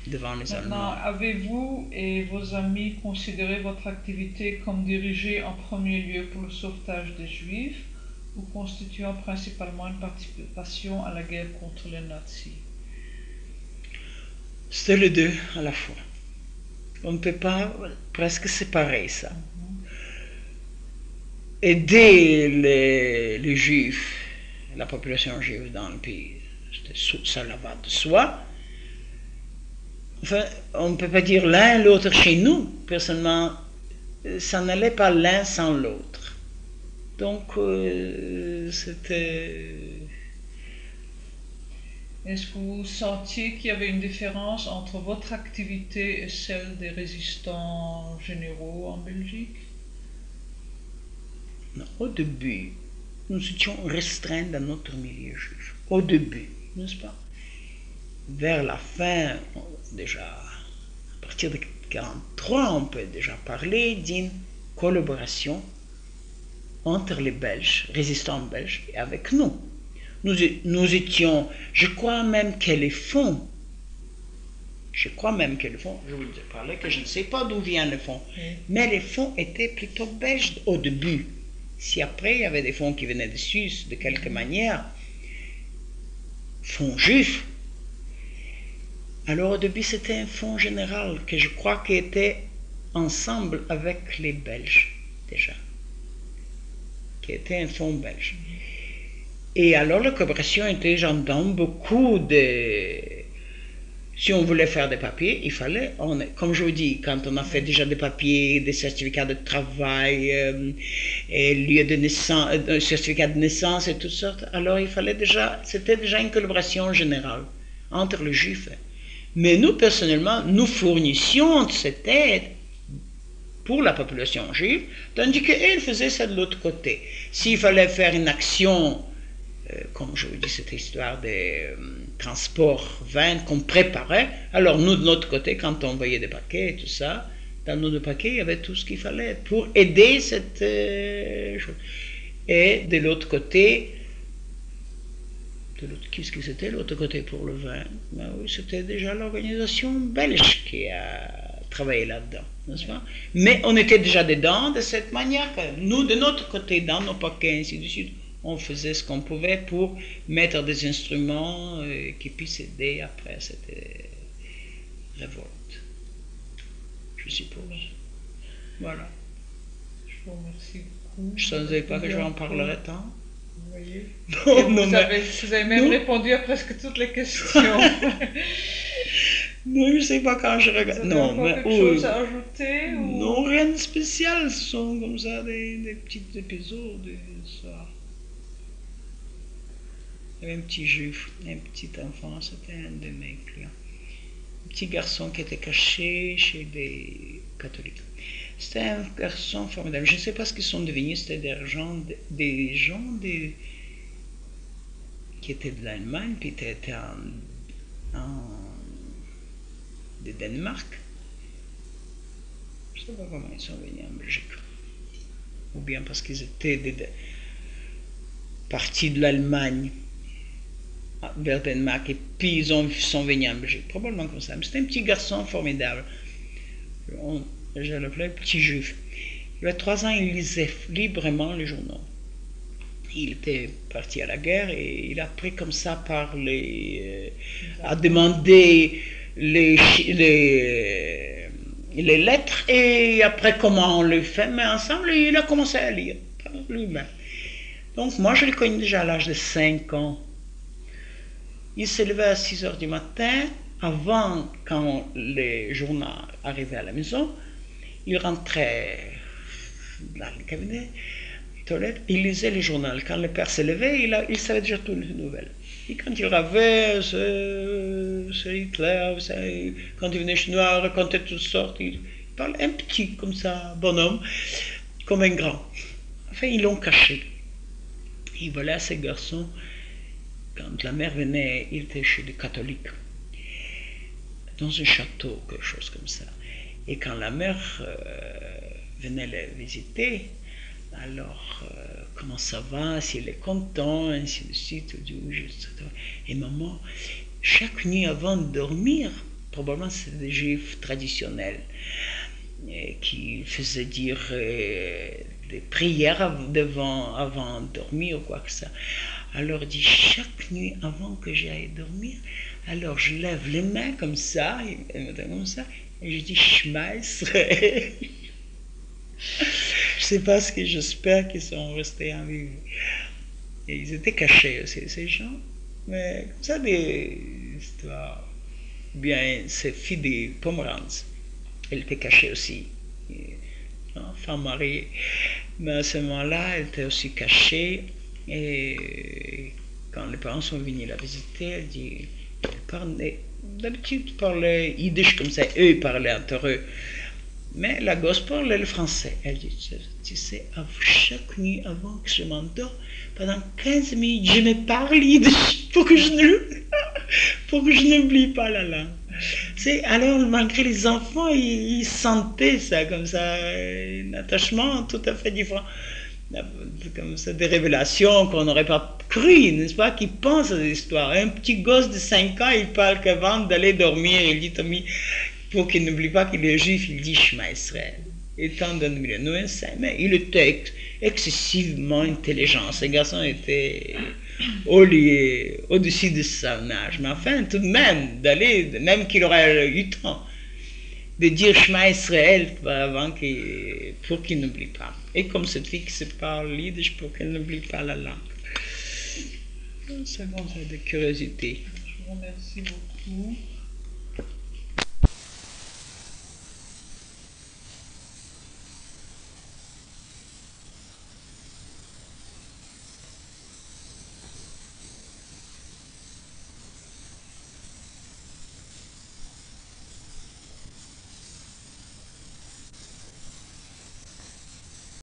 devant les Allemands. Avez-vous et vos amis considéré votre activité comme dirigée en premier lieu pour le sauvetage des juifs ou constituant principalement une participation à la guerre contre les nazis? C'était les deux à la fois. On ne peut pas presque séparer ça. Aider les juifs, la population juive dans le pays, ça va de soi. Enfin, on ne peut pas dire l'un et l'autre chez nous. Personnellement, ça n'allait pas l'un sans l'autre. Donc, c'était... Est-ce que vous sentiez qu'il y avait une différence entre votre activité et celle des résistants généraux en Belgique? Non, au début, nous étions restreints dans notre milieu juif. Au début, n'est-ce pas? Vers la fin, déjà, à partir de 1943, on peut déjà parler d'une collaboration entre les Belges, résistants belges, et avec nous. Nous étions, je crois même que les fonds, je vous ai parlé que je ne sais pas d'où vient le fonds, mais les fonds étaient plutôt belges au début. Si après il y avait des fonds qui venaient de Suisse, de quelque manière, fonds juifs, alors au début c'était un fonds général que je crois qui était ensemble avec les Belges déjà, qui était un fonds belge. Et alors la coopération était dans beaucoup de Si on voulait faire des papiers, il fallait, comme je vous dis, quand on a fait déjà des papiers, des certificats de travail, et lieu de naissance, certificat de naissance et toutes sortes, alors il fallait déjà, c'était déjà une collaboration générale entre les juifs. Mais nous, personnellement, nous fournissions cette aide pour la population juive, tandis qu'elle faisait ça de l'autre côté. S'il fallait faire une action, comme je vous dis, cette histoire des transports vins qu'on préparait, alors nous, de notre côté, quand on envoyait des paquets et tout ça, dans nos paquets, il y avait tout ce qu'il fallait pour aider cette chose. Et de l'autre côté, qu'est-ce que c'était l'autre côté pour le vin? Ben oui, c'était déjà l'organisation belge qui a travaillé là-dedans, n'est-ce pas? Mais on était déjà dedans de cette manière que nous, de notre côté, dans nos paquets, ainsi de suite, on faisait ce qu'on pouvait pour mettre des instruments qui puissent aider après cette révolte, je suppose. Voilà. Je vous remercie beaucoup. Je ne savais pas que je en parlerais tant. Vous voyez. Non, Vous avez même répondu à presque toutes les questions. Non, je ne sais pas quand je regarde. Non, mais quelque chose à ajouter ou... Non, rien de spécial. Ce sont comme ça des petits épisodes. Ça. Il y avait un petit juif, un petit enfant, c'était un de mes clients. Un petit garçon qui était caché chez des catholiques. C'était un garçon formidable. Je ne sais pas ce qu'ils sont devenus. C'était des gens qui étaient de l'Allemagne, puis qui étaient de Danemark. Je ne sais pas comment ils sont venus en Belgique. Ou bien parce qu'ils étaient partis de l'Allemagne vers Danemark et puis ils sont venus en Belgique. Probablement comme ça. Mais c'était un petit garçon formidable. Je l'appelais petit juif. Il y a 3 ans, il lisait librement les journaux. Il était parti à la guerre et il a appris comme ça à demander les lettres et après comment on les fait, mais ensemble, il a commencé à lire par lui-même. Donc moi, je le connais déjà à l'âge de 5 ans. Il se levait à 6 heures du matin, avant quand les journaux arrivaient à la maison, il rentrait dans le cabinet, toilette, il lisait les journaux. Quand le père se levait, il savait déjà toutes les nouvelles. Et quand il avait, c'est Hitler, quand il venait chez nous, il racontait toutes sortes, il parlait un petit comme ça, bonhomme, comme un grand. Enfin, ils l'ont caché. Il volait à ces garçons. Quand la mère venait, il était chez les catholiques, dans un château, quelque chose comme ça. Et quand la mère venait les visiter, alors, comment ça va, s'il est content, ainsi de suite, et maman, chaque nuit avant de dormir, probablement c'est des juifs traditionnels, qui faisaient dire des prières avant de dormir ou quoi que ça. Alors, dit, chaque nuit avant que j'aille dormir, alors je lève les mains comme ça, et je dis Shema Israël. Je sais pas ce que j'espère qu'ils sont restés en vie. Et ils étaient cachés aussi, ces gens. Mais comme ça, des histoires. Bien, cette fille de Pomerantz, elle était cachée aussi. Femme mariée. Mais à ce moment-là, elle était aussi cachée. Et quand les parents sont venus la visiter, elle dit, d'habitude, ils parlaient yiddish comme ça, eux, ils parlaient entre eux. Mais la gosse parlait le français. Elle dit, tu sais, chaque nuit avant que je m'endors, pendant 15 minutes, je me parle yiddish pour que je n'oublie pas la langue. Alors, malgré les enfants, ils sentaient ça, comme ça, un attachement tout à fait différent. Comme ça, des révélations qu'on n'aurait pas cru, n'est-ce pas, qui pensent à des histoires. Un petit gosse de 5 ans, il parle qu'avant d'aller dormir, il dit, Tommy, pour qu'il n'oublie pas qu'il est juif, il dit Shema Israël. Étant donné nous, mais il était excessivement intelligent. Ce garçon était au-dessus de son âge. Mais enfin, tout de même, même qu'il aurait 8 ans, de dire Shema Israël pour qu'il n'oublie pas. Et comme cette fille qui se parle yiddish pour qu'elle n'oublie pas la langue. C'est bon, c'est de curiosité. Je vous remercie beaucoup.